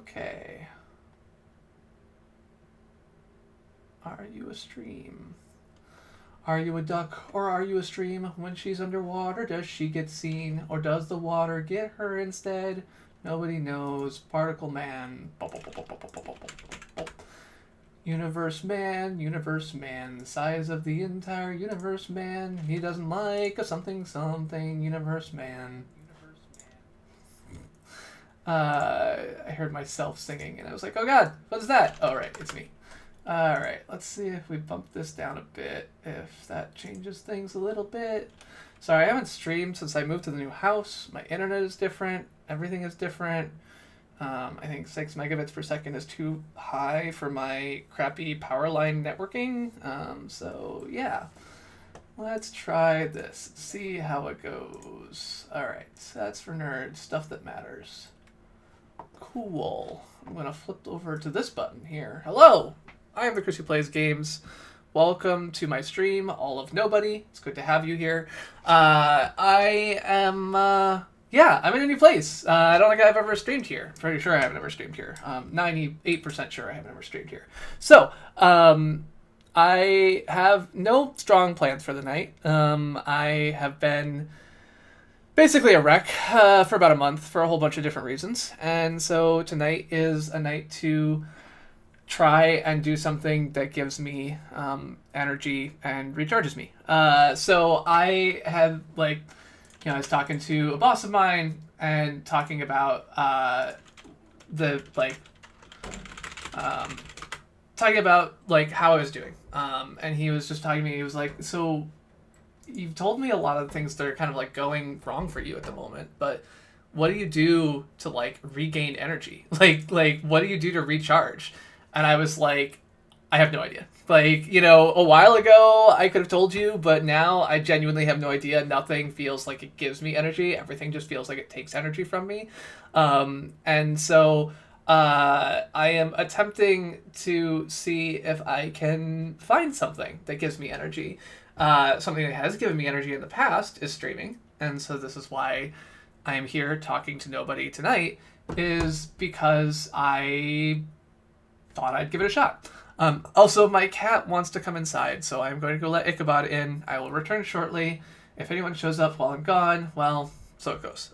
Okay. Are you a stream? Are you a duck or are you a stream? When she's underwater, does she get seen? Or does the water get her instead? Nobody knows. Particle man. Universe man, the size of the entire universe man. He doesn't like a something something universe man. I heard myself singing and I was like, oh god, what is that? Oh right, it's me. Alright, let's see if we bump this down a bit, if that changes things a little bit. Sorry, I haven't streamed since I moved to the new house. My internet is different. Everything is different. I think 6 megabits per second is too high for my crappy power line networking. So, yeah. Let's try this. See how it goes. Alright, that's for nerds. Stuff that matters. Cool. I'm going to flip over to this button here. Hello! I am the Chris who plays games. Welcome to my stream, all of nobody. It's good to have you here. I am, yeah, I'm in a new place. I don't think I've ever streamed here. Pretty sure I haven't ever streamed here. 98% sure I haven't ever streamed here. So, I have no strong plans for the night. I have been basically a wreck for about a month for a whole bunch of different reasons. And so tonight is a night to try and do something that gives me energy and recharges me. So I had, like, you know, I was talking to a boss of mine and talking about how I was doing. And he was just talking to me. He was like, so you've told me a lot of things that are kind of like going wrong for you at the moment, but what do you do to like regain energy? Like what do you do to recharge? And I was like, I have no idea. Like, you know, a while ago I could have told you, but now I genuinely have no idea. Nothing feels like it gives me energy. Everything just feels like it takes energy from me. And so I am attempting to see if I can find something that gives me energy. Something that has given me energy in the past is streaming. And so this is why I am here talking to nobody tonight, is because I thought I'd give it a shot. Also, my cat wants to come inside, so I'm going to go let Ichabod in. I will return shortly. If anyone shows up while I'm gone, well, so it goes.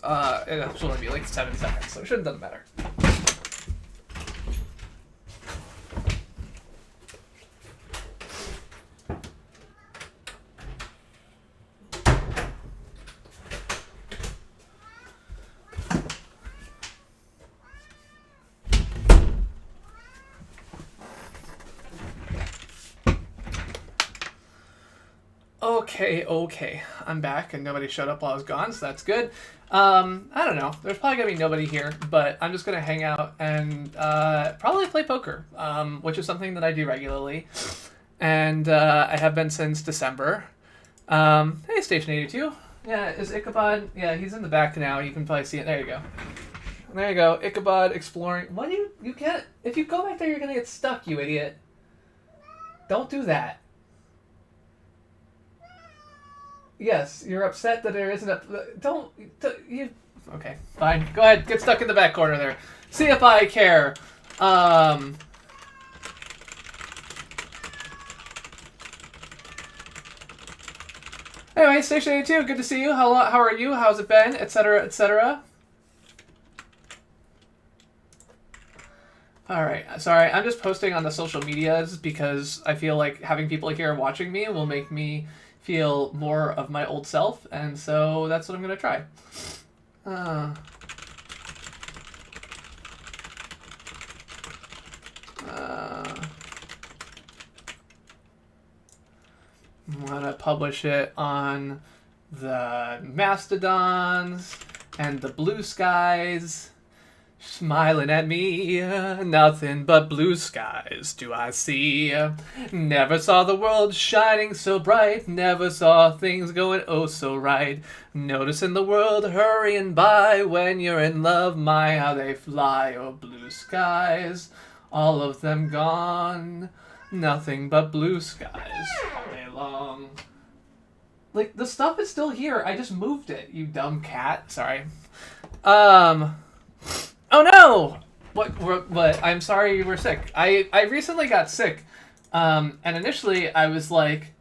It'll only be like 7 seconds, so it shouldn't doesn't matter. Okay. I'm back and nobody showed up while I was gone, so that's good. I don't know. There's probably gonna be nobody here, but I'm just gonna hang out and probably play poker, which is something that I do regularly. And I have been since December. Hey, Station 82. Yeah, is Ichabod? Yeah, he's in the back now. You can probably see it. There you go. There you go. Ichabod exploring. What do you can't... If you go back there, you're gonna get stuck, you idiot. Don't do that. Yes, you're upset that there isn't a... you... Okay, fine. Go ahead. Get stuck in the back corner there. See if I care. Anyway, Station 82, good to see you. How are you? How's it been? Etc., etc. Alright, sorry. I'm just posting on the social medias because I feel like having people here watching me will make me feel more of my old self, and so that's what I'm going to try. I'm going to publish it on the Mastodons and the Blue Skies. Smiling at me, nothing but blue skies do I see. Never saw the world shining so bright, never saw things going oh so right. Noticing the world hurrying by, when you're in love, my how they fly. Oh, blue skies, all of them gone, nothing but blue skies all day long. Like, the stuff is still here, I just moved it, you dumb cat. Sorry. Oh no! What? I'm sorry you were sick. I recently got sick, and initially I was like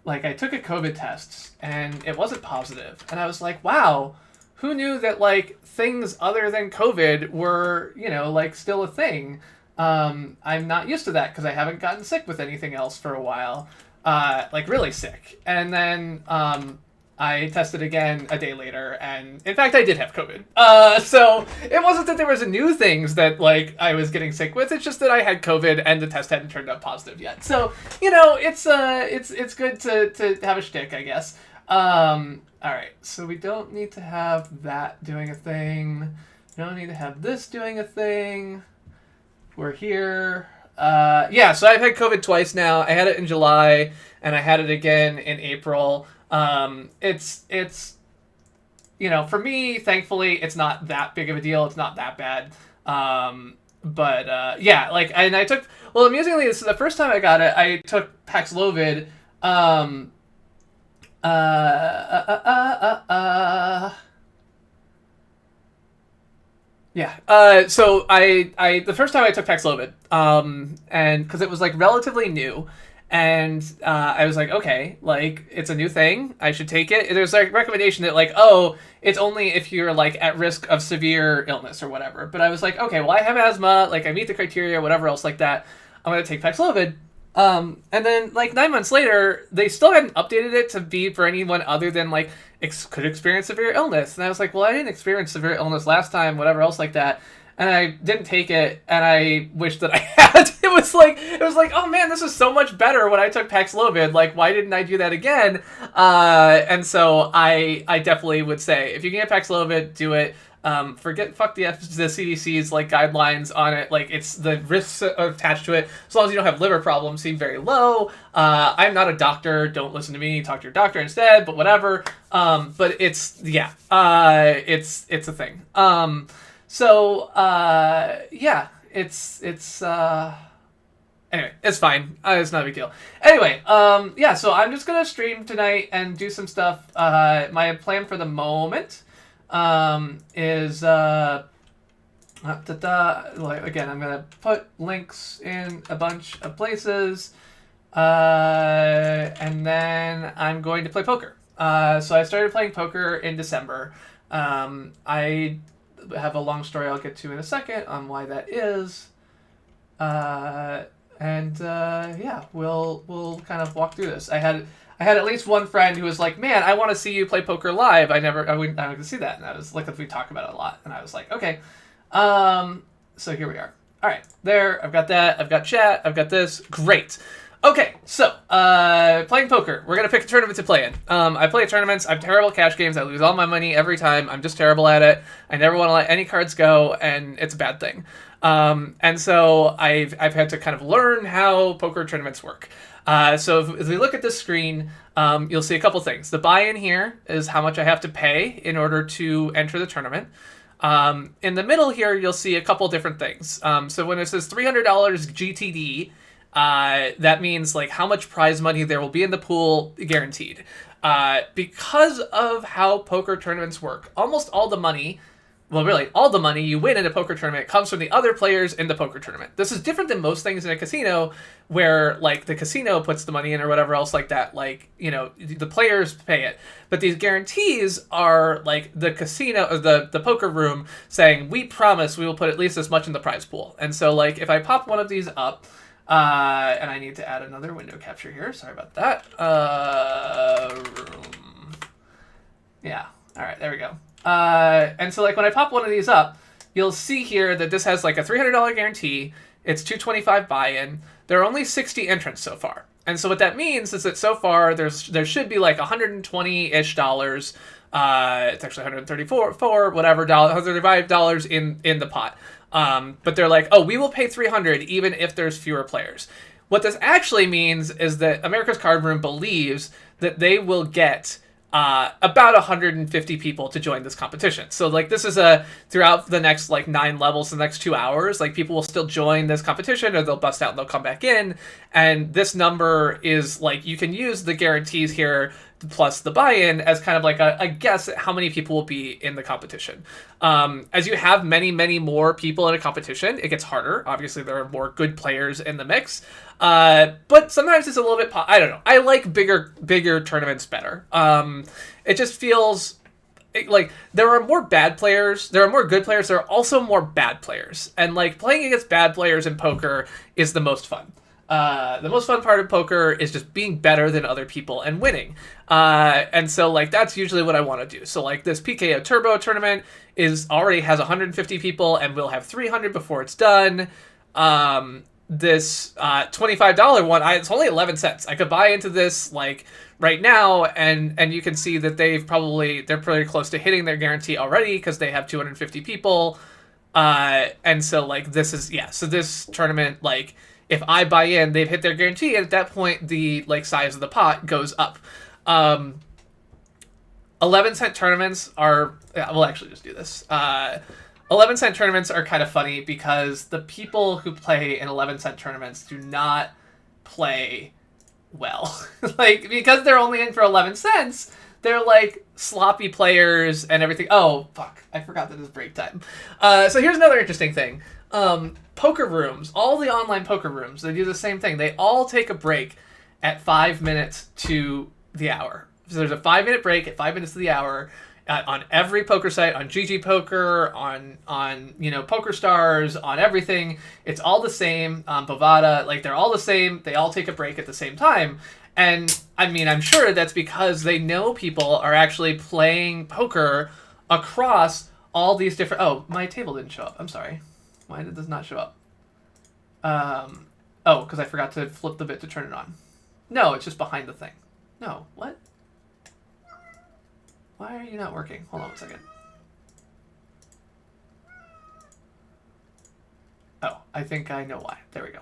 I took a COVID test and it wasn't positive, and I was like, wow, who knew that like things other than COVID were like still a thing. I'm not used to that because I haven't gotten sick with anything else for a while, like really sick, and then I tested again a day later, and in fact, I did have COVID. So it wasn't that there was new things that like I was getting sick with. It's just that I had COVID, and the test hadn't turned up positive yet. So it's good to have a shtick, I guess. All right, so we don't need to have that doing a thing. We don't need to have this doing a thing. We're here. Yeah, so I've had COVID twice now. I had it in July, and I had it again in April. It's for me, thankfully, it's not that big of a deal. It's not that bad. But yeah, like, and I took, well, amusingly, this is the first time I got it. I took Paxlovid, yeah. So I the first time I took Paxlovid, and because it was like relatively new, and I was like, okay, like it's a new thing, I should take it. There's like recommendation that like, oh, it's only if you're like at risk of severe illness or whatever. But I was like, okay, well I have asthma, like I meet the criteria, whatever else like that. I'm gonna take Paxlovid. And then like 9 months later, they still hadn't updated it to be for anyone other than like could experience severe illness. And I was like, well, I didn't experience severe illness last time, whatever else like that. And I didn't take it, and I wish that I had. It was like, oh man, this is so much better when I took Paxlovid. Like, why didn't I do that again? And so I definitely would say, if you can get Paxlovid, do it. Fuck the CDC's like guidelines on it. Like, it's the risks attached to it, as long as you don't have liver problems, seem very low. I'm not a doctor. Don't listen to me. Talk to your doctor instead. But whatever. But it's it's a thing. So, yeah, it's anyway, it's fine. It's not a big deal. Anyway, yeah, so I'm just gonna stream tonight and do some stuff. My plan for the moment, is, like, again, I'm gonna put links in a bunch of places, and then I'm going to play poker. So I started playing poker in December. I have a long story I'll get to in a second on why that is. Yeah, we'll kind of walk through this. I had at least one friend who was like, man, I want to see you play poker live. I wouldn't get to see that. And I was like, we talk about it a lot. And I was like, okay. So here we are. All right, there, I've got that. I've got chat. I've got this. Great. Okay, so, playing poker. We're going to pick a tournament to play in. I play tournaments. I have terrible cash games. I lose all my money every time. I'm just terrible at it. I never want to let any cards go, and it's a bad thing. And so I've had to kind of learn how poker tournaments work. So if we look at this screen, you'll see a couple things. The buy-in here is how much I have to pay in order to enter the tournament. In the middle here, you'll see a couple different things. So when it says $300 GTD, that means like how much prize money there will be in the pool guaranteed. Because of how poker tournaments work, almost all the money, well, really, all the money you win in a poker tournament comes from the other players in the poker tournament. This is different than most things in a casino where, like, the casino puts the money in or whatever else like that. Like, the players pay it. But these guarantees are, like, the casino, the poker room saying, we promise we will put at least this much in the prize pool. And so, like, if I pop one of these up, and I need to add another window capture here. Sorry about that. Room. Yeah. All right, there we go. And so like when I pop one of these up, you'll see here that this has like a $300 guarantee. It's $225 buy-in. There are only 60 entrants so far. And so what that means is that so far there should be like $120-ish. It's actually $134, whatever, $135 in the pot. But they're like, oh, we will pay $300 even if there's fewer players. What this actually means is that America's Cardroom believes that they will get about 150 people to join this competition. So like this is throughout the next like 9 levels, the next 2 hours, like people will still join this competition, or they'll bust out and they'll come back in. And this number is like, you can use the guarantees here plus the buy-in as kind of like a guess at how many people will be in the competition. As you have many, many more people in a competition, it gets harder. Obviously, there are more good players in the mix. But sometimes it's a little bit... I don't know. I like bigger tournaments better. It just feels... like, there are more bad players, there are more good players, there are also more bad players. And, like, playing against bad players in poker is the most fun. The most fun part of poker is just being better than other people and winning. And so, like, that's usually what I want to do. So, like, this PKO Turbo tournament already has 150 people, and we'll have 300 before it's done. This $25 one, it's only 11 cents. I could buy into this, like, right now, and you can see that they're pretty close to hitting their guarantee already because they have 250 people. And so, like, so this tournament, like, if I buy in, they've hit their guarantee, and at that point, the, like, size of the pot goes up. 11-cent tournaments are... we'll actually just do this. 11-cent tournaments are kind of funny because the people who play in 11-cent tournaments do not play well. Like, because they're only in for 11 cents, they're, like, sloppy players and everything. Oh, fuck. I forgot that it's break time. So here's another interesting thing. Poker rooms, all the online poker rooms, they do the same thing. They all take a break at 5 minutes to the hour. So there's a 5-minute break at 5 minutes to the hour on every poker site, on GG Poker, on Poker Stars, on everything. It's all the same. Bovada, like, they're all the same. They all take a break at the same time. And, I mean, I'm sure that's because they know people are actually playing poker across all these different... Oh, my table didn't show up. I'm sorry. Why did this not show up? Oh, because I forgot to flip the bit to turn it on. No, it's just behind the thing. No, what? Why are you not working? Hold on a second. Oh, I think I know why. There we go.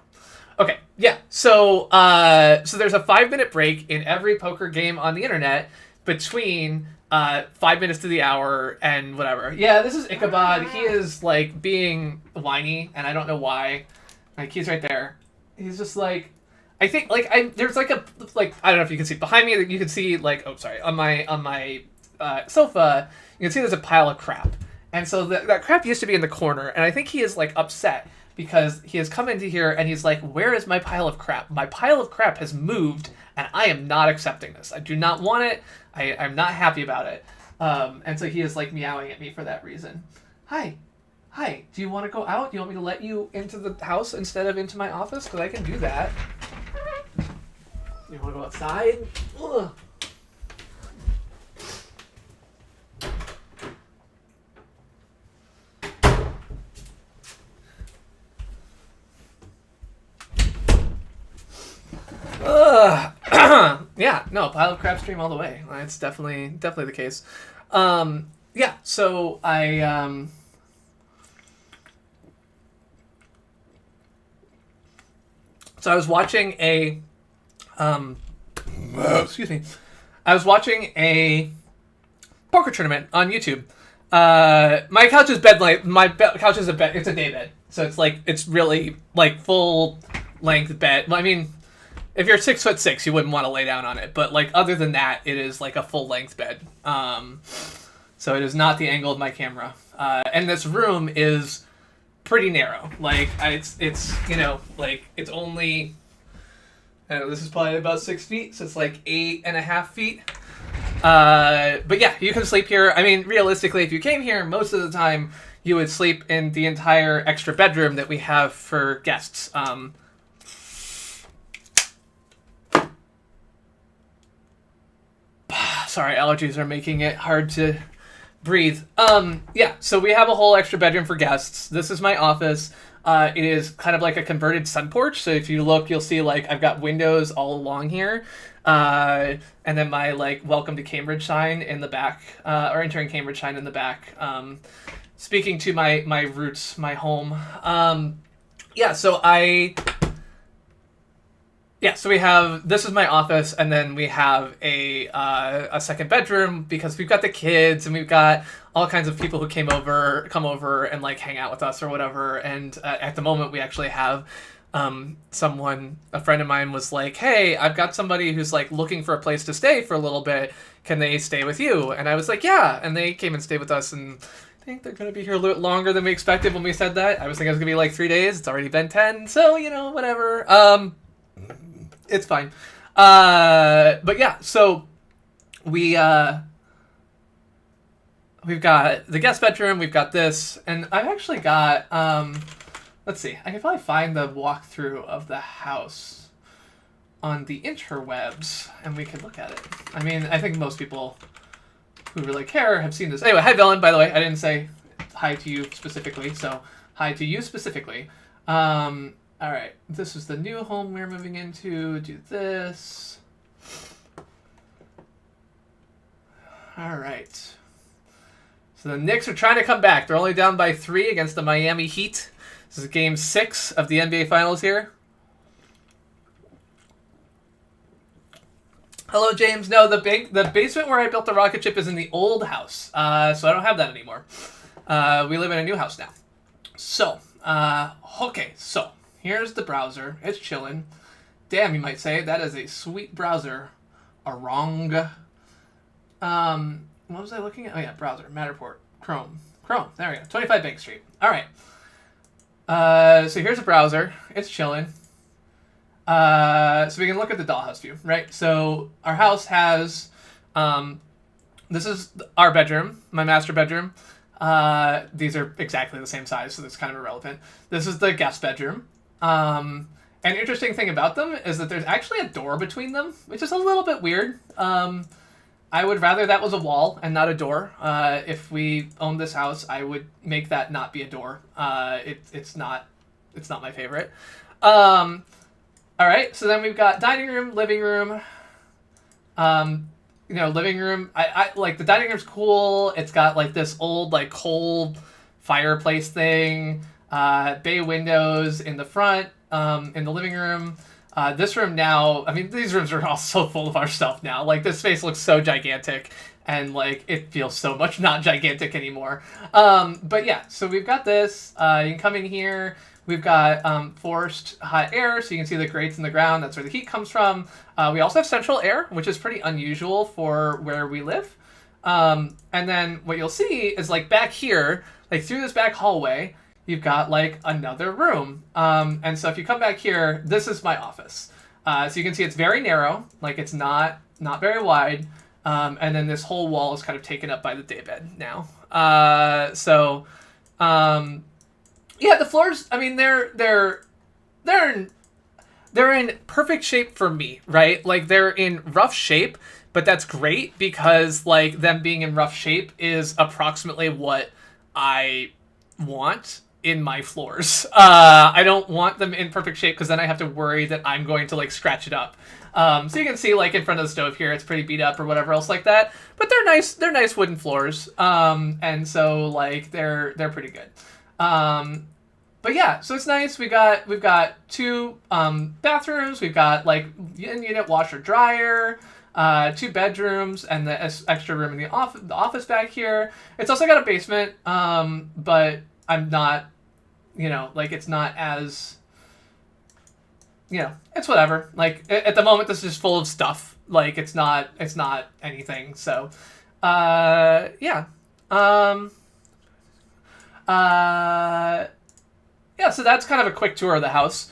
Okay, yeah. So there's a 5-minute break in every poker game on the internet between 5 minutes to the hour and whatever. Yeah, this is Ichabod. He is, like, being whiny, and I don't know why. Like, he's right there. He's just like, I think, like, there's like I don't know if you can see behind me. You can see, like, oh, sorry, on my sofa, you can see there's a pile of crap. And so that crap used to be in the corner, and I think he is, like, upset because he has come into here and he's like, where is my pile of crap? My pile of crap has moved, and I am not accepting this. I do not want it. I'm not happy about it. And so he is, like, meowing at me for that reason. Hi, do you want to go out? Do you want me to let you into the house instead of into my office? Because I can do that. You want to go outside? Ugh. Yeah, no, pile of crap stream all the way. It's definitely the case. Yeah, so I was watching a excuse me. I was watching a poker tournament on YouTube. My couch is couch is a bed. It's a day bed, so it's really, like, full length bed. I mean, if you're 6'6", you wouldn't want to lay down on it. But, like, other than that, it is, like, a full length bed. So it is not the angle of my camera. And this room is pretty narrow. Like, it's like, it's only, I don't know, this is probably about 6 feet, so it's like 8.5 feet. But yeah, you can sleep here. I mean, realistically, if you came here, most of the time, you would sleep in the entire extra bedroom that we have for guests. Sorry, allergies are making it hard to breathe. Yeah, so we have a whole extra bedroom for guests. This is my office. It is kind of like a converted sun porch. So if you look, you'll see, like, I've got windows all along here. And then my, like, welcome to Cambridge sign in the back, or entering Cambridge sign in the back. Speaking to my roots, my home. Yeah, so we have, this is my office, and then we have a second bedroom because we've got the kids and we've got all kinds of people who come over and, like, hang out with us or whatever. And at the moment, we actually have a friend of mine was like, hey, I've got somebody who's like looking for a place to stay for a little bit. Can they stay with you? And I was like, yeah. And they came and stayed with us, and I think they're going to be here a little longer than we expected when we said that. I was thinking it was going to be like 3 days. It's already been 10. So, whatever. It's fine. But yeah, so we've got the guest bedroom, we've got this, and I've actually got, let's see, I can probably find the walkthrough of the house on the interwebs, and we can look at it. I mean, I think most people who really care have seen this. Anyway, hi, Velen, by the way. I didn't say hi to you specifically, so hi to you specifically. All right, this is the new home we're moving into. Do this. All right. So the Knicks are trying to come back. They're only down by 3 against the Miami Heat. This is game 6 of the NBA Finals here. Hello, James. No, the basement where I built the rocket ship is in the old house, so I don't have that anymore. We live in a new house now. So, okay, so here's the browser. It's chilling. Damn, you might say, that is a sweet browser. A wrong. What was I looking at? Oh yeah, browser, Matterport, Chrome. There we go. 25 Bank Street. All right. So here's a browser. It's chilling. So we can look at the dollhouse view, right? So our house has, this is our bedroom, my master bedroom. These are exactly the same size, so that's kind of irrelevant. This is the guest bedroom. An interesting thing about them is that there's actually a door between them, which is a little bit weird. I would rather that was a wall and not a door. If we owned this house, I would make that not be a door. It's not my favorite. All right, so then we've got dining room, living room. Living room. I like the dining room's cool. It's got like this old like coal fireplace thing. Bay windows in the front. In the living room. This room now, I mean, these rooms are all so full of our stuff now. Like, this space looks so gigantic, and, like, it feels so much not gigantic anymore. But, yeah, so we've got this. You can come in here. We've got forced hot air, so you can see the grates in the ground. That's where the heat comes from. We also have central air, which is pretty unusual for where we live. And then what you'll see is, like, back here, like, through this back hallway, you've got like another room. And so if you come back here, this is my office. So you can see it's very narrow, like it's not very wide. And then this whole wall is kind of taken up by the daybed now. Yeah, the floors, I mean, they're in perfect shape for me, right? Like they're in rough shape, but that's great because like them being in rough shape is approximately what I want in my floors. I don't want them in perfect shape because then I have to worry that I'm going to like scratch it up. So you can see like in front of the stove here, it's pretty beat up or whatever else like that. But they're nice wooden floors. And so like they're pretty good. But yeah, so it's nice. We've got 2 bathrooms. We've got like in-unit washer dryer. 2 bedrooms and the extra room in the office back here. It's also got a basement, but I'm not, like it's not as, it's whatever. Like at the moment, this is just full of stuff. Like it's not anything. So, yeah. Yeah. So that's kind of a quick tour of the house.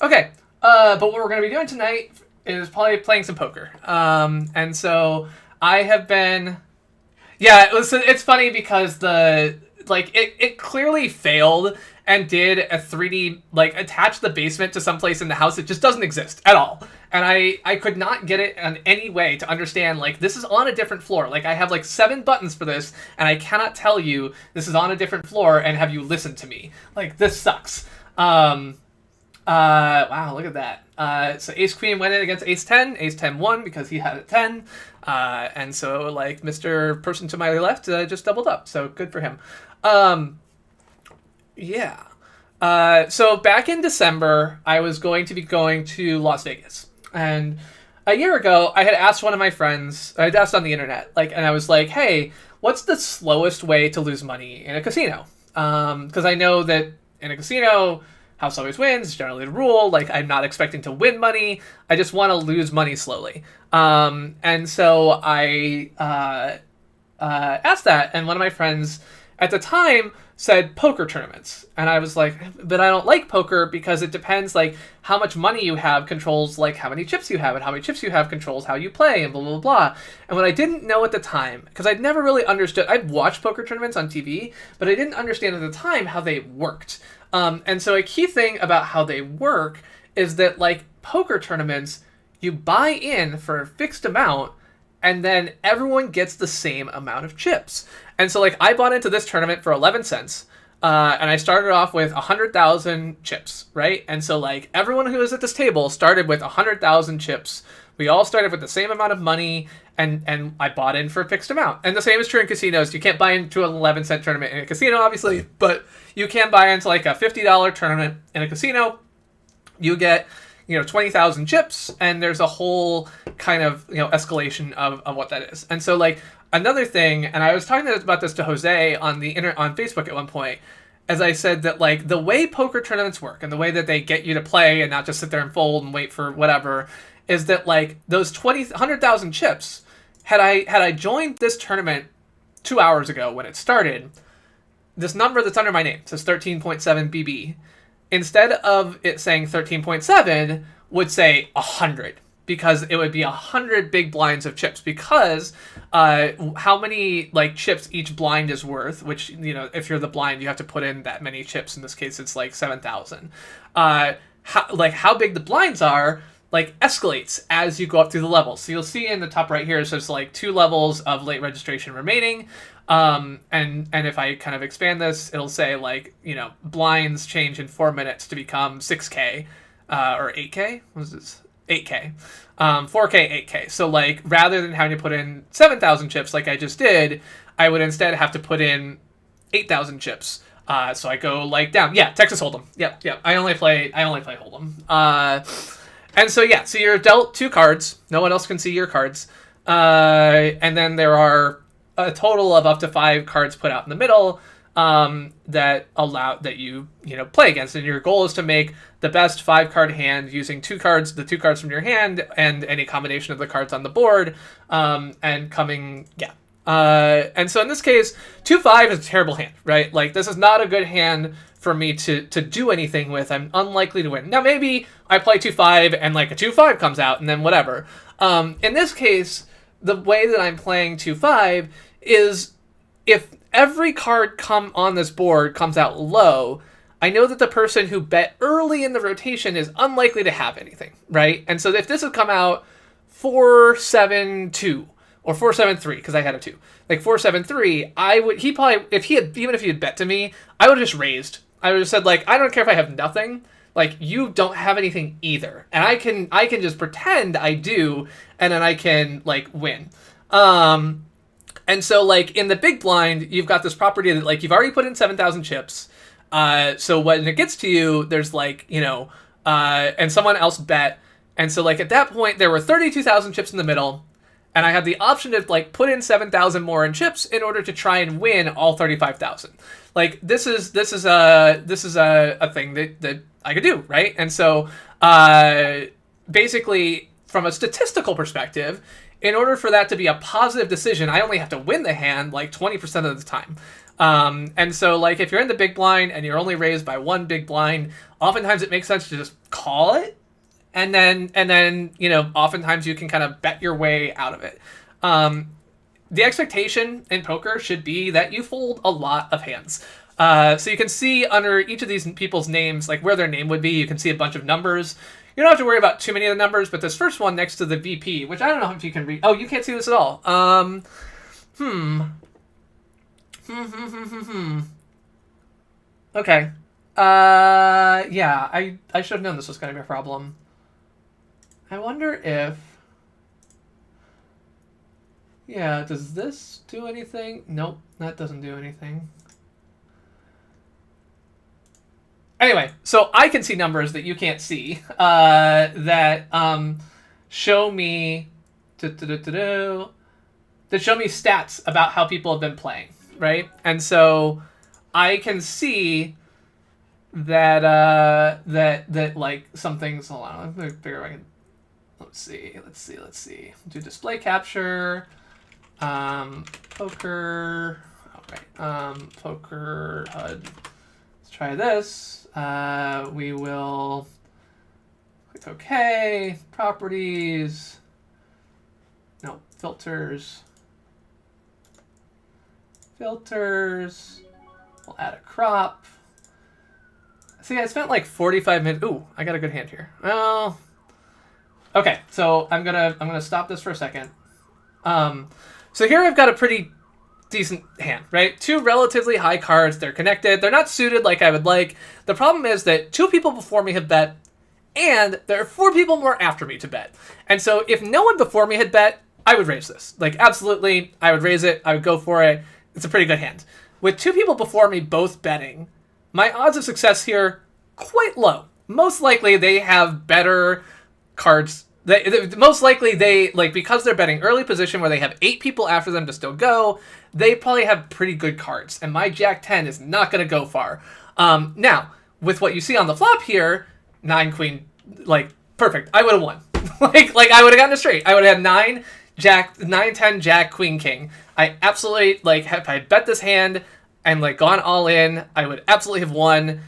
Okay, but what we're going to be doing tonight is probably playing some poker. And so I have been... Yeah, it's funny because it clearly failed and did a 3D, like, attach the basement to someplace in the house that just doesn't exist at all. And I could not get it in any way to understand, like, this is on a different floor. Like, I have, like, 7 buttons for this, and I cannot tell you this is on a different floor and have you listen to me. Like, this sucks. Wow, look at that. So Ace Queen went in against Ace 10. Ace 10 won because he had a 10. And so, like, Mr. Person to my left just doubled up. So good for him. Yeah. So back in December, I was going to be going to Las Vegas. And a year ago, I had asked one of my friends, I asked on the internet, like, and I was like, hey, what's the slowest way to lose money in a casino? Because I know that in a casino, house always wins is generally the rule. Like, I'm not expecting to win money. I just want to lose money slowly. And so I asked that, and one of my friends at the time said poker tournaments, and I was like, but I don't like poker because it depends, like, how much money you have controls like how many chips you have, and how many chips you have controls how you play, and blah blah blah. And what I didn't know at the time, because I'd never really understood, I'd watched poker tournaments on TV, but I didn't understand at the time how they worked. And so a key thing about how they work is that, like, poker tournaments, you buy in for a fixed amount, and then everyone gets the same amount of chips. And so, like, I bought into this tournament for 11 cents, and I started off with 100,000 chips, right? And so, like, everyone who was at this table started with 100,000 chips. We all started with the same amount of money, and I bought in for a fixed amount. And the same is true in casinos. You can't buy into an 11-cent tournament in a casino, obviously, but you can buy into, like, a $50 tournament in a casino. You get, 20,000 chips, and there's a whole kind of, escalation of what that is. And so, like, another thing, and I was talking about this to Jose on on Facebook at one point, as I said that, like, the way poker tournaments work and the way that they get you to play and not just sit there and fold and wait for whatever, is that, like, those 100,000 chips, had I joined this tournament 2 hours ago when it started, this number that's under my name says 13.7 BB. Instead of it saying 13.7, would say 100, because it would be 100 big blinds of chips, because how many, like, chips each blind is worth, which, if you're the blind, you have to put in that many chips. In this case, it's like 7,000. How big the blinds are, like, escalates as you go up through the levels. So you'll see in the top right here, it says, like, 2 levels of late registration remaining. And if I kind of expand this, it'll say, like, blinds change in 4 minutes to become 6K, or 8K? What is this? 8K. 4K, 8K. So, like, rather than having to put in 7,000 chips like I just did, I would instead have to put in 8,000 chips. So I go, like, down. Yeah, Texas Hold'em. Yep. I only play Hold'em. And so, yeah, so you're dealt 2 cards. No one else can see your cards. And then there are a total of up to 5 cards put out in the middle that allow that you play against, and your goal is to make the best 5-card hand using the 2 cards from your hand and any combination of the cards on the board, and coming and so in this case 2-5 is a terrible hand, right? Like, this is not a good hand for me to do anything with. I'm unlikely to win. Now maybe I play 2-5 and, like, a 2-5 comes out and then whatever. In this case, the way that I'm playing 2-5 is, if every card on this board comes out low, I know that the person who bet early in the rotation is unlikely to have anything, right? And so if this had come out 4-7-2 or 4-7-3, because I had a 2, like 4-7-3, even if he had bet to me, I would have just raised. I would have said, like, I don't care if I have nothing. Like, you don't have anything either, and I can just pretend I do, and then I can, like, win. And so, like, in the big blind, you've got this property that, like, you've already put in 7,000 chips. So when it gets to you, there's, like, and someone else bet. And so, like, at that point, there were 32,000 chips in the middle, and I had the option to, like, put in 7,000 more in chips in order to try and win all 35,000. Like, this is a thing that I could do, right? And so, basically, from a statistical perspective, in order for that to be a positive decision, I only have to win the hand, like, 20% of the time. And so, like, if you're in the big blind and you're only raised by 1 big blind, oftentimes it makes sense to just call it, and then oftentimes you can kind of bet your way out of it. The expectation in poker should be that you fold a lot of hands. So you can see under each of these people's names, like, where their name would be. You can see a bunch of numbers. You don't have to worry about too many of the numbers, but this first one next to the VP, which I don't know if you can read. Oh, you can't see this at all. Okay. Yeah, I should have known this was going to be a problem. I wonder if... Yeah, does this do anything? Nope, that doesn't do anything. Anyway, so I can see numbers that you can't see, that show me that show me stats about how people have been playing, right? And so I can see that that like something's, hold on, let me figure if I can, let's see. Do display capture, poker, poker HUD. Let's try this. We will click OK, properties, no, filters, we'll add a crop. See, I spent like 45 minutes. Ooh, I got a good hand here. Oh, okay. So I'm gonna stop this for a second. So here I've got a pretty decent hand, right? Two relatively high cards. They're connected. They're not suited like I would like. The problem is that 2 people before me have bet, and there are 4 people more after me to bet. And so if no one before me had bet, I would raise this. Like, absolutely, I would raise it. I would go for it. It's a pretty good hand. With 2 people before me both betting, my odds of success here, quite low. Most likely they have better cards. Most likely they, like, because they're betting early position where they have 8 people after them to still go, they probably have pretty good cards. And my Jack 10 is not going to go far. Now, with what you see on the flop here, 9 queen, like, perfect. I would have won. like I would have gotten a straight. I would have had 9, Jack, 9, 10, Jack, Queen, King. I absolutely, like, if I bet this hand and, like, gone all in, I would absolutely have won.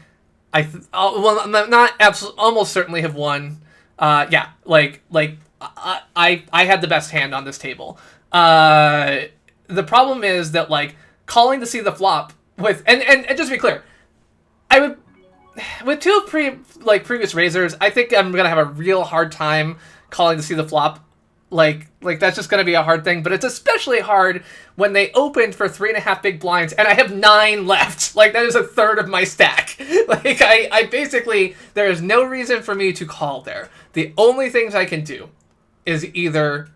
Almost certainly have won. Yeah, I had the best hand on this table. The problem is that, like, calling to see the flop with, and just to be clear, I would, with 2 previous raisers, I think I'm gonna have a real hard time calling to see the flop. Like that's just gonna be a hard thing, but it's especially hard when they opened for 3.5 big blinds and I have 9 left. Like, that is a third of my stack. Like, I basically, there is no reason for me to call there. The only things I can do is either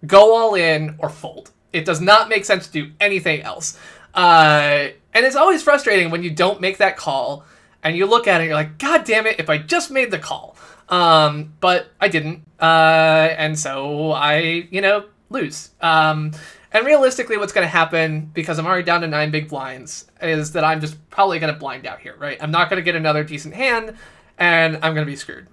go all in or fold. It does not make sense to do anything else. And it's always frustrating when you don't make that call and you look at it and you're like, God damn it, if I just made the call. But I didn't. And so I, lose. And realistically what's going to happen, because I'm already down to 9 big blinds, is that I'm just probably going to blind out here, right? I'm not going to get another decent hand, and I'm going to be screwed.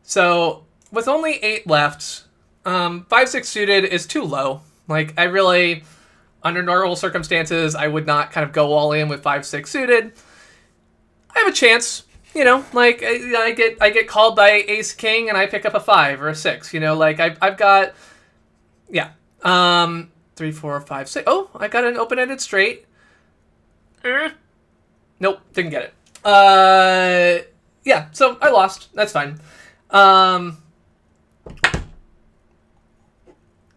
So with only 8 left, 5-6 suited is too low. Like, I really, under normal circumstances, I would not kind of go all in with 5-6 suited. I have a chance. Like, I get called by ace king and I pick up a 5 or a 6. Like, I've got, yeah, 3, 4, 5, 6. Oh, I got an open-ended straight. Nope, didn't get it. Yeah, so I lost. That's fine.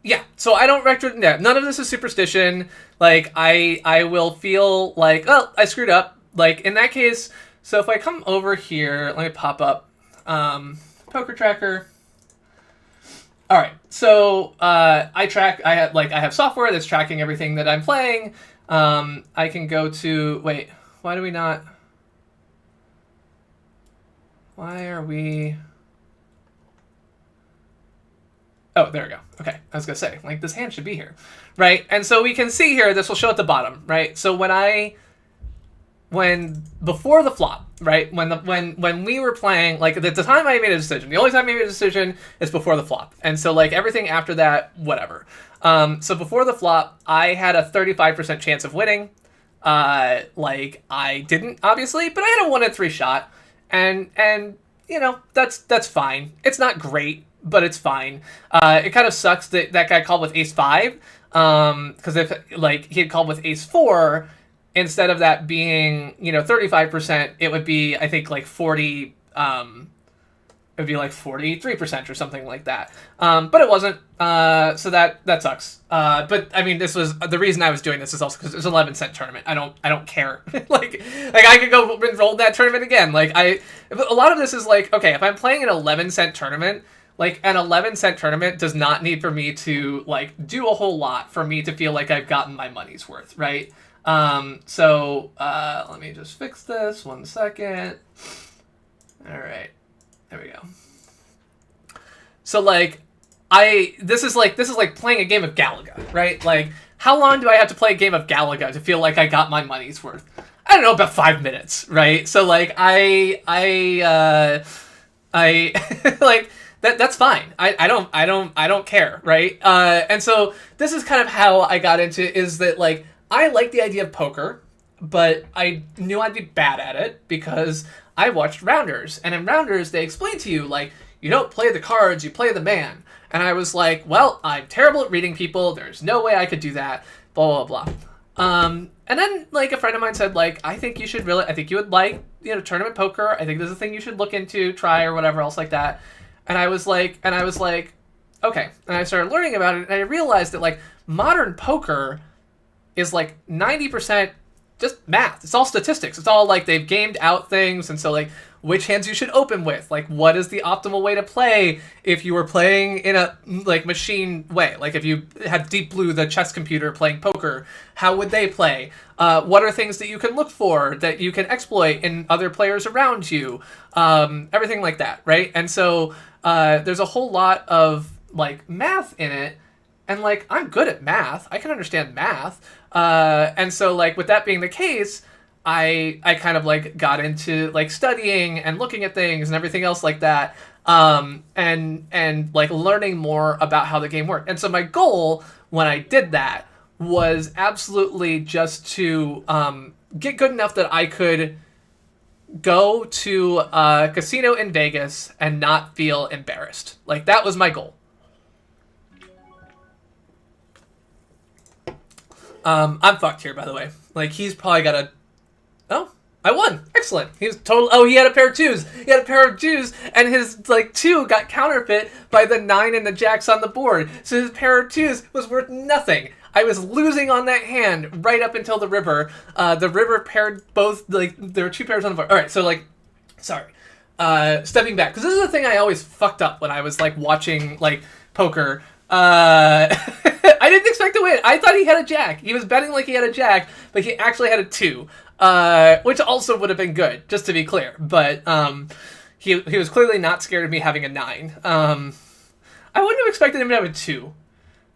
Yeah, so I don't none of this is superstition. Like, I will feel like, oh, I screwed up. Like, in that case. So if I come over here, let me pop up poker tracker. All right, so I have software that's tracking everything that I'm playing. I can go to, wait, why are we? Oh, there we go. Okay, I was gonna say, like, this hand should be here, right? And so we can see here, this will show at the bottom, right? So before the flop, right? When we were playing, like, at the time I made a decision, the only time I made a decision is before the flop. And so, like, everything after that, whatever. So before the flop, I had a 35% chance of winning. Like, I didn't, obviously, but I had a 1 in 3 shot. And that's fine. It's not great, but it's fine. It kind of sucks that that guy called with ace 5. Because if, like, he had called with ace 4, instead of that being, 35%, it would be, I think, like 40, it would be like 43% or something like that. But it wasn't, so that sucks. But I mean, this was, the reason I was doing this is also because it was an 11-cent tournament. I don't care. like I could go enroll in that tournament again. Like, a lot of this is like, okay, if I'm playing an 11-cent tournament, like, an 11-cent tournament does not need for me to, like, do a whole lot for me to feel like I've gotten my money's worth, right? So let me just fix this 1 second. All right, there we go. So, like, this is like playing a game of Galaga, right? Like, how long do I have to play a game of Galaga to feel like I got my money's worth? I don't know, about 5 minutes, right? So like I like that's fine. I don't care, right? And so this is kind of how I got into it, is that like I like the idea of poker, but I knew I'd be bad at it because I watched Rounders, and in Rounders they explain to you like you don't play the cards, you play the man. And I was like, well, I'm terrible at reading people. There's no way I could do that. Blah blah blah. And then like a friend of mine said like, I think you would like, tournament poker. I think this is a thing you should look into, try, or whatever else like that. And I was like, okay. And I started learning about it, and I realized that like modern poker is like 90% just math. It's all statistics. It's all like they've gamed out things, and so like which hands you should open with, like what is the optimal way to play if you were playing in a like machine way, like if you had Deep Blue, the chess computer, playing poker, how would they play? What are things that you can look for that you can exploit in other players around you? Everything like that, right? And so there's a whole lot of like math in it, and like I'm good at math. I can understand math. And so like with that being the case, I kind of like got into like studying and looking at things and everything else like that, and like learning more about how the game worked. And so my goal when I did that was absolutely just to get good enough that I could go to a casino in Vegas and not feel embarrassed. Like that was my goal. I'm fucked here, by the way. Like he's probably got a... Oh, I won. Excellent. He was total. Oh, he had a pair of twos. He had a pair of twos, and his like two got counterfeit by the 9 and the jacks on the board. So his pair of twos was worth nothing. I was losing on that hand right up until the river. The river paired both. Like there were 2 pairs on the board. All right, so like, sorry. Stepping back, because this is the thing I always fucked up when I was like watching like poker. I didn't expect to win. I thought he had a jack. He was betting like he had a jack, but he actually had a 2. Which also would have been good, just to be clear. But he was clearly not scared of me having a 9. I wouldn't have expected him to have a 2.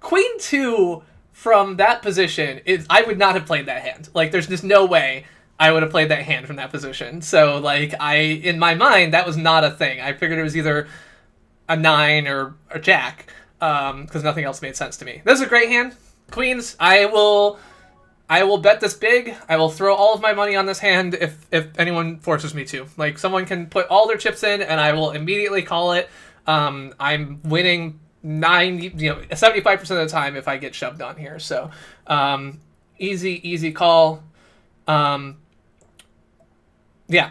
Queen 2 from that position is... I would not have played that hand. Like, there's just no way I would have played that hand from that position. So, like, in my mind, that was not a thing. I figured it was either a 9 or a jack, because nothing else made sense to me. This is a great hand. Queens, I will bet this big. I will throw all of my money on this hand if anyone forces me to. Like, someone can put all their chips in, and I will immediately call it. I'm winning 75% of the time if I get shoved on here. So, easy call. Yeah,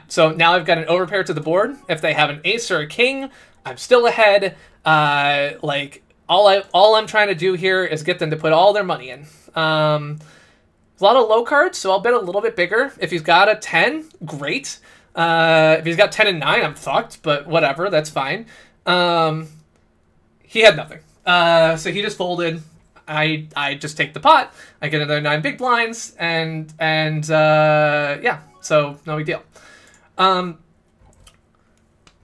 so now I've got an overpair to the board. If they have an ace or a king, I'm still ahead. Like, all I'm trying to do here is get them to put all their money in. A lot of low cards, so I'll bet a little bit bigger. If he's got a 10, great. If he's got 10 and 9, I'm fucked, but whatever, that's fine. He had nothing. So he just folded. I just take the pot. I get another 9 big blinds, and yeah, so no big deal. But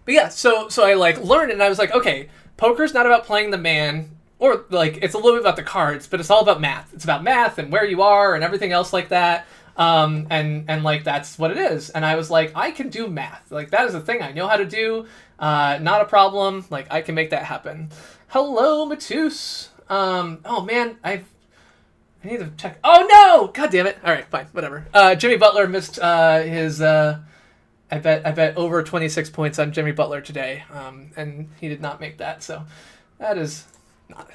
yeah, so I like learned it, and I was like, okay, poker's not about playing the man. Or, like, it's a little bit about the cards, but it's all about math. It's about math and where you are and everything else like that. And like, that's what it is. And I was like, I can do math. Like, that is a thing I know how to do. Not a problem. Like, I can make that happen. Hello, Matus. Oh, man, I need to check. Oh, no! God damn it. All right, fine, whatever. Jimmy Butler missed his... I bet over 26 points on Jimmy Butler today. And he did not make that, so that is...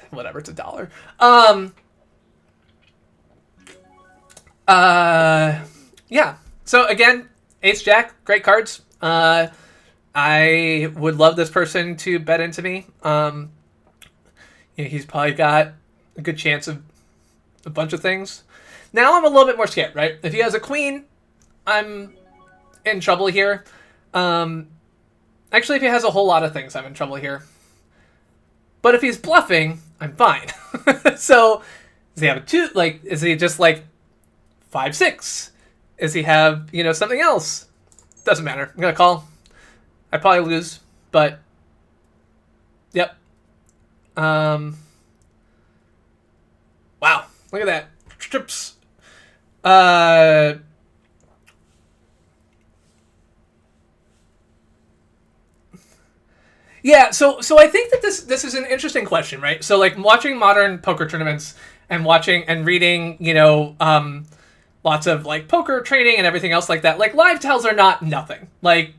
whatever, it's $1. Yeah. So again, Ace Jack, great cards. I would love this person to bet into me. He's probably got a good chance of a bunch of things. Now I'm a little bit more scared, right? If he has a queen, I'm in trouble here. Actually, if he has a whole lot of things, I'm in trouble here. But if he's bluffing, I'm fine. So, does he have a 2? Like, is he just like 5-6? Does he have, something else? Doesn't matter. I'm gonna call. I probably lose, but yep. Wow, look at that. chips. Uh, Yeah, so I think that this is an interesting question, right? So like watching modern poker tournaments and watching and reading, lots of like poker training and everything else like that. Like live tells are not nothing. Like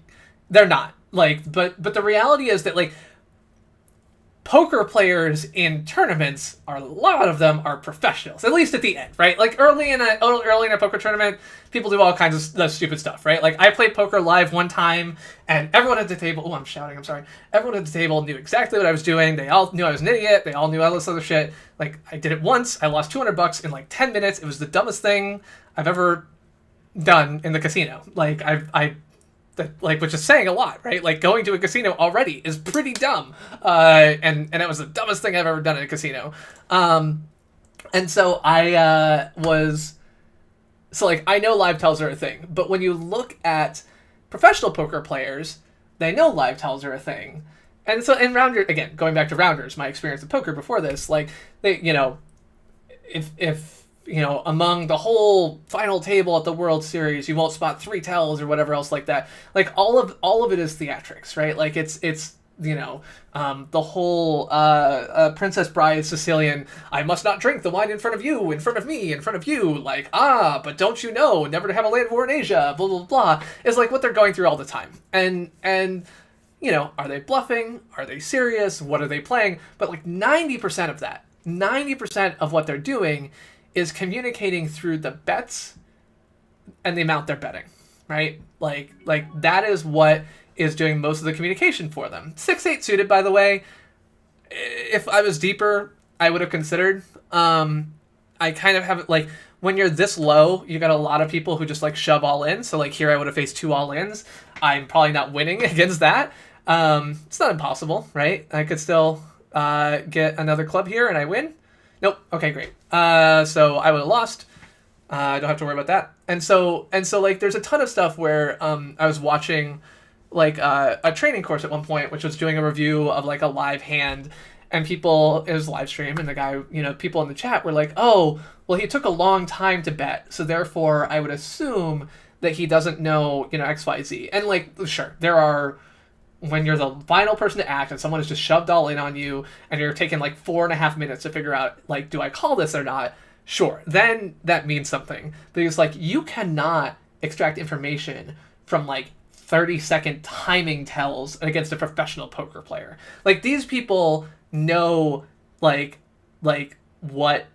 they're not. Like but the reality is that like poker players in tournaments are a lot of them are professionals, at least at the end, right? Like early in a poker tournament, people do all kinds of stupid stuff, right? Like I played poker live one time, and everyone at the table. Oh, I'm shouting. I'm sorry. Everyone at the table knew exactly what I was doing. They all knew I was an idiot. They all knew all this other shit. Like I did it once. I lost $200 in like 10 minutes. It was the dumbest thing I've ever done in the casino. Like which is saying a lot, right? Like going to a casino already is pretty dumb, and it was the dumbest thing I've ever done in a casino. And so I know live tells are a thing, but when you look at professional poker players, they know live tells are a thing, and so in Rounders, again, going back to Rounders, my experience of poker before this, like they, if among the whole final table at the World Series, you won't spot 3 tells or whatever else like that. Like all of it is theatrics, right? Like it's the whole Princess Bride Sicilian, I must not drink the wine in front of you, in front of me, in front of you, like, but don't you know, never to have a land war in Asia, blah, blah, blah, is like what they're going through all the time. And are they bluffing? Are they serious? What are they playing? But like 90% of what they're doing is communicating through the bets and the amount they're betting, right? Like that is what is doing most of the communication for them. 6-8 suited, by the way, if I was deeper, I would have considered. I kind of have it like when you're this low, you got a lot of people who just like shove all in. So like here I would have faced 2 all-ins. I'm probably not winning against that. It's not impossible, right? I could still get another club here and I win. Nope. Okay, great. So I would have lost. I don't have to worry about that. And so like there's a ton of stuff where I was watching like a training course at one point, which was doing a review of like a live hand, and it was live stream, and the guy, people in the chat were like, oh, well, he took a long time to bet, so therefore I would assume that he doesn't know, XYZ. And like, sure, there are, when you're the final person to act and someone has just shoved all in on you and you're taking like 4.5 minutes to figure out, like, do I call this or not? Sure. Then that means something. Because like you cannot extract information from like 30-second timing tells against a professional poker player. Like these people know like what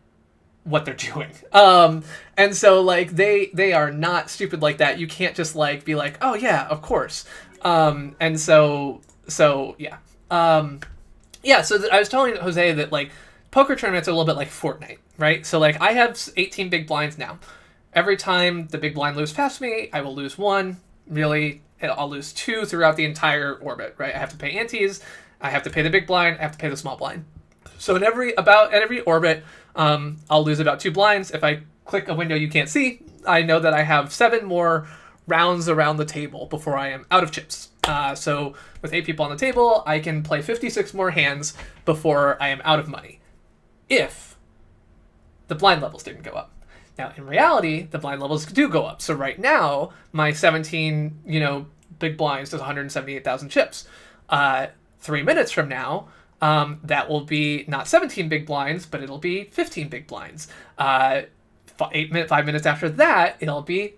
they're doing. And so like they are not stupid like that. You can't just like be like, oh yeah, of course. And so yeah. So I was telling Jose that like poker tournaments are a little bit like Fortnite, right? So like I have 18 big blinds now. Every time the big blind moves past me, I will lose 1. Really, I'll lose 2 throughout the entire orbit, right? I have to pay antes, I have to pay the big blind, I have to pay the small blind. So at every orbit, I'll lose about 2 blinds. If I click a window you can't see, I know that I have 7 more rounds around the table before I am out of chips. So with 8 people on the table, I can play 56 more hands before I am out of money, if the blind levels didn't go up. Now, in reality, the blind levels do go up. So right now, my 17, big blinds does 178,000 chips. 3 minutes from now, that will be not 17 big blinds, but it'll be 15 big blinds. 5 minutes after that, it'll be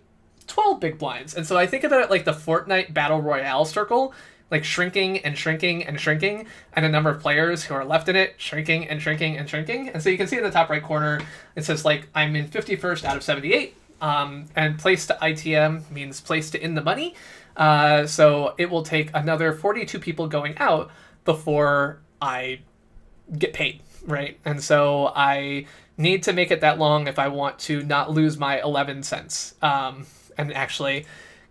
12 big blinds. And so I think about it like the Fortnite Battle Royale circle, like shrinking and shrinking and shrinking, and a number of players who are left in it shrinking and shrinking and shrinking. And so you can see in the top right corner, it says like I'm in 51st out of 78, and place to ITM means place to in the money. So it will take another 42 people going out before I get paid, right? And so I need to make it that long if I want to not lose my 11 cents. And actually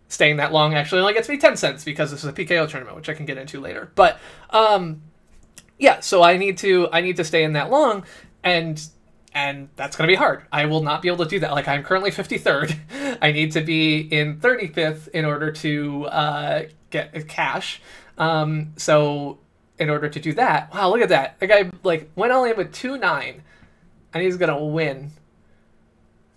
staying that long actually only gets me 10 cents because this is a PKO tournament, which I can get into later. But yeah, so I need to stay in that long, and that's going to be hard. I will not be able to do that. Like I'm currently 53rd. I need to be in 35th in order to get cash. So in order to do that, wow, look at that. The guy like went all in with 2-9, and he's going to win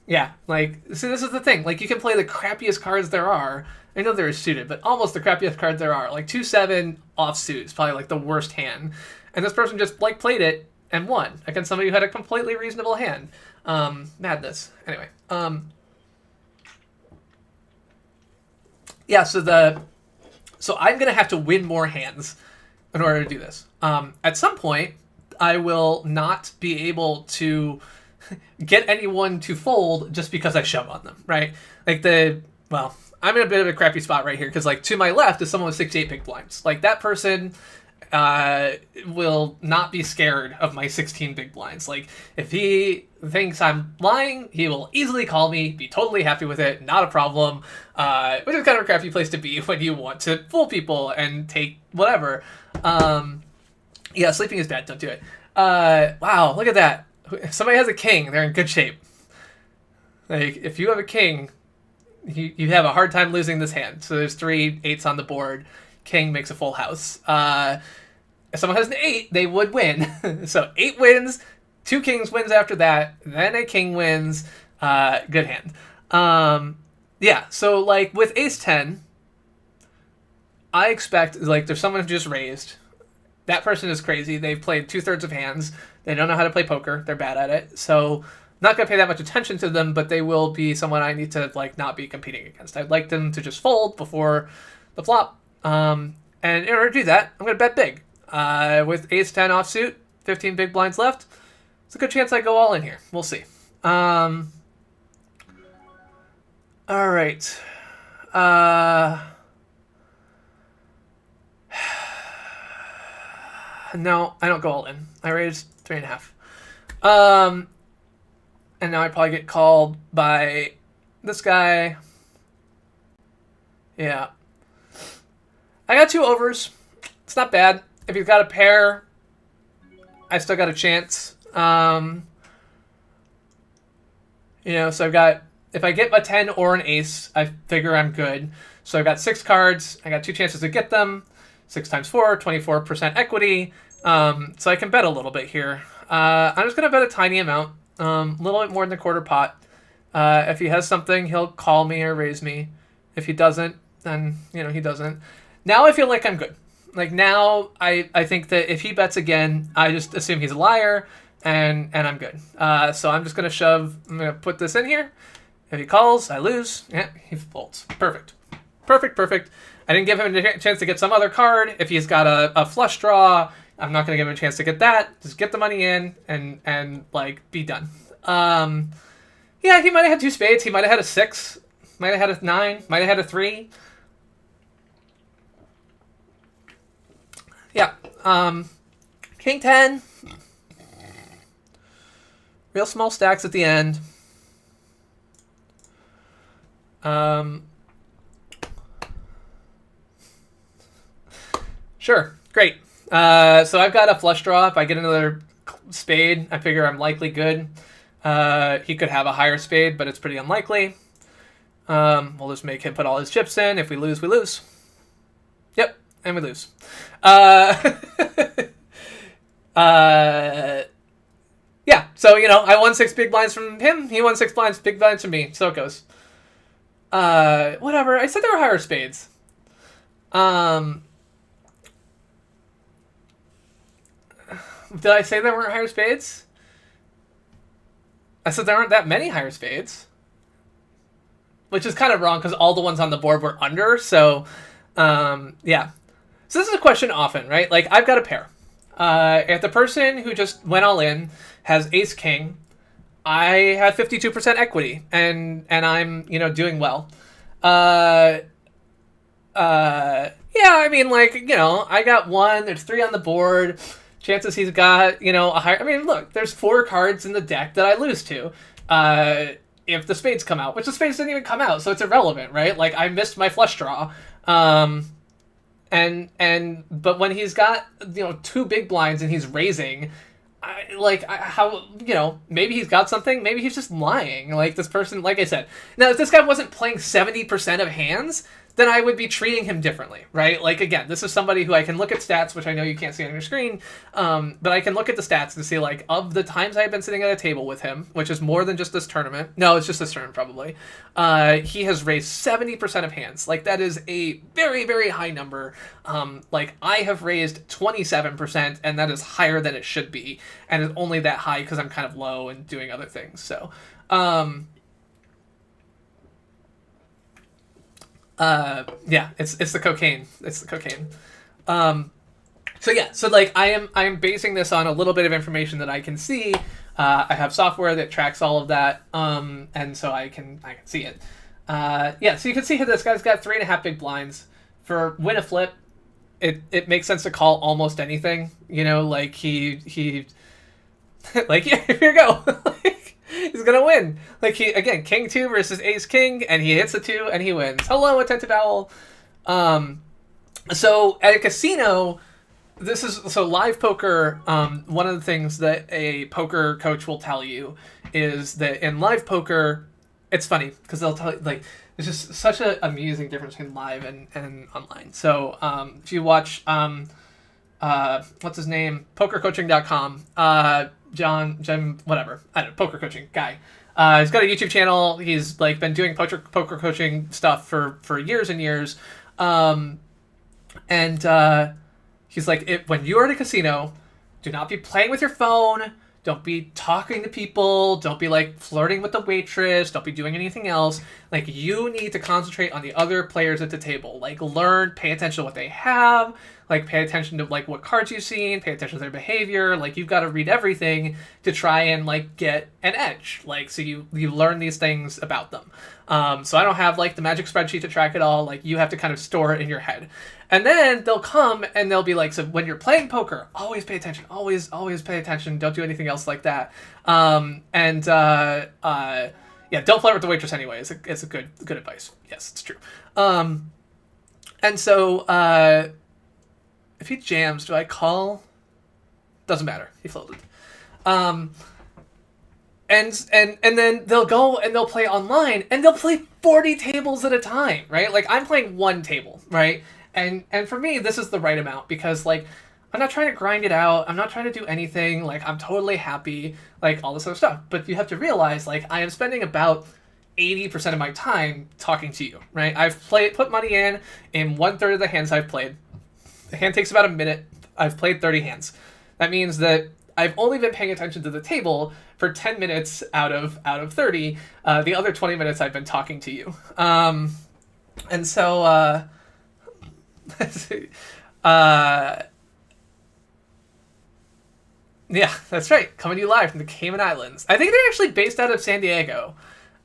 Yeah, like, see, this is the thing. Like, you can play the crappiest cards there are. I know they're suited, but almost the crappiest cards there are. Like, 2-7 offsuit is probably, like, the worst hand. And this person just, like, played it and won against somebody who had a completely reasonable hand. Madness. Anyway. Yeah, so I'm going to have to win more hands in order to do this. At some point, I will not be able to get anyone to fold just because I shove on them, right? Like I'm in a bit of a crappy spot right here because, like, to my left is someone with 68 big blinds. Like, that person will not be scared of my 16 big blinds. Like, if he thinks I'm lying, he will easily call me, be totally happy with it, not a problem, which is kind of a crappy place to be when you want to fool people and take whatever. Yeah, sleeping is bad. Don't do it. Wow, look at that. If somebody has a king, they're in good shape. Like, if you have a king, you have a hard time losing this hand. So there's 3 8s on the board. King makes a full house. If someone has an 8, they would win. So 8 wins, 2 kings wins after that, then a king wins. Good hand. Yeah, so, like, with ace-10, I expect, like, there's someone who just raised. That person is crazy. They've played 2/3 of hands. They don't know how to play poker. They're bad at it. So, not going to pay that much attention to them, but they will be someone I need to, like, not be competing against. I'd like them to just fold before the flop. And in order to do that, I'm going to bet big. With ace-10 offsuit, 15 big blinds left, it's a good chance I go all in here. We'll see. All right. No, I don't go all in. I raised 3.5. And now I probably get called by this guy. Yeah. I got 2 overs. It's not bad. If he's got a pair, I still got a chance. So I've got, if I get a 10 or an ace, I figure I'm good. So I've got 6 cards. I got 2 chances to get them. 6 times 4, 24% equity. So I can bet a little bit here. I'm just going to bet a tiny amount. A little bit more than a quarter pot. If he has something, he'll call me or raise me. If he doesn't, then, he doesn't. Now I feel like I'm good. Like, now I think that if he bets again, I just assume he's a liar, and I'm good. So I'm just going to shove. I'm going to put this in here. If he calls, I lose. Yeah, he folds. Perfect. I didn't give him a chance to get some other card. If he's got a flush draw, I'm not going to give him a chance to get that. Just get the money in and like, be done. Yeah, he might have had 2 spades. He might have had a 6. Might have had a 9. Might have had a 3. Yeah. King 10. Real small stacks at the end. Sure. Great. So I've got a flush draw. If I get another spade, I figure I'm likely good. He could have a higher spade, but it's pretty unlikely. We'll just make him put all his chips in. If we lose, we lose. Yep, and we lose. Yeah, so, I won 6 big blinds from him. He won 6 big blinds from me. So it goes. Whatever. I said there were higher spades. Did I say there weren't higher spades? I said there aren't that many higher spades. Which is kind of wrong because all the ones on the board were under. So, yeah. So this is a question often, right? Like, I've got a pair. If the person who just went all in has ace king, I have 52% equity, and I'm, doing well. Yeah, I mean, like, I got 1, there's 3 on the board. Chances he's got, a higher... I mean, look, there's 4 cards in the deck that I lose to. If the spades come out, which the spades didn't even come out, so it's irrelevant, right? Like, I missed my flush draw. But when he's got, 2 big blinds and he's raising, maybe he's got something, maybe he's just lying. Like, this person, like I said. Now, if this guy wasn't playing 70% of hands, then I would be treating him differently, right? Like, again, this is somebody who I can look at stats, which I know you can't see on your screen, but I can look at the stats and see, like, of the times I've been sitting at a table with him, which is more than just this tournament. No, it's just this tournament, probably. He has raised 70% of hands. Like, that is a very, very high number. Like, I have raised 27%, and that is higher than it should be, and it's only that high because I'm kind of low and doing other things, so... yeah, it's the cocaine. It's the cocaine. So yeah, so like I am basing this on a little bit of information that I can see. I have software that tracks all of that, and so I can see it. Yeah, so you can see here this guy's got 3.5 big blinds. For win a flip, it makes sense to call almost anything. You know, like he like here you go. Like, he's gonna win. Like he again, King 2 versus Ace King, and he hits a 2 and he wins. Hello, attentive owl. So at a casino, this is so live poker. One of the things that a poker coach will tell you is that in live poker, it's funny because they'll tell you like there's just such an amusing difference between live and online. So if you watch what's his name, pokercoaching.com, Jim, whatever, I don't know, poker coaching guy. He's got a YouTube channel. He's like been doing poker coaching stuff for years and years. He's like, when you're at a casino, do not be playing with your phone. Don't be talking to people. Don't be like flirting with the waitress. Don't be doing anything else. Like you need to concentrate on the other players at the table. Like learn, pay attention to what they have. Like pay attention to like what cards you've seen. Pay attention to their behavior. Like you've got to read everything to try and like get an edge. Like so you learn these things about them. So I don't have like the magic spreadsheet to track it all. Like you have to kind of store it in your head. And then they'll come and they'll be like, so when you're playing poker, always pay attention. Always pay attention. Don't do anything else like that. Yeah, don't flirt with the waitress anyway. It's a good advice. Yes, it's true. And so if he jams, do I call? Doesn't matter. He folded. And then they'll go and they'll play online and they'll play 40 tables at a time, right? Like I'm playing one table, right? And for me, this is the right amount because like I'm not trying to grind it out. I'm not trying to do anything. Like I'm totally happy, like all this other stuff. But you have to realize like I am spending about 80% of my time talking to you, right? I've put money in 1/3 of the hands I've played. The hand takes about a minute. I've played 30 hands. That means that I've only been paying attention to the table for 10 minutes out of 30. The other 20 minutes I've been talking to you. And so, yeah, that's right. Coming to you live from the Cayman Islands. I think they're actually based out of San Diego.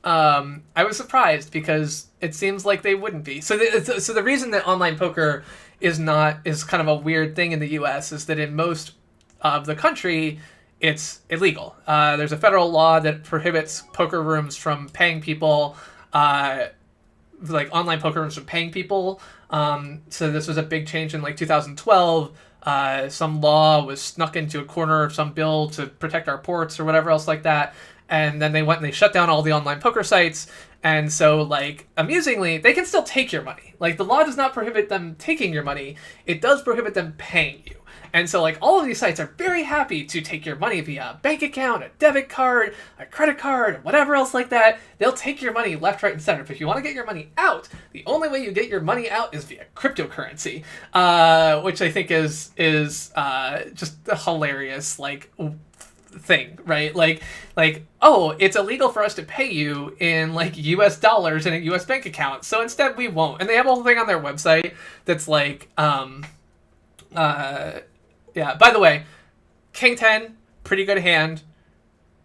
I was surprised because it seems like they wouldn't be. So the reason that online poker is kind of a weird thing in the U.S. is that in most of the country, it's illegal. There's a federal law that prohibits poker rooms from paying people, like online poker rooms from paying people. So this was a big change in like 2012. Some law was snuck into a corner of some bill to protect our ports or whatever else like that. And then they went and they shut down all the online poker sites. And so, like, amusingly, they can still take your money. Like, the law does not prohibit them taking your money. It does prohibit them paying you. And so, like, all of these sites are very happy to take your money via a bank account, a debit card, a credit card, whatever else like that. They'll take your money left, right, and center. But if you want to get your money out, the only way you get your money out is via cryptocurrency, which I think is just a hilarious, like, thing, right? Like, oh, it's illegal for us to pay you in like US dollars in a US bank account, so instead we won't. And they have a whole thing on their website that's like, yeah, by the way, King 10, pretty good hand,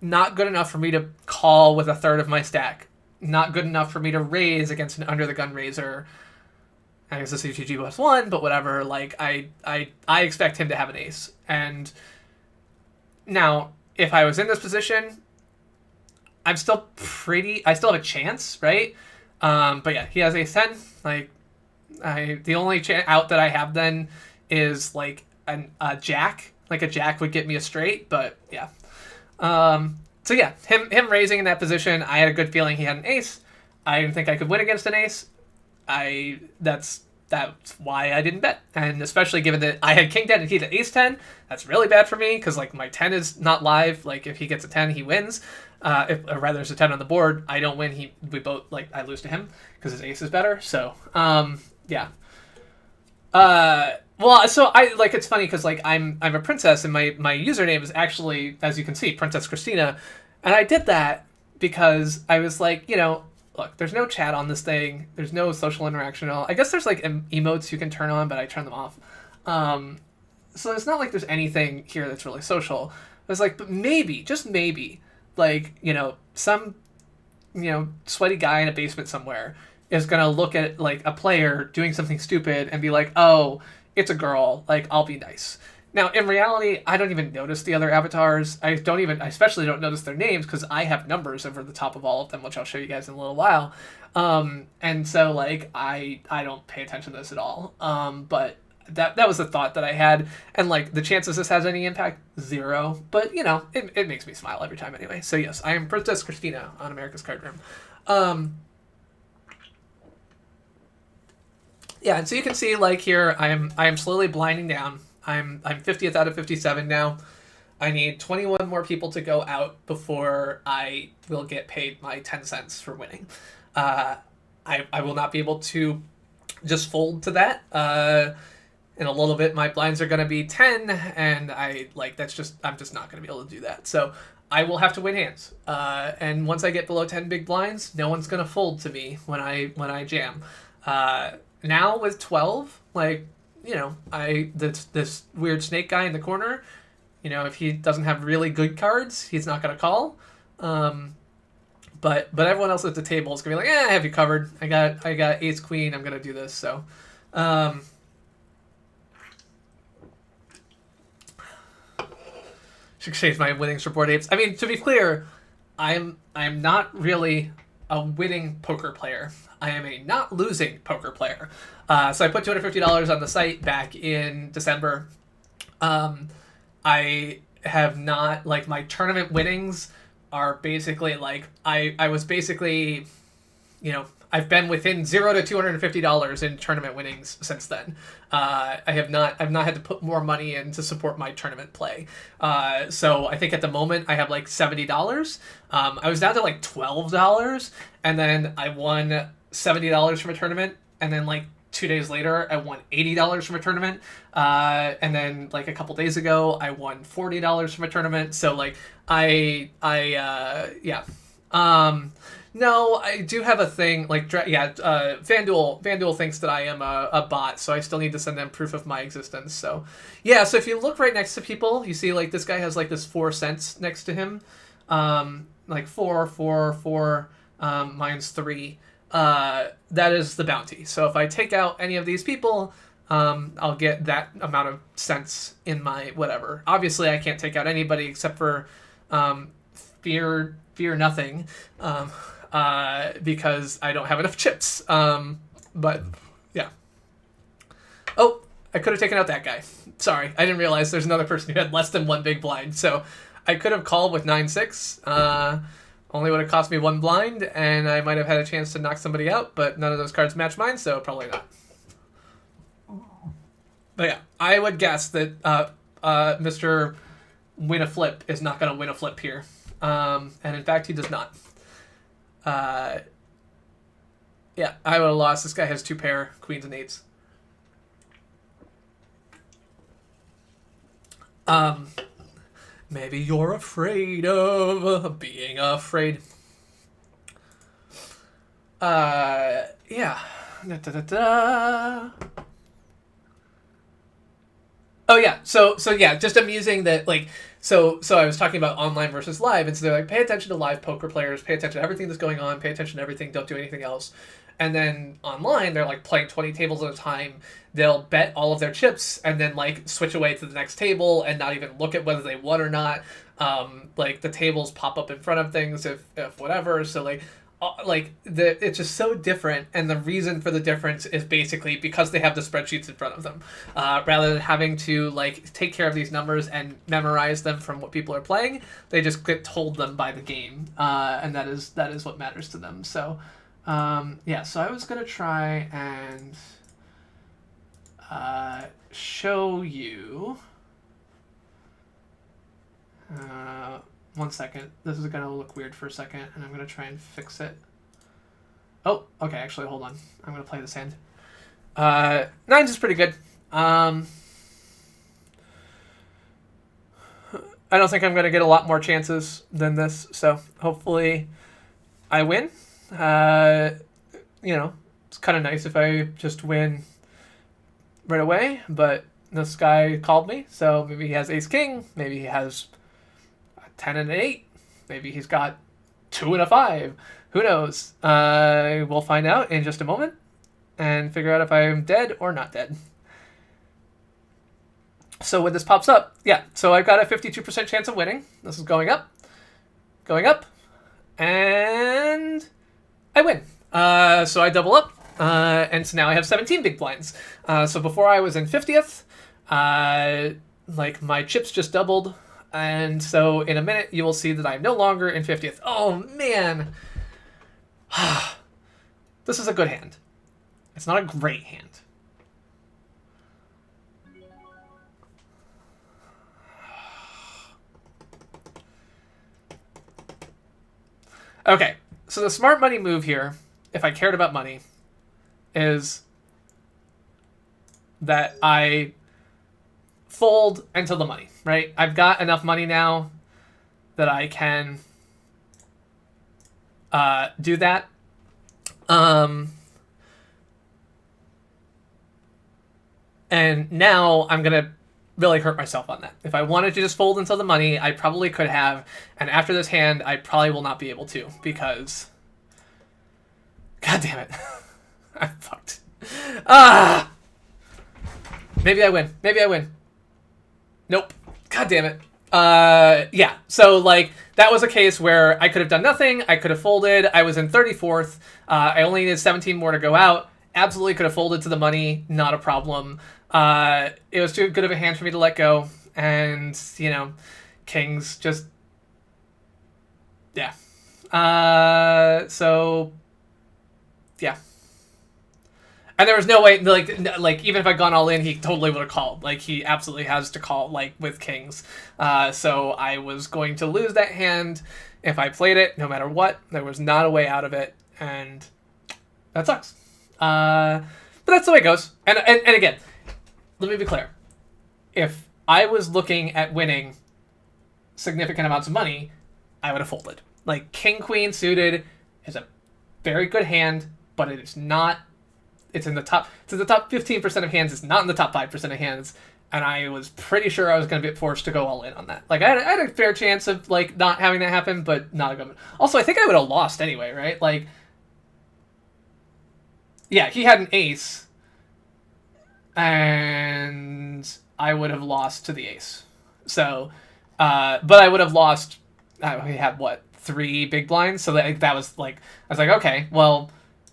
not good enough for me to call with 1/3 of my stack, not good enough for me to raise against an under the gun raiser. I guess it's a CTG +1, but whatever. Like, I expect him to have an ace. And now, if I was in this position, I still have a chance, right? But yeah, he has ace 10. Like, the only out that I have then is like a jack. Like a jack would get me a straight, but yeah. So yeah, him raising in that position, I had a good feeling he had an ace. I didn't think I could win against an ace. that's why I didn't bet. And especially given that I had king 10 and he had ace 10, that's really bad for me because like my 10 is not live. Like if he gets a 10, he wins. Or rather, there's a 10 on the board. I don't win. We both like I lose to him because his ace is better. So yeah. Well, so I like it's funny because like I'm a princess and my username is actually, as you can see, Princess Christina, and I did that because I was like, look, there's no chat on this thing, there's no social interaction at all. I guess there's like emotes you can turn on, but I turn them off. So it's not like there's anything here that's really social. I was like, but maybe, just maybe, like some sweaty guy in a basement somewhere is gonna look at like a player doing something stupid and be like, oh, it's a girl, like I'll be nice. Now in reality, I don't even notice the other avatars. I especially don't notice their names because I have numbers over the top of all of them, which I'll show you guys in a little while. And so like I don't pay attention to this at all. But that was the thought that I had, and like the chances this has any impact, 0. But it makes me smile every time anyway. So yes, I am Princess Christina on America's Card Room. Yeah, and so you can see like here I am slowly blinding down. I'm 50th out of 57 now. I need 21 more people to go out before I will get paid my 10 cents for winning. I will not be able to just fold to that. In a little bit my blinds are going to be 10 and I'm just not going to be able to do that. So I will have to win hands. And once I get below 10 big blinds, no one's going to fold to me when I jam. Now with 12, this weird snake guy in the corner, if he doesn't have really good cards, he's not going to call. But everyone else at the table is going to be like, I have you covered. I got ace queen. I'm going to do this. So, should exchange my winnings for Bored Apes. I mean, to be clear, I'm not really a winning poker player. I am a not losing poker player. So I put $250 on the site back in December. I have not, like, my tournament winnings are basically like I was basically, I've been within $0 to $250 in tournament winnings since then. I've not had to put more money in to support my tournament play. So I think at the moment I have like $70. I was down to like $12, and then I won $70 from a tournament, and then like 2 days later I won $80 from a tournament, and then like a couple days ago I won $40 from a tournament. So like no, I do have a thing like FanDuel thinks that I am a bot, so I still need to send them proof of my existence. So yeah, so if you look right next to people, you see like this guy has like this 4 cents next to him, like 4 minus 3. That is the bounty. So if I take out any of these people, I'll get that amount of cents in my whatever. Obviously, I can't take out anybody except for fear nothing, because I don't have enough chips. But yeah. Oh, I could have taken out that guy. Sorry, I didn't realize there's another person who had less than 1 big blind. So I could have called with 9-6. Only would have cost me 1 blind, and I might have had a chance to knock somebody out, but none of those cards match mine, so probably not. But yeah, I would guess that Mr. Win a Flip is not going to win a flip here. And in fact, he does not. Yeah, I would have lost. This guy has 2 pair, queens and 8s. Maybe you're afraid of being afraid. Yeah. Oh yeah. So yeah, just amusing that like so I was talking about online versus live, and so they're like, pay attention to live poker players, pay attention to everything that's going on, pay attention to everything, don't do anything else. And then online, they're like playing 20 tables at a time. They'll bet all of their chips and then like switch away to the next table and not even look at whether they won or not. Like the tables pop up in front of things if whatever. So it's just so different. And the reason for the difference is basically because they have the spreadsheets in front of them, rather than having to like take care of these numbers and memorize them from what people are playing. They just get told them by the game, and that is what matters to them. So. Yeah, so I was going to try and show you... one second. This is going to look weird for a second, and I'm going to try and fix it. Oh, okay, actually, hold on. I'm going to play this hand. Nines is pretty good. I don't think I'm going to get a lot more chances than this, so hopefully I win. You know, it's kind of nice if I just win right away, but this guy called me, so maybe he has ace-king, maybe he has a 10 and an 8, maybe he's got 2 and a 5. Who knows? We'll find out in just a moment and figure out if I'm dead or not dead. So when this pops up, yeah, so I've got a 52% chance of winning. This is going up, and I win. So I double up, and so now I have 17 big blinds. So before I was in 50th, like my chips just doubled, and so in a minute you will see that I'm no longer in 50th. Oh man, this is a good hand. It's not a great hand. Okay, so the smart money move here, if I cared about money, is that I fold until the money, right? I've got enough money now that I can do that. And now I'm going to really hurt myself on that. If I wanted to just fold until the money, I probably could have. And after this hand, I probably will not be able to because... God damn it. I'm fucked. Ah! Maybe I win. Maybe I win. Nope. God damn it. Yeah. So, like, that was a case where I could have done nothing. I could have folded. I was in 34th. I only needed 17 more to go out. Absolutely could have folded to the money. Not a problem. It was too good of a hand for me to let go. And, you know, kings just... Yeah. So... Yeah. And there was no way, like even if I'd gone all in, he totally would have called. Like, he absolutely has to call, like, with kings. So I was going to lose that hand if I played it, no matter what. There was not a way out of it, and that sucks. But that's the way it goes. And again, let me be clear. If I was looking at winning significant amounts of money, I would have folded. Like, king-queen suited is a very good hand, but it is not... It's in the top 15% of hands. It's not in the top 5% of hands. And I was pretty sure I was going to be forced to go all in on that. Like, I had a fair chance of, like, not having that happen, but not a good one. Also, I think I would have lost anyway, right? Like, yeah, he had an ace. And I would have lost to the ace. So, but I would have lost... we had, what, 3 big blinds? So that was, like... I was like, okay, well...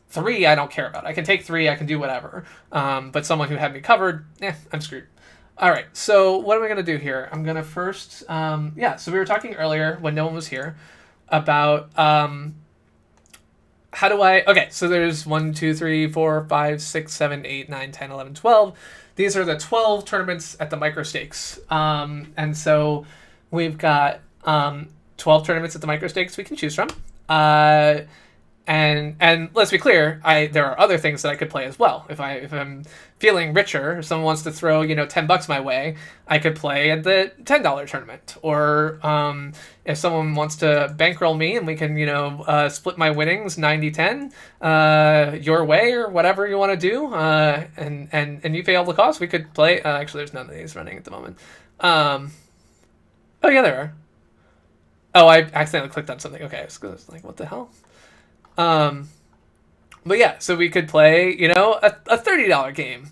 3 I don't care about. I can take 3, I can do whatever. But someone who had me covered, I'm screwed. Alright, so what am I going to do here? I'm going to first... yeah, so we were talking earlier, when no one was here, about how do I... Okay, so there's 1, 2, 3, 4, 5, 6, 7, 8, 9, 10, 11, 12. These are the 12 tournaments at the micro stakes. And so we've got 12 tournaments at the micro stakes we can choose from. And let's be clear, there are other things that I could play as well. If I'm feeling richer, if someone wants to throw, $10 my way, I could play at the $10 tournament. Or if someone wants to bankroll me and we can, split my winnings 90-10 your way or whatever you want to do, and you pay all the costs, we could play. Actually, there's none of these running at the moment. Oh yeah, there are. Oh, I accidentally clicked on something. Okay, I was like, what the hell? But yeah, so we could play, a $30 game.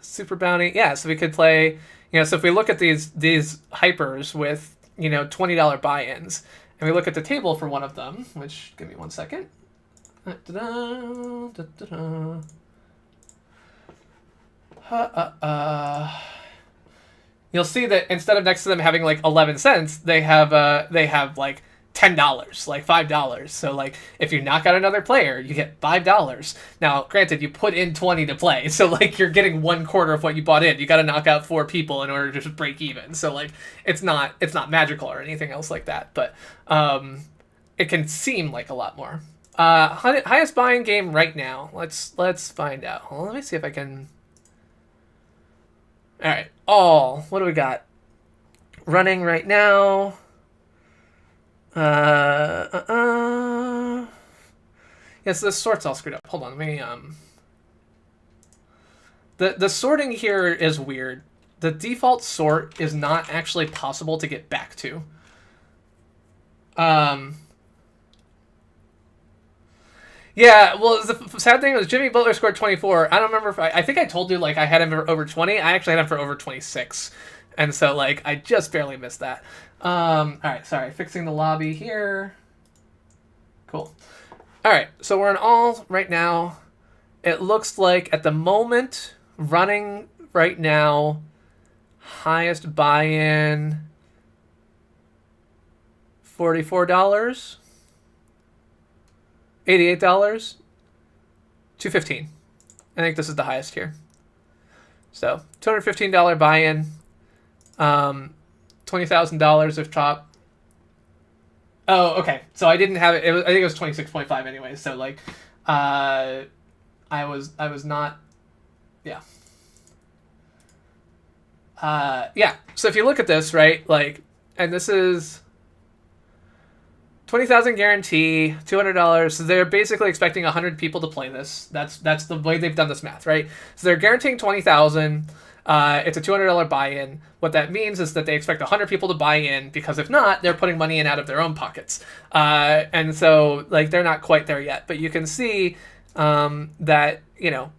Super bounty. Yeah, so we could play, so if we look at these hypers with, $20 buy-ins, and we look at the table for one of them, which, give me one second. You'll see that instead of next to them having like 11 cents, they have like $10, like $5. So like if you knock out another player, you get $5. Now, granted, you put in 20 to play, so like you're getting 1/4 of what you bought in. You got to knock out 4 people in order to just break even. So like it's not magical or anything else like that, but it can seem like a lot more. Highest buy-in game right now. Let's find out. Well, let me see if I can. All right. What do we got running right now? Yes, the sort's all screwed up. Hold on, let me the sorting here is weird. The default sort is not actually possible to get back to. Yeah, well, the sad thing was Jimmy Butler scored 24. I don't remember if I think I told you like I had him for over 20. I actually had him for over 26. And so like I just barely missed that. All right, sorry. Fixing the lobby here. Cool. All right, so we're in all right now. It looks like at the moment running right now highest buy-in $44. $88, $215. I think this is the highest here. So $215 buy-in, $20,000 if top. Oh, okay. So I didn't have it. I think it was 26.5 anyway. So like, I was not. Yeah. Yeah. So if you look at this, right, like, and this is 20,000 guarantee, $200. So they're basically expecting 100 people to play this. That's the way they've done this math, right? So they're guaranteeing 20,000. It's a $200 buy-in. What that means is that they expect 100 people to buy in, because if not, they're putting money in out of their own pockets. And so like they're not quite there yet. But you can see that, you know,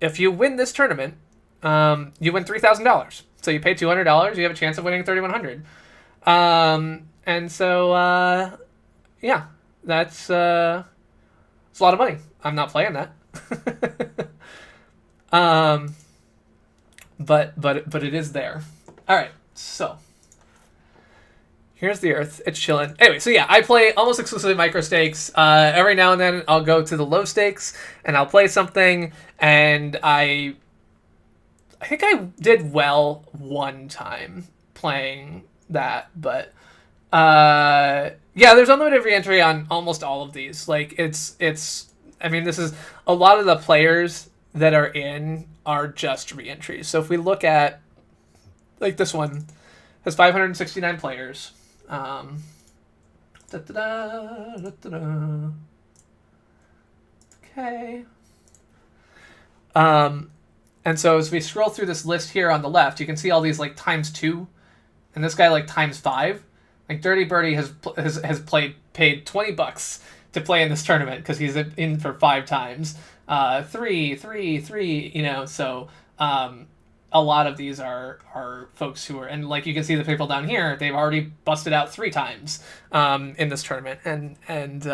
if you win this tournament, you win $3,000. So you pay $200, you have a chance of winning $3,100. And so yeah, that's a lot of money. I'm not playing that. But it is there. All right, so here's the Earth. It's chilling. Anyway, so yeah, I play almost exclusively micro stakes. Every now and then I'll go to the low stakes and I'll play something, and I think I did well one time playing that, but yeah, there's unlimited reentry on almost all of these. Like it's I mean, this is a lot of the players that are in are just reentries. So if we look at like this one has 569 players. Okay. And so as we scroll through this list here on the left, you can see all these like ×2, and this guy like ×5. Like Dirty Birdie has paid $20 to play in this tournament because he's in for 5 times. 3, you know. So a lot of these are folks who are, and like you can see the people down here, they've already busted out 3 times in this tournament, and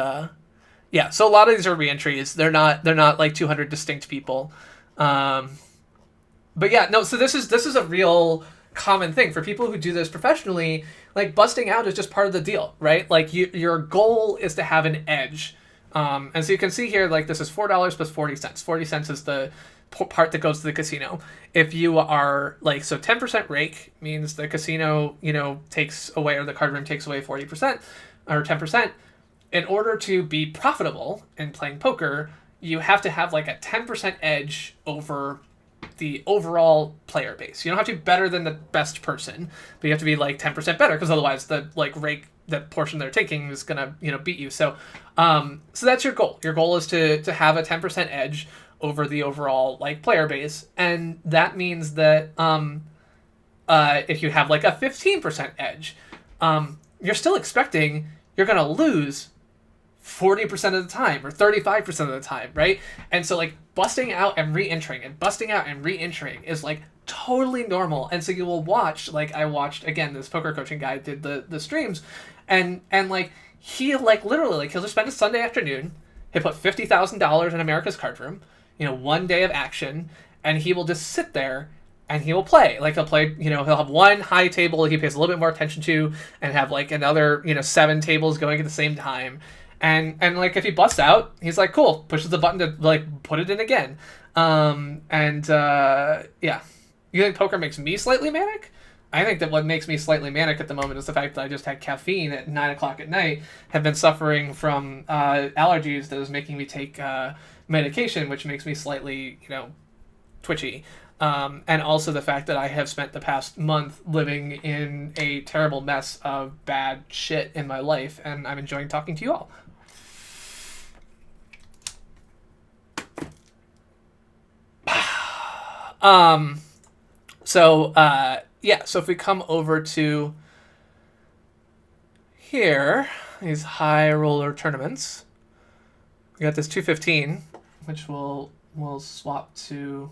yeah. So a lot of these are reentries. They're not like 200 distinct people. But yeah, no. So this is a real common thing for people who do this professionally. Like busting out is just part of the deal, right? Like your goal is to have an edge. And so you can see here, like this is $4 plus 40 cents. 40 cents is the part that goes to the casino. If you are like, so 10% rake means the casino, you know, takes away, or the card room takes away 40% or 10%. In order to be profitable in playing poker, you have to have like a 10% edge over the overall player base. You don't have to be better than the best person, but you have to be like 10% better, because otherwise the like rake, that portion they're taking is gonna, you know, beat you. So so that's your goal. Your goal is to have a 10% edge over the overall like player base, and that means that if you have like a 15% edge, you're still expecting you're gonna lose 40% of the time or 35% of the time, right? And so like busting out and re-entering and busting out and re-entering is like totally normal. And so you will watch, like I watched, again, this poker coaching guy did the streams, and like he like literally like he'll just spend a Sunday afternoon, he'll put $50,000 in America's Cardroom, you know, one day of action, and he will just sit there and he will play. Like, he'll play, he'll have one high table he pays a little bit more attention to, and have like another 7 tables going at the same time. And like, if he busts out, he's like, cool, pushes the button to like put it in again. Yeah. You think poker makes me slightly manic? I think that what makes me slightly manic at the moment is the fact that I just had caffeine at 9 o'clock at night, have been suffering from allergies that is making me take medication, which makes me slightly, twitchy. And also the fact that I have spent the past month living in a terrible mess of bad shit in my life, and I'm enjoying talking to you all. So if we come over to here, these high roller tournaments, we got this 215, which we'll swap to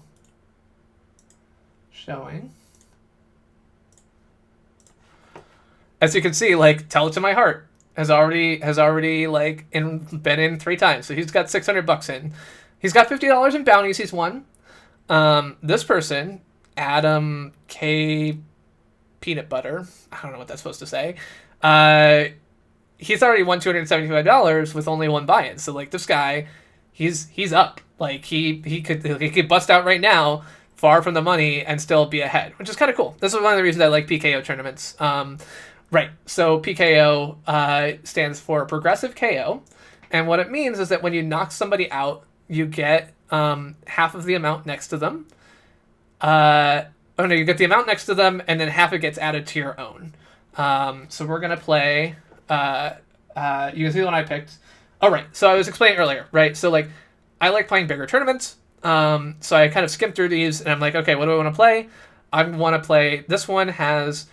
showing. As you can see, like, Tell It to My Heart has already like been in 3 times, so he's got $600 in. He's got $50 in bounties he's won. This person, Adam K. Peanut Butter, I don't know what that's supposed to say. He's already won $275 with only 1 buy-in. So like, this guy, he's up. Like, he could bust out right now, far from the money, and still be ahead, which is kind of cool. This is one of the reasons I like PKO tournaments. Right. So PKO stands for Progressive KO, and what it means is that when you knock somebody out, you get half of the amount next to them. You get the amount next to them, and then half it gets added to your own. So we're gonna play. You can see the one I picked. Oh, right. So I was explaining earlier, right? So like, I like playing bigger tournaments. So I kind of skimmed through these, and I'm like, okay, what do I want to play? I want to play. This one has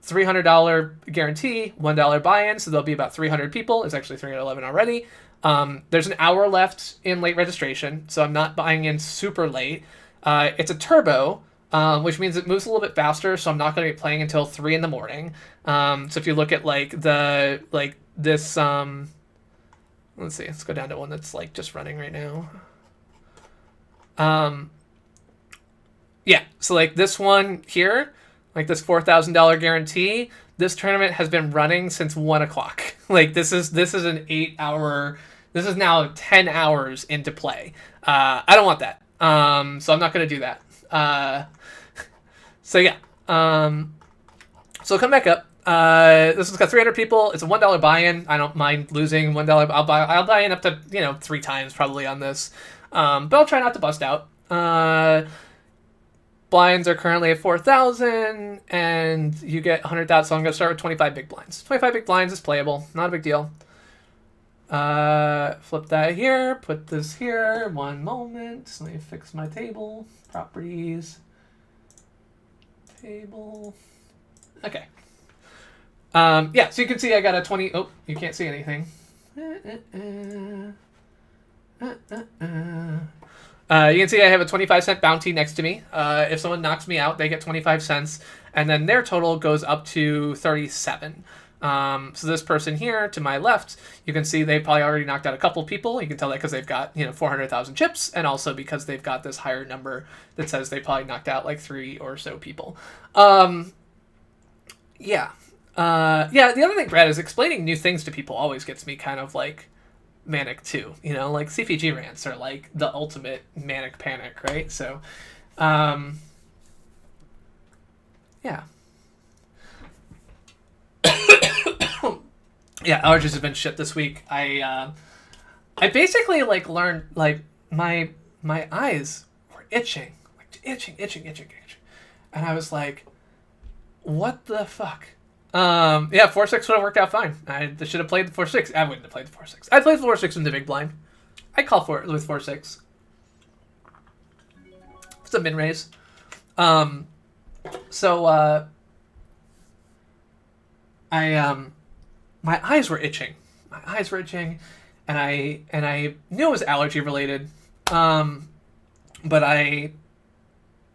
$300 guarantee, $1 buy-in, so there'll be about 300 people. It's actually 311 already. There's an hour left in late registration, so I'm not buying in super late. It's a turbo, which means it moves a little bit faster, so I'm not going to be playing until 3 in the morning. So if you look at this, let's see, let's go down to one that's like just running right now. Yeah, so like this one here, like this $4,000 guarantee, this tournament has been running since 1 o'clock. Like, this is an 8-hour, this is now 10 hours into play. I don't want that. So I'm not going to do that. So yeah. So come back up. This has got 300 people. It's a $1 buy-in. I don't mind losing $1. I'll buy in up to 3 times probably on this. But I'll try not to bust out. Blinds are currently at 4,000, and you get 100,000. So I'm going to start with 25 big blinds. 25 big blinds is playable. Not a big deal. Flip that here. Put this here. 1 moment. Let me fix my table. Properties. Table. Okay. Yeah, so you can see I got a 20... Oh, you can't see anything. You can see I have a 25-cent bounty next to me. If someone knocks me out, they get 25 cents, and then their total goes up to 37. So this person here to my left, you can see they probably already knocked out a couple people. You can tell that because they've got 400,000 chips, and also because they've got this higher number that says they probably knocked out like 3 or so people. Yeah. The other thing, Brad, is explaining new things to people always gets me kind of like manic too. Like CPG rants are like the ultimate manic panic, right? So, yeah. Yeah, allergies have been shit this week. I basically like learned like my eyes were itching, like itching, and I was like, what the fuck? 4-6 would have worked out fine. I should have played the 4-6. I wouldn't have played the 4-6. I'd play the 4-6 in the big blind. I'd call for it with 4-6. It's a min raise. My eyes were itching. And I knew it was allergy related. But I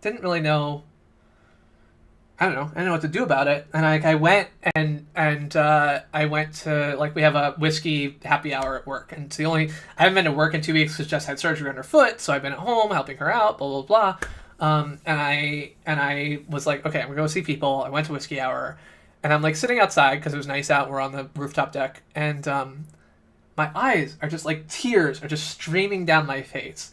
didn't really know. I didn't know what to do about it, and I went and I went to, like, we have a whiskey happy hour at work, and it's I haven't been to work in 2 weeks because Jess had surgery on her foot, so I've been at home helping her out, blah blah blah. And I was like, okay, I'm gonna go see people. I went to Whiskey Hour, and I'm like sitting outside because it was nice out. We're on the rooftop deck, and my eyes are just like tears are just streaming down my face,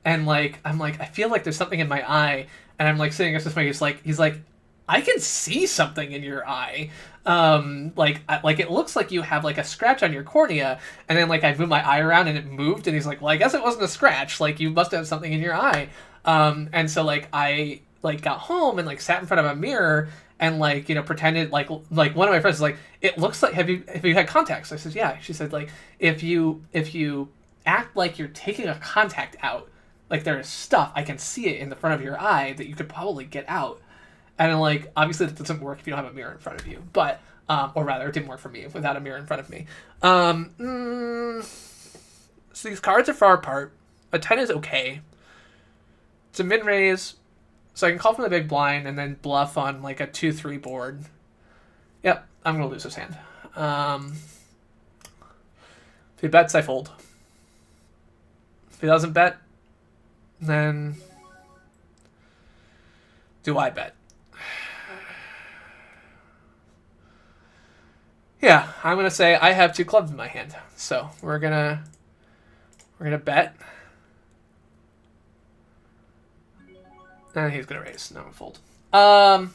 and like I'm like I feel like there's something in my eye, and I'm like sitting next to this way. He's like, I can see something in your eye. Like it looks like you have like a scratch on your cornea, and then like I moved my eye around and it moved, and he's like, well, I guess it wasn't a scratch. Like you must have something in your eye. And so like I like got home and like sat in front of a mirror and like, you know, pretended like one of my friends was like, it looks like, have you had contacts? I said, yeah. She said like, if you act like you're taking a contact out, like there is stuff, I can see it in the front of your eye that you could probably get out. And like, obviously that doesn't work if you don't have a mirror in front of you, but, or rather it didn't work for me without a mirror in front of me. So these cards are far apart. A 10 is okay. It's a min-raise, so I can call from the big blind and then bluff on like a 2-3 board. Yep, I'm going to lose this hand. If he bets, I fold. If he doesn't bet, then do I bet? Yeah, I'm going to say I have 2 clubs in my hand, so we're gonna bet. And he's gonna raise. No, fold. 10's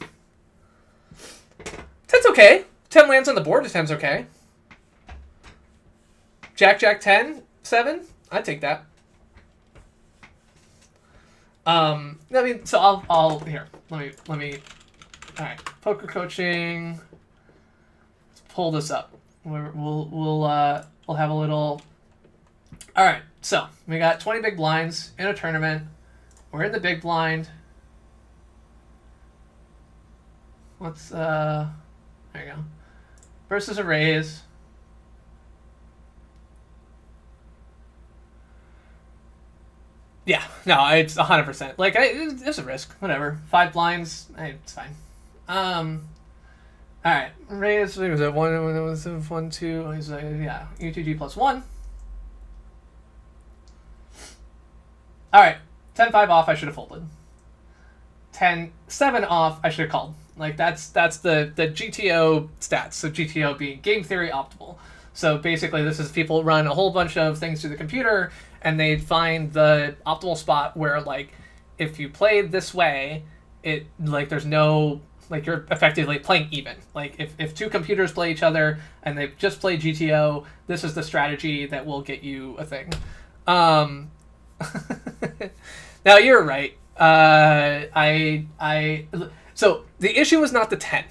okay. 10 lands on the board. 10's okay. Jack, 10, 7. I'd take that. I mean, so I'll here. Let me. All right, poker coaching. Let's pull this up. We'll have a little. All right, so we got 20 big blinds in a tournament. We're in the big blind. Let's, there you go. Versus a raise. Yeah, no, it's 100%. Like, there's a risk. Whatever. 5 blinds, it's fine. Alright, raise, what was it? 1, 2, he's like, yeah, UTG plus 1. Alright, 10-5 off, I should have folded. 10-7 off, I should have called. Like, that's the GTO stats. So GTO being game theory optimal. So basically this is people run a whole bunch of things through the computer and they find the optimal spot where, like, if you play this way, it, like, there's no, like, you're effectively playing even. Like, if 2 computers play each other and they've just played GTO, this is the strategy that will get you a thing. Now, you're right. So the issue is not the 10.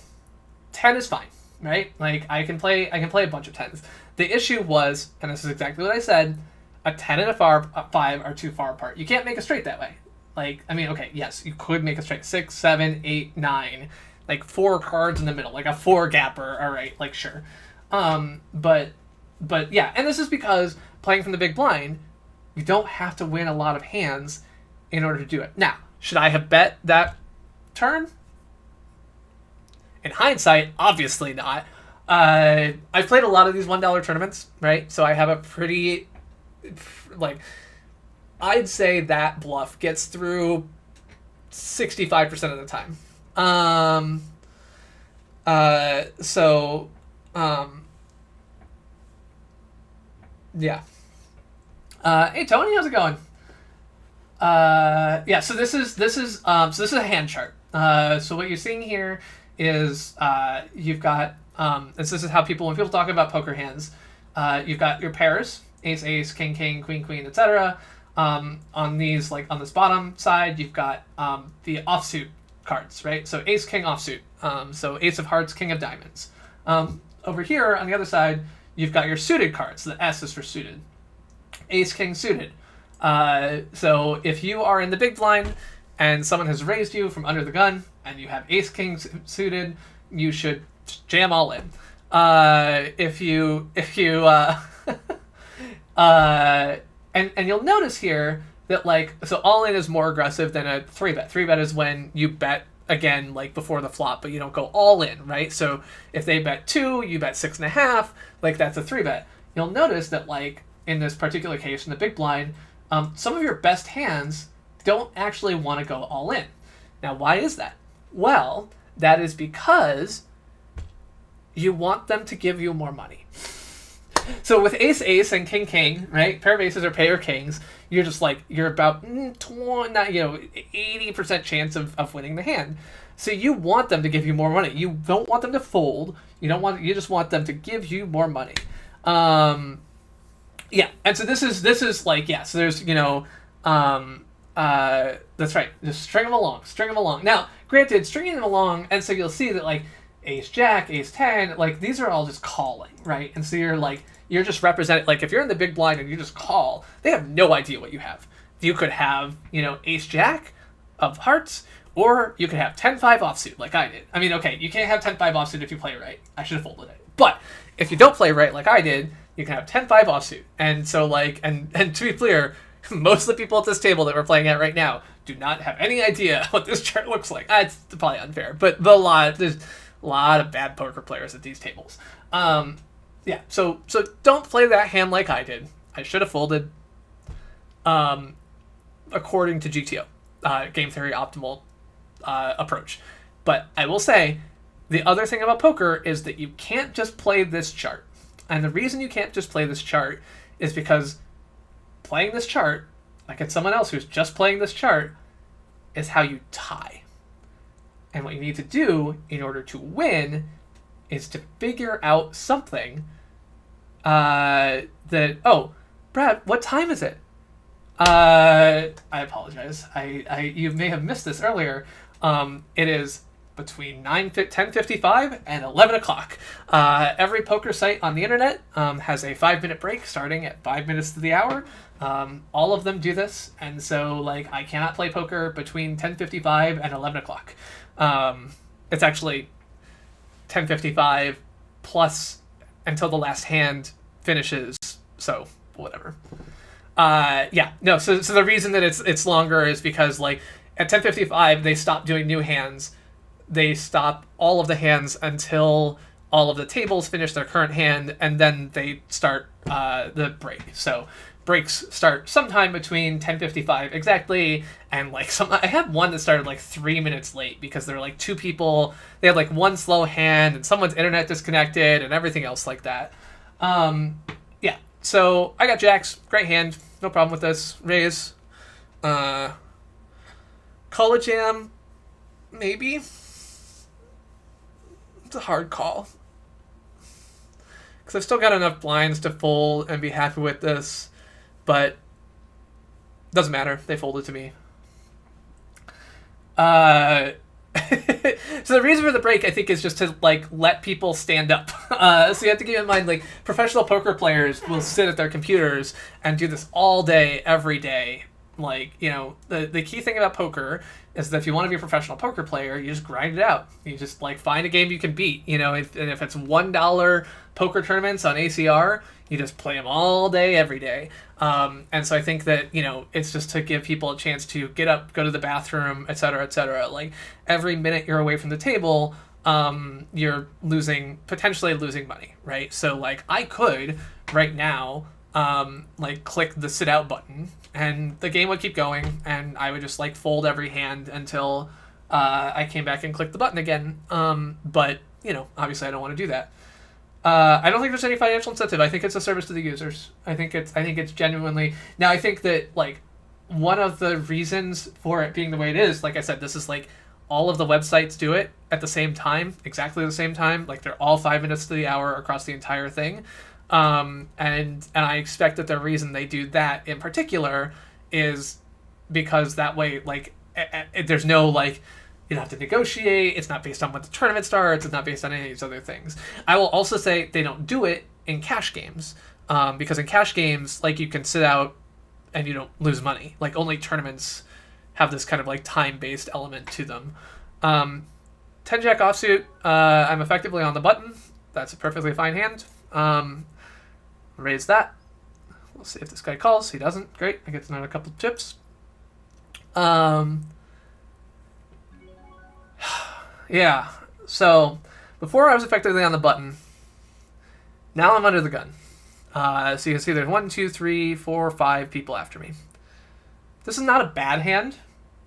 10 is fine, right? Like, I can play a bunch of 10s. The issue was, and this is exactly what I said, a 10 and a 5 are too far apart. You can't make a straight that way. Like, I mean, okay, yes, you could make a straight 6, 7, 8, 9, like 4 cards in the middle, like a 4 gapper. All right, like, sure. But yeah, and this is because playing from the big blind, you don't have to win a lot of hands in order to do it. Now, should I have bet that turn? In hindsight, obviously not. I've played a lot of these $1 tournaments, right? So I have a pretty, like, I'd say that bluff gets through 65% of the time. Yeah. Hey Tony, how's it going? Yeah, so this is a hand chart. So what you're seeing here is you've got this is how when people talk about poker hands, you've got your pairs, ace, ace, king, king, queen, queen, etc. On these, like on this bottom side, you've got the offsuit cards, right? So ace, king, offsuit. So ace of hearts, king of diamonds. Over here on the other side, you've got your suited cards. The S is for suited. Ace, king, suited. So if you are in the big blind and someone has raised you from under the gun and you have ace, king suited, you should jam all in. And you'll notice here that, like, so all in is more aggressive than a 3-bet. 3-bet is when you bet again, like, before the flop, but you don't go all in, right? So if they bet 2, you bet 6.5, like, that's a 3-bet. You'll notice that, like, in this particular case, in the big blind, some of your best hands don't actually want to go all in. Now, why is that? Well, that is because you want them to give you more money. So with ace ace and king king, right, pair of aces or pair of kings, you're just like, you're about 80% chance of winning the hand. So you want them to give you more money. You don't want them to fold. You just want them to give you more money. Yeah, and so this is like, yeah, so there's, that's right, just string them along. Now, granted, stringing them along, and so you'll see that, like, ace jack, ace 10, like, these are all just calling, right? And so you're just representing, like, if you're in the big blind and you just call, they have no idea what you have. You could have, ace jack of hearts, or you could have 10-5 offsuit, like I did. I mean, okay, you can't have 10-5 offsuit if you play right. I should have folded it. But if you don't play right, like I did, you can have 10-5 offsuit. And so, like, and to be clear, most of the people at this table that we're playing at right now do not have any idea what this chart looks like. It's probably unfair, but there's a lot of bad poker players at these tables. Yeah, so don't play that hand like I did. I should have folded, according to GTO, game theory optimal approach. But I will say, the other thing about poker is that you can't just play this chart. And the reason you can't just play this chart is because playing this chart, like it's someone else who's just playing this chart, is how you tie. And what you need to do in order to win is to figure out something oh, Brad, what time is it? I apologize. You may have missed this earlier. It is between 10:55 and 11 o'clock. Every poker site on the internet has a 5-minute break starting at 5 minutes to the hour. All of them do this, and so, like, I cannot play poker between 10:55 and 11 o'clock. It's actually 10:55 plus until the last hand finishes, so whatever. Yeah, no, so the reason that it's longer is because, like, at 10:55 they stop doing new hands. They stop all of the hands until all of the tables finish their current hand, and then they start the break. So breaks start sometime between 10:55 exactly, and like I had one that started like 3 minutes late because there were like two people. They had like one slow hand, and someone's internet disconnected, and everything else like that. Yeah. So I got jacks, great hand, no problem with this. Raise, call a jam, maybe. It's a hard call because I've still got enough blinds to fold and be happy with this, but doesn't matter. They folded to me. So the reason for the break, I think, is just to, like, let people stand up. So you have to keep in mind, like, professional poker players will sit at their computers and do this all day, every day. Like, the key thing about poker is that if you want to be a professional poker player, you just grind it out. You just, like, find a game you can beat. If it's $1 poker tournaments on ACR, you just play them all day, every day. And so I think that, it's just to give people a chance to get up, go to the bathroom, et cetera, et cetera. Like, every minute you're away from the table, you're potentially losing money, right? So, like, I could, right now, like, click the sit out button, and the game would keep going, and I would just, like, fold every hand until I came back and clicked the button again. But, obviously I don't want to do that. I don't think there's any financial incentive. I think it's a service to the users. I think it's genuinely... Now, I think that, like, one of the reasons for it being the way it is, like I said, this is, like, all of the websites do it at the same time, exactly the same time. Like, they're all 5 minutes to the hour across the entire thing. And I expect that the reason they do that in particular is because that way, like, there's no, like, you don't have to negotiate. It's not based on when the tournament starts. It's not based on any of these other things. I will also say they don't do it in cash games, because in cash games, like, you can sit out and you don't lose money. Like, only tournaments have this kind of, like, time-based element to them. 10-jack offsuit, I'm effectively on the button. That's a perfectly fine hand. Raise that. We'll see if this guy calls. He doesn't. Great. I get another couple of chips. Yeah. So before I was effectively on the button. Now I'm under the gun. So you can see there's 1, 2, 3, 4, 5 people after me. This is not a bad hand.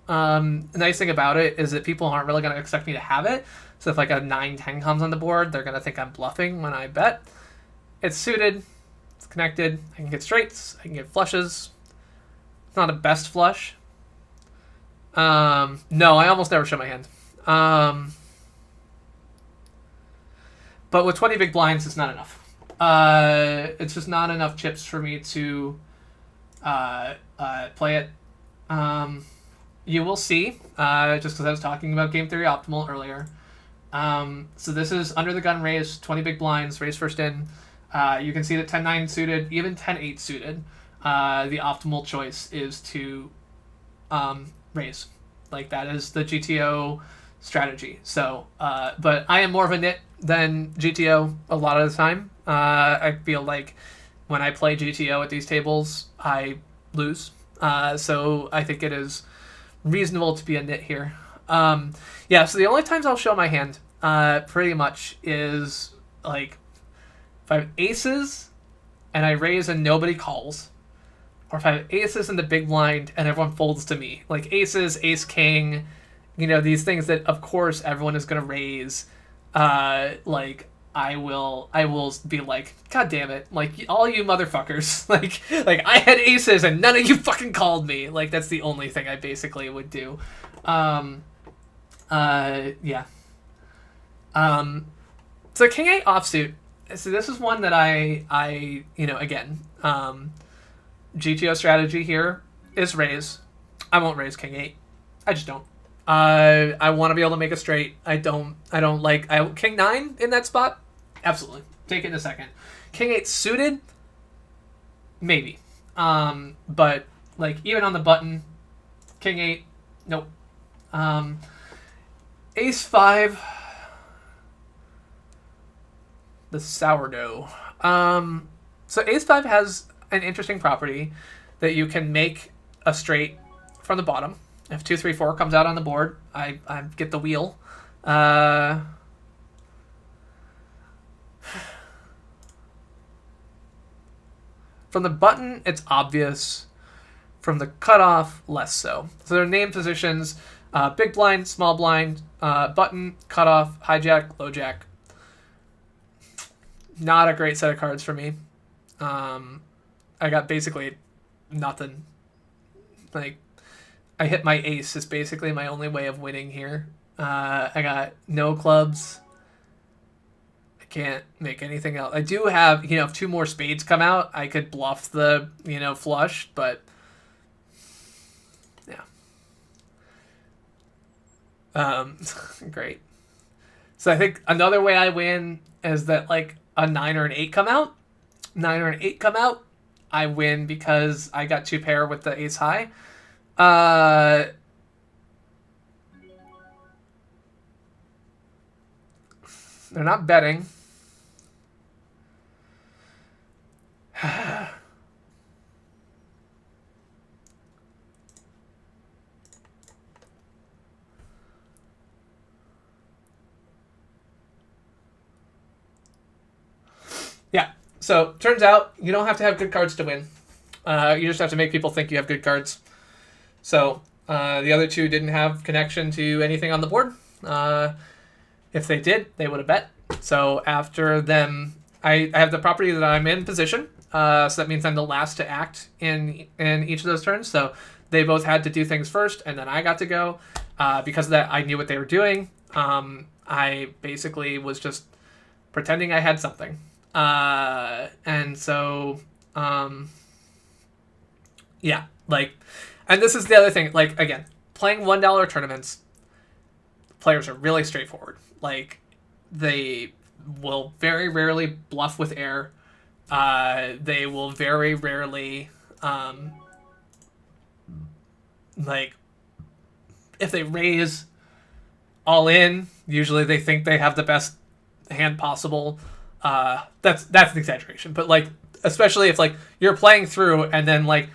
The nice thing about it is that people aren't really going to expect me to have it. So if like a 9-10 comes on the board, they're going to think I'm bluffing when I bet. It's suited. It's connected. I can get straights. I can get flushes. It's not a best flush. No, I almost never show my hand. But with 20 big blinds, it's not enough. It's just not enough chips for me to play it. You will see, just because I was talking about game theory optimal earlier. So this is under the gun raise, 20 big blinds, raise first in. You can see that 10-9 suited, even 10-8 suited. The optimal choice is to raise. Like, that is the GTO strategy. So, but I am more of a nit than GTO a lot of the time. I feel like when I play GTO at these tables, I lose. So I think it is reasonable to be a nit here. Yeah, so the only times I'll show my hand pretty much is like if I have aces and I raise and nobody calls, or if I have aces in the big blind and everyone folds to me. Like aces, ace king, you know, these things that of course everyone is going to raise. Like I will be like, God damn it, like all you motherfuckers, like I had aces and none of you fucking called me. Like that's the only thing I basically would do. Yeah. So king 8 offsuit. So this is one that I you know, again, GTO strategy here is raise. I won't raise king 8. I just don't. I want to be able to make a straight. I don't like king 9 in that spot. Absolutely. Take it in a second. King 8 suited? Maybe. But like even on the button, king 8, nope. Ace 5, the sourdough. So ace 5 has an interesting property that you can make a straight from the bottom. If 2, 3, 4 comes out on the board, I get the wheel. From the button, it's obvious. From the cutoff, less so. So they're named positions: big blind, small blind, button, cutoff, hijack, low jack. Not a great set of cards for me. I got basically nothing. Like, I hit my ace is basically my only way of winning here. I got no clubs. I can't make anything else. I do have, you know, if 2 more spades come out, I could bluff the, you know, flush, but yeah. Great. So I think another way I win is that like a 9 or an 8 come out. 9 or an 8 come out. I win because I got 2 pair with the ace high. They're not betting. Yeah, so turns out you don't have to have good cards to win. You just have to make people think you have good cards. So the other 2 didn't have connection to anything on the board. If they did, they would have bet. So after them, I have the property that I'm in position. So that means I'm the last to act in each of those turns. So they both had to do things first, and then I got to go. Because of that, I knew what they were doing. I basically was just pretending I had something. And so, yeah, like, and this is the other thing, like, again, playing $1 tournaments, players are really straightforward. Like, they will very rarely bluff with air. They will very rarely, like, if they raise all in, usually they think they have the best hand possible. That's an exaggeration, but like, especially if like you're playing through and then like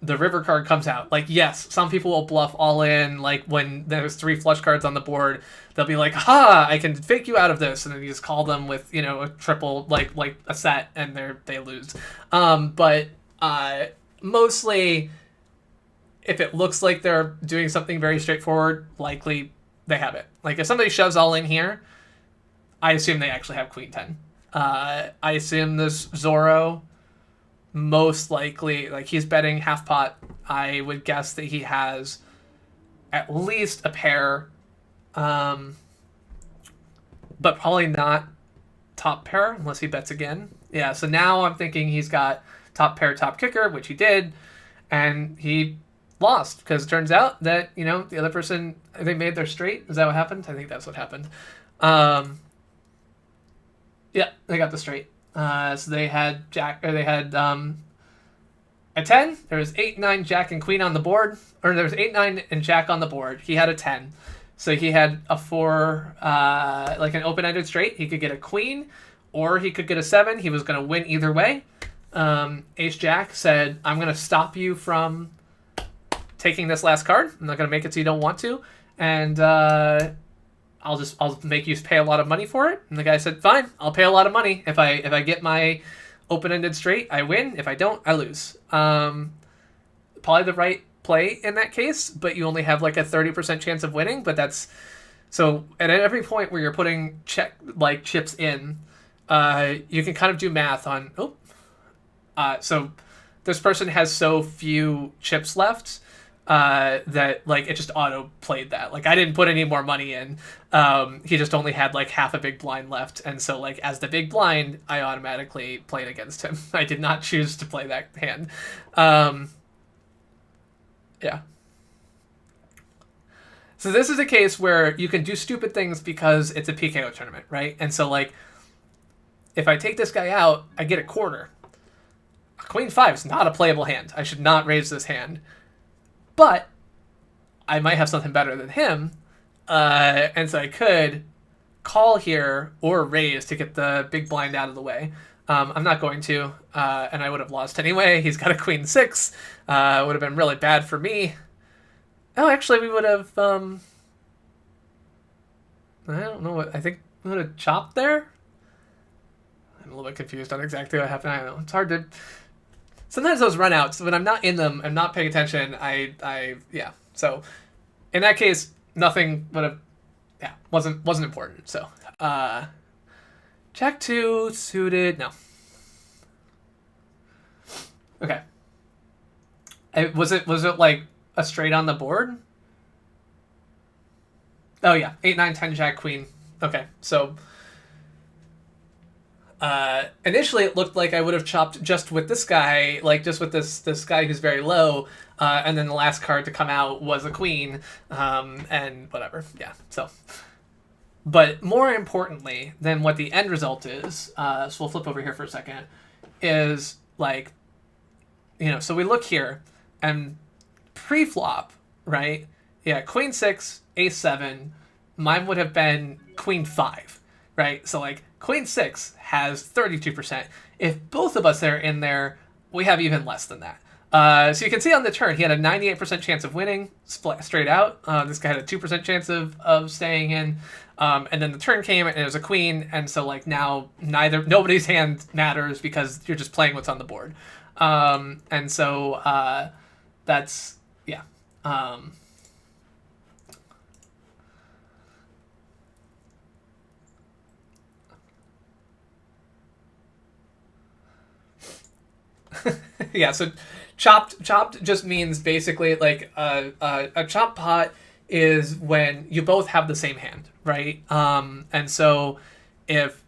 the river card comes out, like, yes, some people will bluff all in. Like when there's 3 flush cards on the board, they'll be like, ha, I can fake you out of this. And then you just call them with, you know, a triple, like a set, and they lose. But mostly if it looks like they're doing something very straightforward, likely they have it. Like if somebody shoves all in here, I assume they actually have queen 10. I assume this Zorro, most likely, like he's betting half pot. I would guess that he has at least a pair, but probably not top pair unless he bets again. Yeah, so now I'm thinking he's got top pair, top kicker, which he did, and he lost because it turns out that, you know, the other person, they made their straight. Is that what happened? I think that's what happened. Yeah, they got the straight. So they had a 10. There was 8, 9, jack, and queen on the board. Or there was 8, 9, and jack on the board. He had a 10. So he had a 4, like an open-ended straight. He could get a queen, or he could get a 7. He was going to win either way. Ace Jack said, I'm going to stop you from taking this last card. I'm not going to make it so you don't want to. And I'll make you pay a lot of money for it. And the guy said, fine, I'll pay a lot of money. If I get my open-ended straight, I win. If I don't, I lose. Probably the right play in that case, but you only have like a 30% chance of winning. But that's so. And at every point where you're putting chips in, you can kind of do math on. So this person has so few chips left that like it just auto played that. Like I didn't put any more money in. He just only had like half a big blind left, and so like as the big blind, I automatically played against him. I did not choose to play that hand. Yeah. So this is a case where you can do stupid things because it's a PKO tournament, right? And so like if I take this guy out, I get a quarter. Queen 5 is not a playable hand. I should not raise this hand. But I might have something better than him. And so I could call here or raise to get the big blind out of the way. I'm not going to, and I would have lost anyway. He's got a queen 6. It would have been really bad for me. Oh, actually, we would have... I don't know what... I think we would have chopped there? I'm a little bit confused on exactly what happened. I don't know. It's hard to... Sometimes those run outs, when I'm not in them, I'm not paying attention, yeah. So, in that case, nothing would have... Yeah, wasn't important, so... Jack 2, suited... No. Okay. Was it like a straight on the board? Oh yeah, 8, 9, 10, jack, queen. Okay, so initially it looked like I would have chopped just with this guy, like just with this guy who's very low, and then the last card to come out was a queen, and whatever. Yeah, so. But more importantly than what the end result is, so we'll flip over here for a second, is like, you know, so we look here, and pre-flop, right? Yeah, queen 6, ace 7. Mine would have been queen 5, right? So like queen 6 has 32%. If both of us are in there, we have even less than that. So you can see on the turn, he had a 98% chance of winning straight out. This guy had a 2% chance of staying in. And then the turn came and it was a queen. And so like now nobody's hand matters because you're just playing what's on the board. And so that's, yeah. Yeah, so chopped just means basically like a chop pot is when you both have the same hand, right? And so if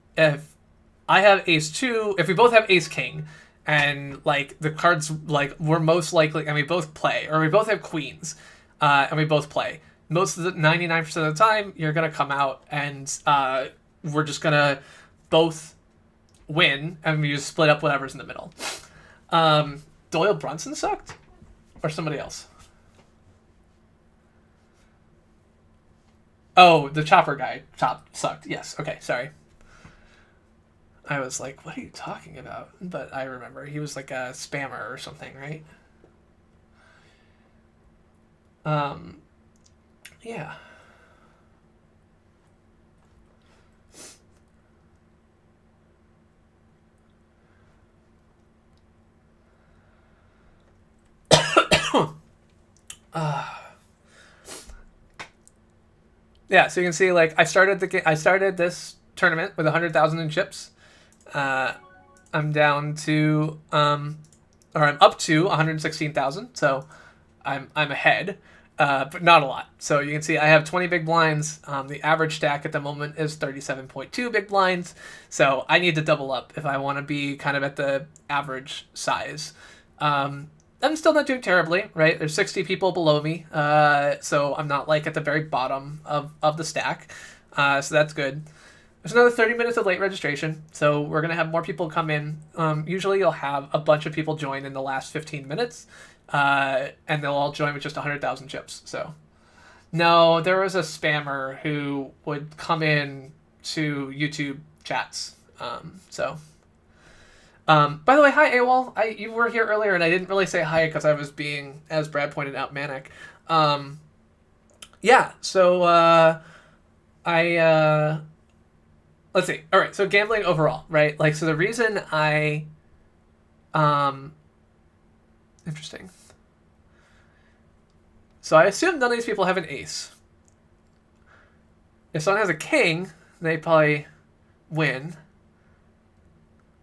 I have ace 2, if we both have ace king, and like the cards like we're most likely, and we both play, or we both have queens, and we both play, most of the 99% of the time you're gonna come out and we're just gonna both win, and we just split up whatever's in the middle. Doyle Brunson sucked? Or somebody else? Oh, the chopper guy sucked. Yes, okay, sorry. I was like, what are you talking about? But I remember. He was like a spammer or something, right? Yeah. Yeah, so you can see like I started this tournament with 100,000 in chips. Uh, I'm down to or I'm up to 116,000, so I'm ahead, but not a lot. So you can see I have 20 big blinds. The average stack at the moment is 37.2 big blinds, so I need to double up if I want to be kind of at the average size. I'm still not doing terribly, right? There's 60 people below me, so I'm not like at the very bottom of the stack, so that's good. There's another 30 minutes of late registration, so we're going to have more people come in. Usually you'll have a bunch of people join in the last 15 minutes, and they'll all join with just 100,000 chips. So, no, there was a spammer who would come in to YouTube chats. By the way, hi AWOL. You were here earlier, and I didn't really say hi because I was being, as Brad pointed out, manic. Yeah, so let's see. All right, so gambling overall, right? Like, so the reason interesting. So I assume none of these people have an ace. If someone has a king, they probably win.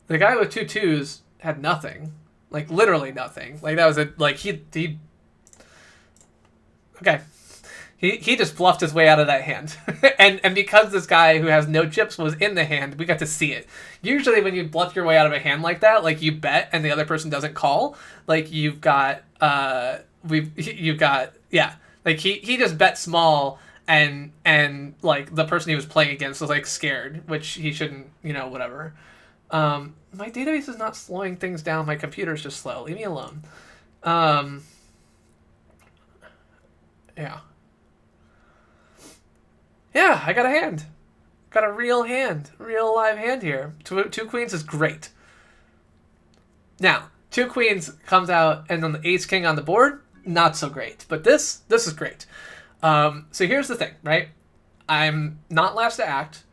The guy with 2 2s had nothing. Like, literally nothing. Like, that was he okay. He just bluffed his way out of that hand. and because this guy who has no chips was in the hand, we got to see it. Usually when you bluff your way out of a hand like that, like you bet and the other person doesn't call, like you've got yeah. Like he just bet small and like the person he was playing against was like scared, which he shouldn't, whatever. My database is not slowing things down, my computer's just slow. Leave me alone. Yeah. Yeah, I got a hand. Got a real hand. Real live hand here. Two queens is great. Now, 2 queens comes out and then the ace king on the board, not so great. But this is great. So here's the thing, right? I'm not last to act.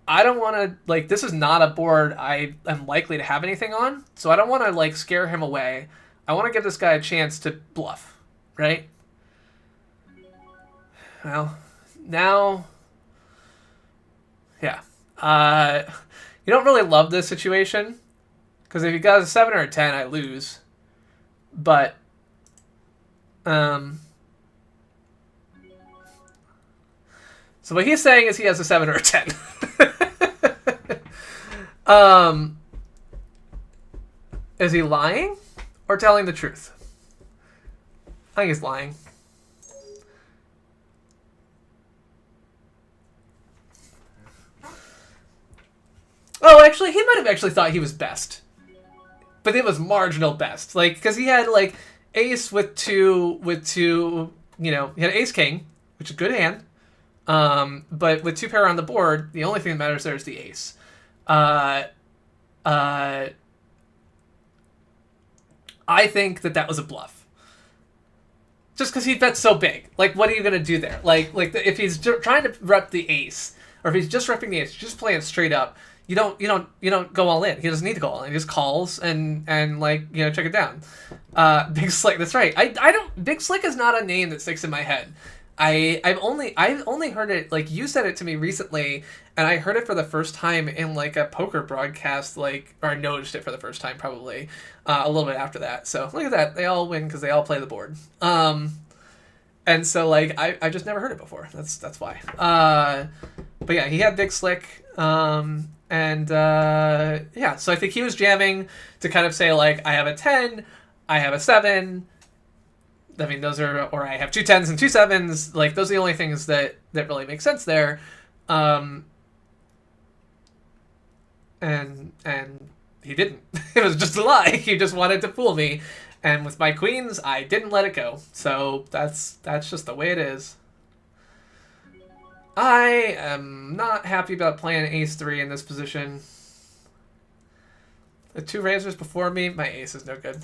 I don't want to, like, this is not a board I am likely to have anything on. So I don't want to, like, scare him away. I want to give this guy a chance to bluff, right? Well, now, yeah. You don't really love this situation, because if he got a 7 or a 10, I lose. But, so what he's saying is he has a 7 or a 10. Is he lying or telling the truth? I think he's lying. Oh, actually, he might have actually thought he was best. But it was marginal best. Like, because he had, like, ace with two, he had ace king, which is a good hand. But with 2 pair on the board, the only thing that matters there is the ace. I think that was a bluff. Just because he bet so big. Like, what are you going to do there? If he's trying to rep the ace, or if he's just repping the ace, just playing straight up, you don't go all in. He doesn't need to go all in. He just calls and check it down. Big Slick, that's right. I don't. Big Slick is not a name that sticks in my head. I've only heard it, like, you said it to me recently, and I heard it for the first time in like a poker broadcast, or I noticed it for the first time probably a little bit after that. So look at that, they all win because they all play the board. And so like I just never heard it before. That's why. But yeah, he had Big Slick. Yeah, so I think he was jamming to kind of say, like, I have a 10, I have a 7. I mean, those are, or I have 2 10s and 2 7s. Like, those are the only things that really make sense there. And he didn't. It was just a lie. He just wanted to fool me. And with my queens, I didn't let it go. So that's just the way it is. I am not happy about playing ace 3 in this position. The 2 razors before me, my ace is no good.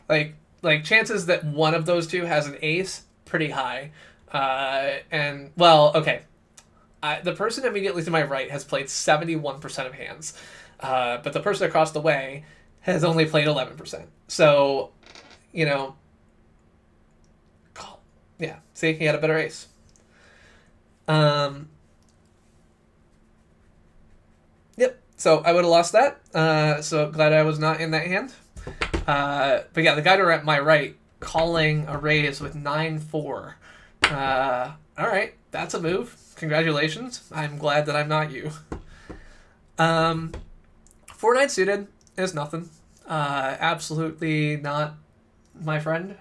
Like chances that one of those 2 has an ace, pretty high. And, well, okay. The person immediately to my right has played 71% of hands. But the person across the way has only played 11%. So, call. Yeah, see, he had a better ace. Yep. So I would have lost that. So glad I was not in that hand. But yeah, the guy to my right calling a raise with 9-4. All right, that's a move. Congratulations. I'm glad that I'm not you. 4-9 suited is nothing. Absolutely not my friend.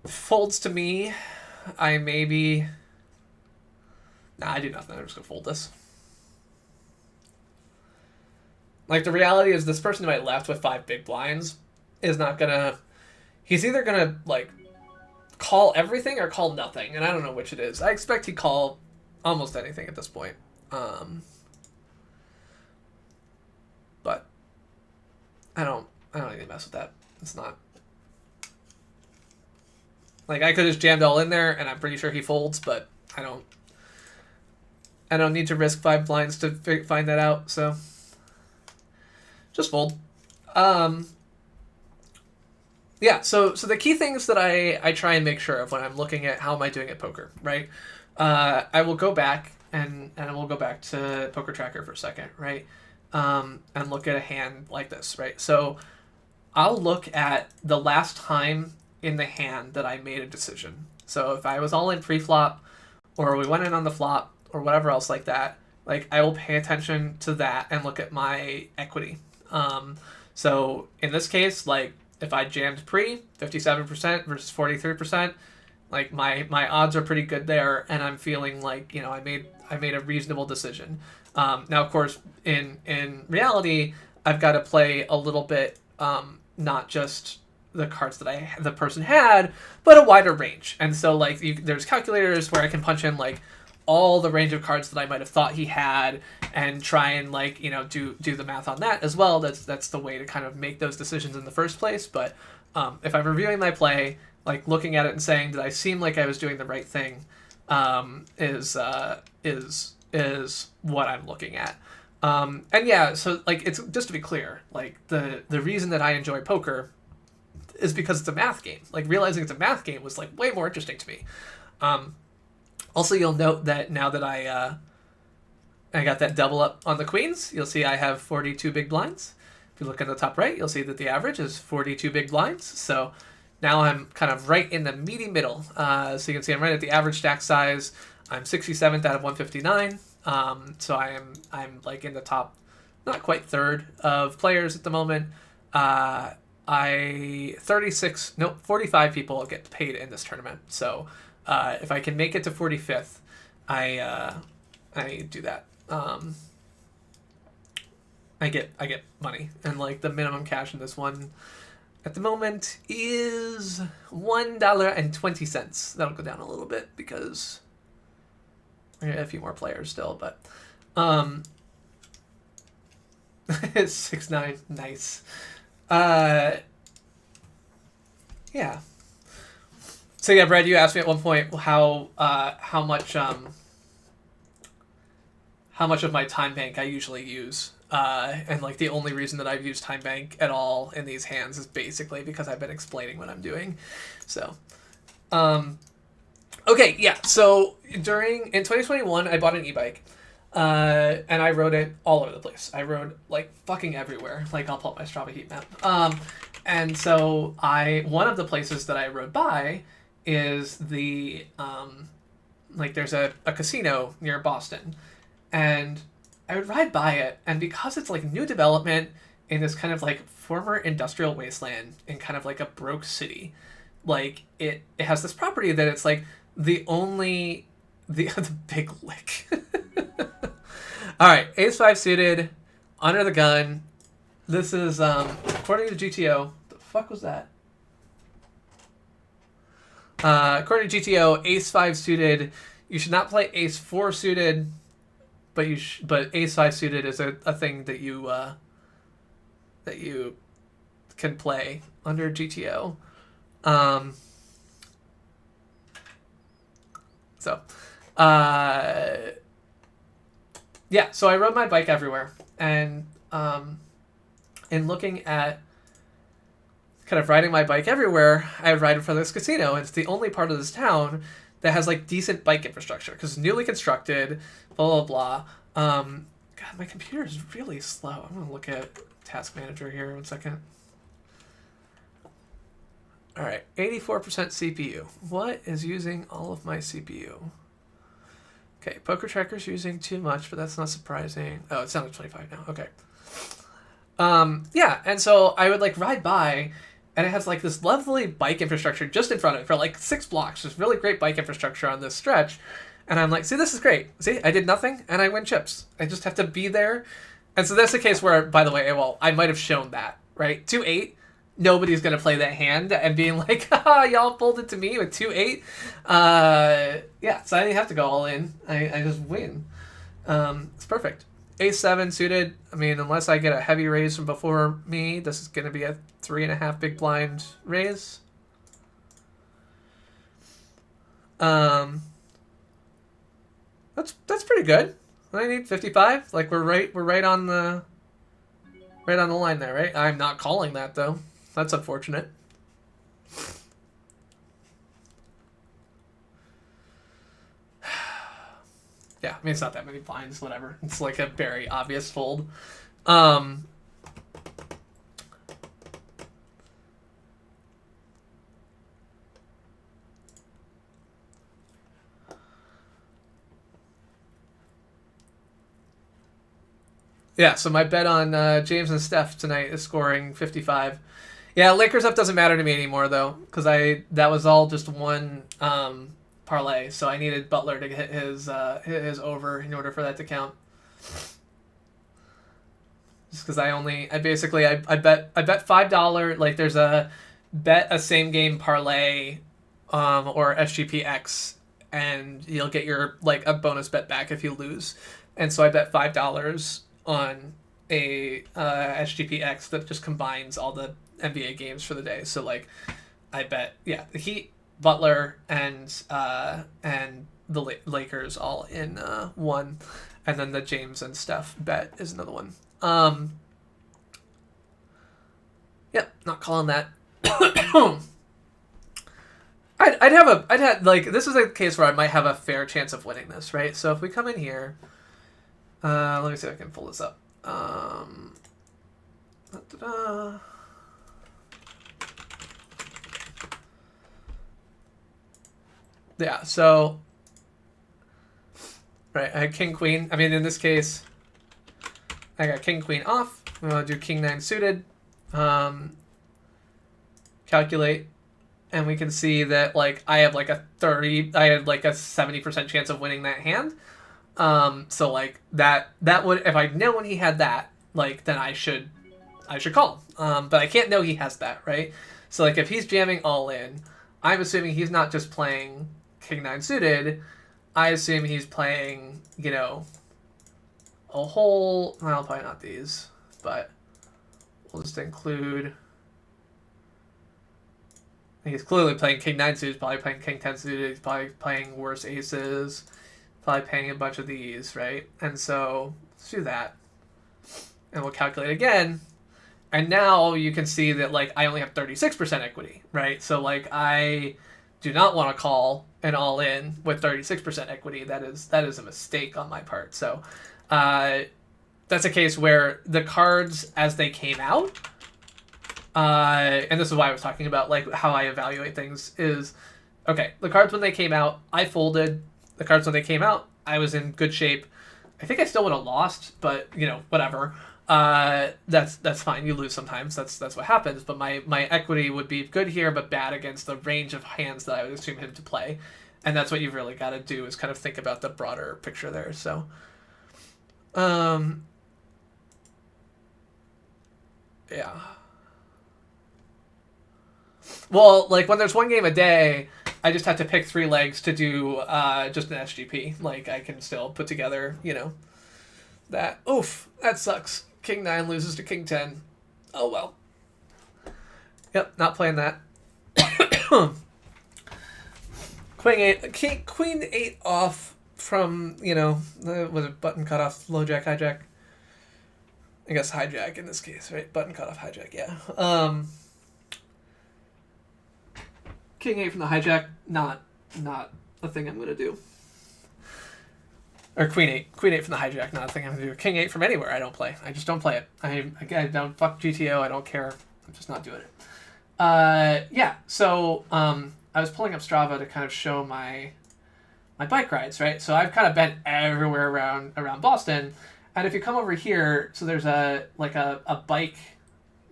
Folds to me. I maybe... Nah, I do nothing. I'm just going to fold this. Like, the reality is this person to my left with 5 big blinds is not going to... He's either going to, like, call everything or call nothing, and I don't know which it is. I expect he'd call almost anything at this point. But I don't need to mess with that. It's not... Like, I could have just jammed all in there, and I'm pretty sure he folds, but I don't need to risk 5 blinds to find that out, so just fold. Yeah, so the key things that I try and make sure of when I'm looking at how am I doing at poker, right? I will go back and we'll go back to Poker Tracker for a second, right? And look at a hand like this, right? So I'll look at the last time in the hand that I made a decision. So if I was all in pre-flop, or we went in on the flop, or whatever else like that, like I will pay attention to that and look at my equity. So in this case, like if I jammed pre 57% versus 43%, like my odds are pretty good there, and I'm feeling like, you know, I made a reasonable decision. Now of course in reality, I've got to play a little bit, not just the cards that the person had, but a wider range. And so like there's calculators where I can punch in like all the range of cards that I might have thought he had and try and like, you know, do the math on that as well. That's the way to kind of make those decisions in the first place. But if I'm reviewing my play, like looking at it and saying, did I seem like I was doing the right thing, is what I'm looking at. And yeah, so like it's just to be clear, like the reason that I enjoy poker is because it's a math game. Like realizing it's a math game was like way more interesting to me. Also, you'll note that now that I got that double up on the queens, you'll see I have 42 big blinds. If you look at the top right, you'll see that the average is 42 big blinds. So now I'm kind of right in the meaty middle. So you can see I'm right at the average stack size. I'm 67th out of 159. So I'm like in the top, not quite third of players at the moment. 45 people get paid in this tournament. So if I can make it to 45th, I do that. I get money, and like the minimum cash in this one at the moment is $1.20. That'll go down a little bit because we're gonna have a few more players still, but it's 6-9, nice. Yeah. So yeah, Brad, you asked me at one point how much of my time bank I usually use, and like the only reason that I've used time bank at all in these hands is basically because I've been explaining what I'm doing. So, okay, yeah. So in 2021, I bought an e-bike, and I rode it all over the place. I rode like fucking everywhere. Like I'll pull up my Strava heat map. And so one of the places that I rode by is the like there's a casino near Boston, and I would ride by it, and because it's like new development in this kind of like former industrial wasteland in kind of like a broke city, like it has this property that it's like the big lick. All right, ace-5 suited, under the gun. This is according to GTO. The fuck was that? According to GTO, ace-5 suited. You should not play ace-4 suited, but but ace-5 suited is a thing that you can play under GTO. Yeah, so I rode my bike everywhere, and in looking at kind of riding my bike everywhere, I would ride in front of this casino. And it's the only part of this town that has like decent bike infrastructure because it's newly constructed, blah, blah, blah. God, my computer is really slow. I'm going to look at Task Manager here 1 second. All right, 84% CPU. What is using all of my CPU? Okay, Poker Tracker's using too much, but that's not surprising. Oh, it's down to 25 now. Okay. Yeah, and so I would like ride by, and it has like this lovely bike infrastructure just in front of it for like 6 blocks. There's really great bike infrastructure on this stretch. And I'm like, see, this is great. See, I did nothing, and I win chips. I just have to be there. And so that's the case where, by the way, well, I might have shown that, right? 2-8, nobody's going to play that hand and being like, haha, y'all folded to me with 2-8. Yeah, so I didn't have to go all in. I just win. It's perfect. Ace-7 suited. I mean, unless I get a heavy raise from before me, this is going to be a 3.5 big blind raise. That's pretty good. I need 55. Like we're right on the line there, right? I'm not calling that though. That's unfortunate. Yeah, I mean it's not that many blinds, whatever. It's like a very obvious fold. Yeah, so my bet on James and Steph tonight is scoring 55. Yeah, Lakers up doesn't matter to me anymore though, because that was all just one parlay, so I needed Butler to hit his over in order for that to count. Just because I bet $5. Like there's a bet a same game parlay or SGPX, and you'll get your like a bonus bet back if you lose. And so I bet $5 on a SGPX that just combines all the NBA games for the day. So like I bet the Heat, Butler, and the Lakers all in one, and then the James and Steph bet is another one. Yep, not calling that. I'd have like this is a case where I might have a fair chance of winning this, right? So if we come in here, let me see if I can pull this up. Yeah, so right, I had king queen. I mean, in this case, I got king queen off. I'm gonna do king 9 suited. Calculate, and we can see that like I had like a 70% chance of winning that hand. So like that would, if I'd known he had that, like then I should call him. But I can't know he has that, right? So like if he's jamming all in, I'm assuming he's not just playing king 9 suited. I assume he's playing, a whole, well, probably not these, but we'll just include, he's clearly playing king 9 suited, he's probably playing king 10 suited, he's probably playing worse aces, probably paying a bunch of these, right? And so let's do that. And we'll calculate again. And now you can see that like I only have 36% equity, right? So like I do not want to call an all in with 36% equity. That is a mistake on my part. So that's a case where the cards as they came out, and this is why I was talking about like how I evaluate things is, okay, the cards when they came out, I folded. The cards when they came out, I was in good shape. I think I still would have lost, but whatever. That's fine. You lose sometimes. That's what happens. But my equity would be good here, but bad against the range of hands that I would assume him to play. And that's what you've really got to do is kind of think about the broader picture there. So, yeah. Well, like when there's one game a day, I just have to pick 3 legs to do just an SGP. Like I can still put together, that. Oof, that sucks. King 9 loses to king 10. Oh well. Yep, not playing that. Queen 8 off from, was it button cut off, low jack, hijack? I guess hijack in this case, right? Button cut off, hijack, yeah. King 8 from the hijack, not a thing I'm gonna do. Or Queen 8. Queen 8 from the hijack, not a thing I'm gonna do. King 8 from anywhere I don't play. I just don't play it. I don't fuck GTO, I don't care. I'm just not doing it. Yeah, so I was pulling up Strava to kind of show my bike rides, right? So I've kind of been everywhere around Boston. And if you come over here, so there's a bike,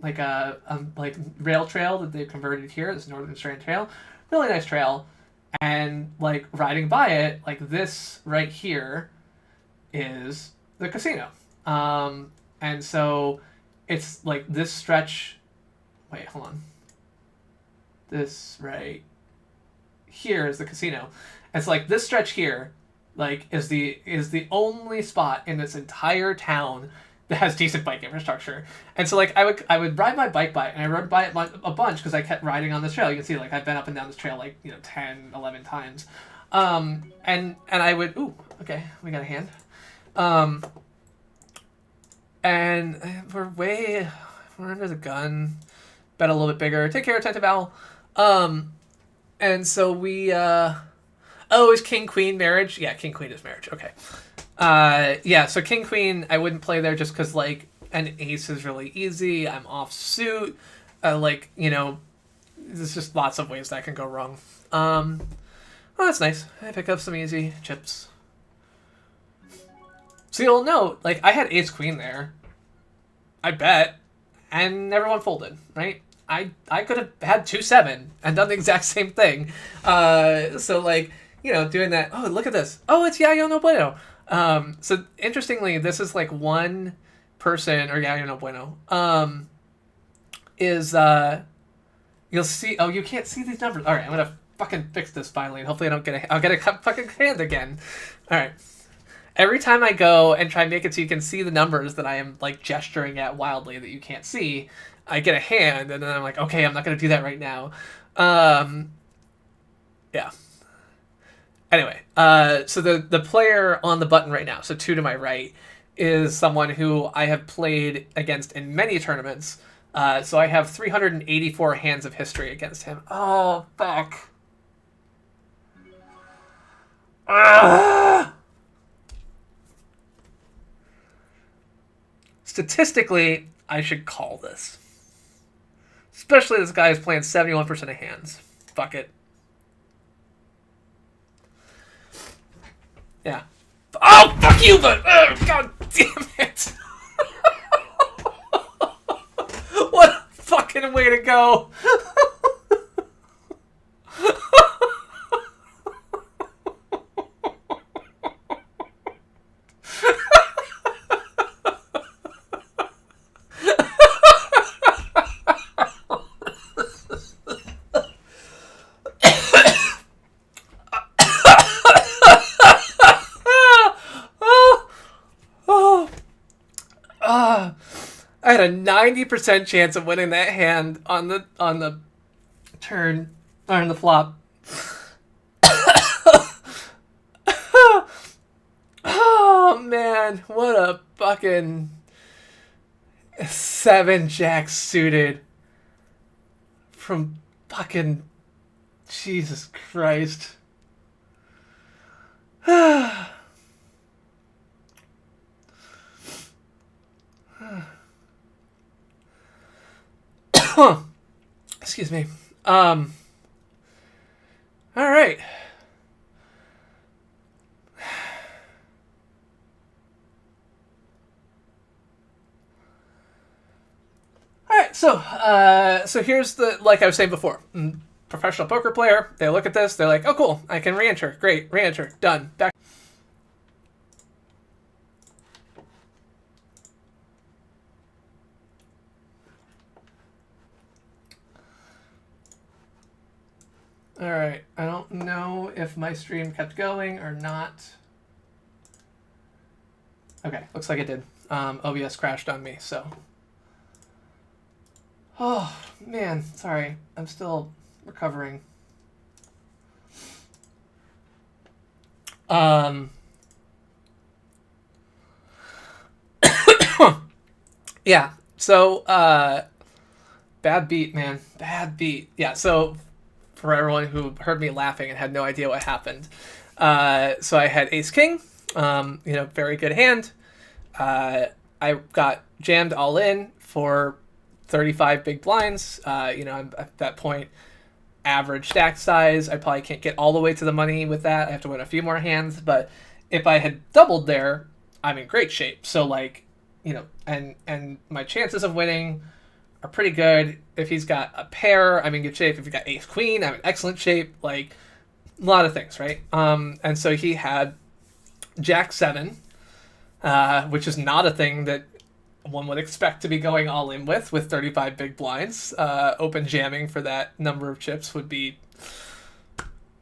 like a rail trail that they've converted here, this Northern Strand Trail. Really nice trail. And like riding by it, like this right here is the casino. And so it's like this stretch, wait, hold on. This right here is the casino. It's like this stretch here, like is the only spot in this entire town that has decent bike infrastructure. And so like I would ride my bike by it, and I rode by it a bunch because I kept riding on this trail. You can see like I've been up and down this trail like 10, 11 times. And I would okay, we got a hand. And we're under the gun. Bet a little bit bigger. Take care, Attentive Owl. And so we is King Queen marriage? Yeah, King Queen is marriage. Okay. Yeah, so King Queen I wouldn't play there just because like an ace is really easy. I'm off suit. There's just lots of ways that can go wrong. Well, that's nice. I pick up some easy chips. So you'll note, like, I had ace queen there. I bet. And everyone folded, right? I could have had 2-7 and done the exact same thing. So, like, doing that. Oh, look at this. Oh, it's Yayo no Bueno. So, interestingly, this is, like, one person, or Yayo no Bueno, you'll see, you can't see these numbers. All right, I'm going to fucking fix this finally, and hopefully I'll get a fucking hand again. All right. Every time I go and try and make it so you can see the numbers that I am, like, gesturing at wildly that you can't see, I get a hand, and then I'm like, okay, I'm not going to do that right now. Yeah. Anyway, so the player on the button right now, so 2 to my right, is someone who I have played against in many tournaments. So I have 384 hands of history against him. Oh, fuck. Statistically, I should call this. Especially this guy is playing 71% of hands. Fuck it. Yeah. Oh, fuck you, but... God damn it. What a fucking way to go. I had a 90% chance of winning that hand on the turn, or on the flop. Oh man, what a fucking 7-jack suited from fucking Jesus Christ. Excuse me. All right. All right. So here's like I was saying before, professional poker player. They look at this. They're like, oh, cool. I can re-enter. Great. Re-enter. Done. Back. All right, I don't know if my stream kept going or not. Okay, looks like it did. OBS crashed on me, so. Oh, man, sorry. I'm still recovering. Yeah, so, bad beat, man. Bad beat. Yeah, so for everyone who heard me laughing and had no idea what happened. So I had ace king, very good hand. I got jammed all in for 35 big blinds. I'm at that point average stack size. I probably can't get all the way to the money with that. I have to win a few more hands, but if I had doubled there, I'm in great shape. So and my chances of winning are pretty good. If he's got a pair, I'm in good shape. If he's got ace queen, I'm in excellent shape. Like a lot of things, right? And so he had jack 7, which is not a thing that one would expect to be going all in with 35 big blinds. Open jamming for that number of chips would be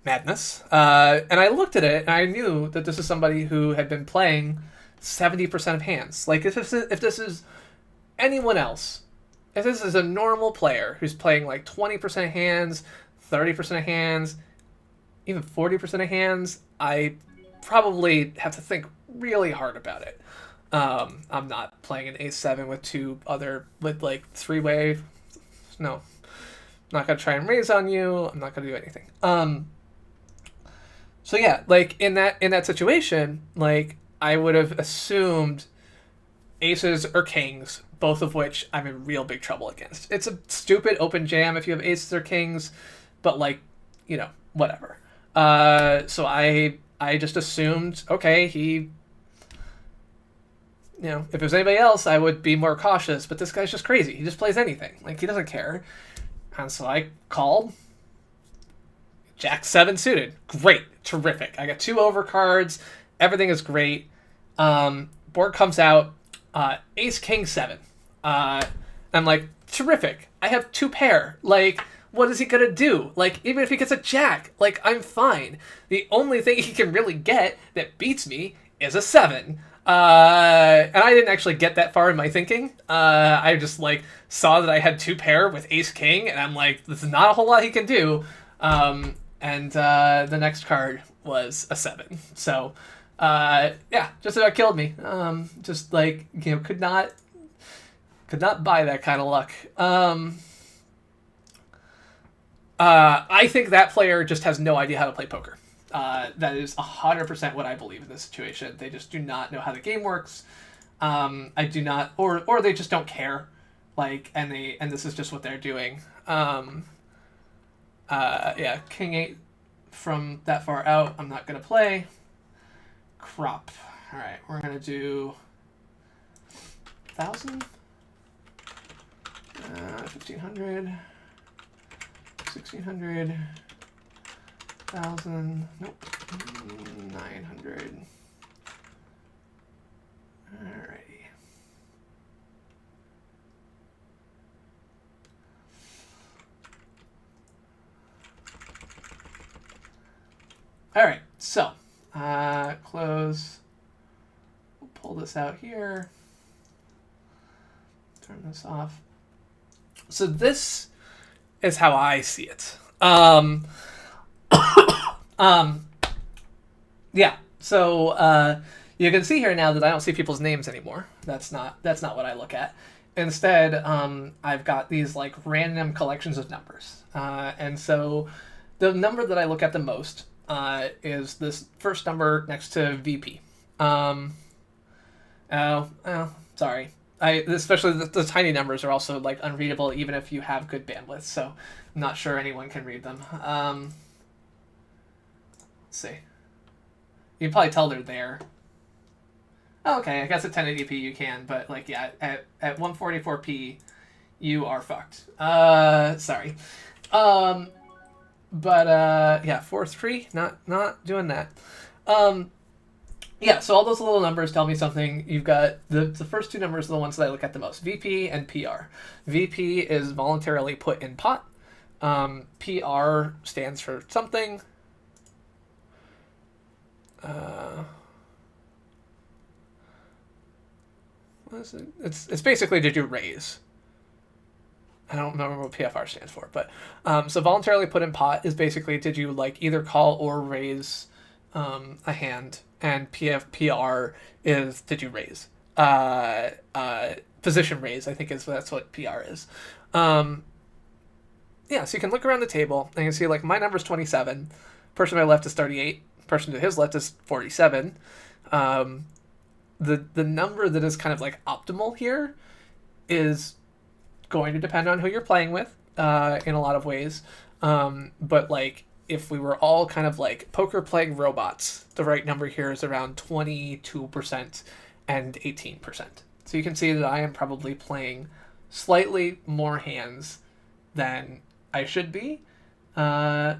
madness. And I looked at it and I knew that this is somebody who had been playing 70% of hands. Like if this is anyone else, if this is a normal player who's playing like 20% of hands, 30% of hands, even 40% of hands, I probably have to think really hard about it. I'm not playing an ace-7 with like 3-way. No, I'm not gonna try and raise on you. I'm not gonna do anything. So yeah, like in that situation, like I would have assumed aces or kings, both of which I'm in real big trouble against. It's a stupid open jam if you have aces or kings, but like, whatever. So I just assumed, okay, he, if it was anybody else, I would be more cautious, but this guy's just crazy. He just plays anything. Like, he doesn't care. And so I called jack 7 suited. Great. Terrific. I got 2 overcards. Everything is great. Board comes out, ace king 7. I'm like, terrific. I have 2 pair. Like, what is he gonna do? Like, even if he gets a jack, like, I'm fine. The only thing he can really get that beats me is a 7. And I didn't actually get that far in my thinking. I just, like, saw that I had 2 pair with ace king, and I'm like, there's not a whole lot he can do. And the next card was a 7. So, yeah, just about killed me. Just, like, could not buy that kind of luck. I think that player just has no idea how to play poker. That is 100% what I believe in this situation. They just do not know how the game works. I do not, or they just don't care. Like, and this is just what they're doing. Yeah, king 8 from that far out. I'm not gonna play. Crop. All right, we're gonna do 1,000, 1,500, 1,600. 1,000, nope, 900. Alrighty. Alright, so, close. We'll pull this out here. Turn this off. So this is how I see it. Yeah, so you can see here now that I don't see people's names anymore. That's not what I look at. Instead, I've got these like random collections of numbers. And so the number that I look at the most is this first number next to VP. Sorry. Especially the tiny numbers are also like unreadable even if you have good bandwidth, so I'm not sure anyone can read them. Let's see. You can probably tell they're there. Oh, okay, I guess at 1080p you can, but like yeah, at 144p you are fucked. Sorry. But yeah, 4-3, not doing that. Yeah, so all those little numbers tell me something. You've got the first 2 numbers are the ones that I look at the most. VP and PR. VP is voluntarily put in pot. PR stands for something. What is it? It's basically did you raise? I don't remember what PFR stands for, but so voluntarily put in pot is basically did you like either call or raise a hand, and PR is did you raise? Position raise, I think that's what PR is. yeah, so you can look around the table and you can see like my number's 27, person to my left is 38, person to his left is 47. The number that is kind of like optimal here is going to depend on who you're playing with in a lot of ways. But like if we were all kind of like poker playing robots, the right number here is around 22% and 18%. So you can see that I am probably playing slightly more hands than I should be. The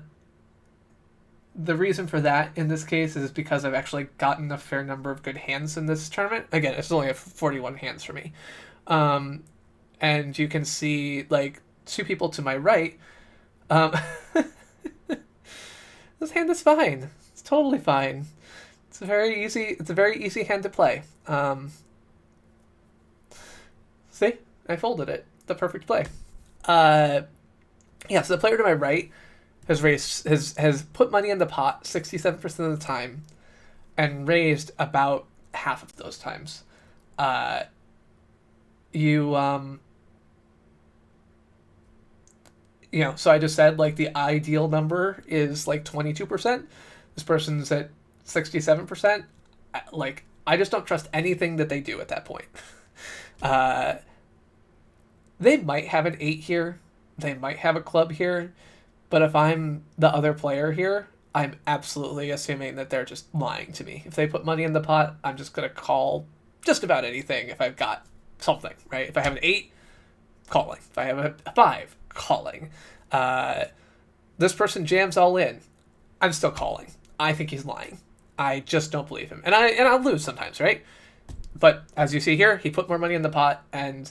reason for that in this case is because I've actually gotten a fair number of good hands in this tournament. Again, it's only 41 hands for me. And you can see like two people to my right. This hand is fine. It's totally fine. It's a very easy hand to play. See? I folded it. The perfect play. Yeah, so the player to my right has put money in the pot 67% of the time and raised about half of those times. So I just said like the ideal number is like 22%. This person's at 67%. Like I just don't trust anything that they do at that point. They might have an 8 here. They might have a club here. But if I'm the other player here, I'm absolutely assuming that they're just lying to me. If they put money in the pot, I'm just going to call just about anything if I've got something, right? If I have an 8, calling. If I have a 5, calling. This person jams all in. I'm still calling. I think he's lying. I just don't believe him. And I'll lose sometimes, right? But as you see here, he put more money in the pot, and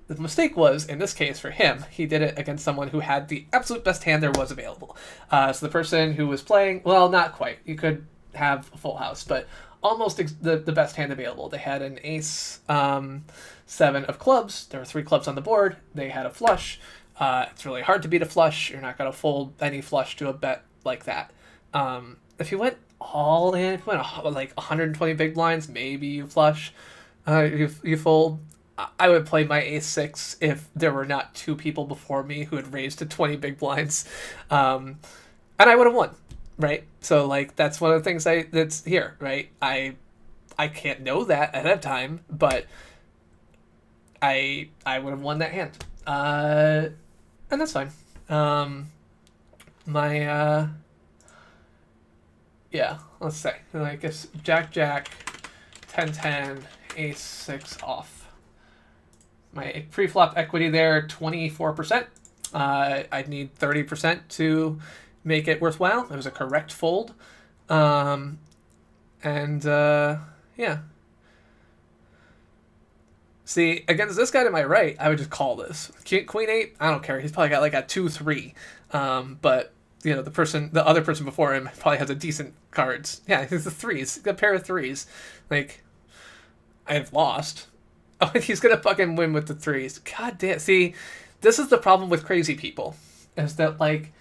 the mistake was, in this case for him, he did it against someone who had the absolute best hand there was available. So the person who was playing, well, not quite. You could have a full house, but almost the best hand available. They had an ace 7 of clubs. There were 3 clubs on the board. They had a flush. It's really hard to beat a flush. You're not going to fold any flush to a bet like that. If you went all in, if you went like 120 big blinds, maybe you flush. You fold. I would play my ace 6 if there were not 2 people before me who had raised to 20 big blinds. And I would have won, right? So, like, that's one of the things that's here, right? I can't know that ahead of time, but I would have won that hand. And that's fine. Yeah, let's say, like, it's Jack, 10-10, ace 6 off. My pre-flop equity there, 24%. I'd need 30% to make it worthwhile. It was a correct fold. Yeah. See, against this guy to my right, I would just call this. Queen 8, I don't care. He's probably got like a 2-3. But, the other person before him probably has a decent cards. Yeah, he's the 3s. A pair of 3s. Like, I've lost. Oh, he's going to fucking win with the 3s. God damn. See, this is the problem with crazy people. Is that, like,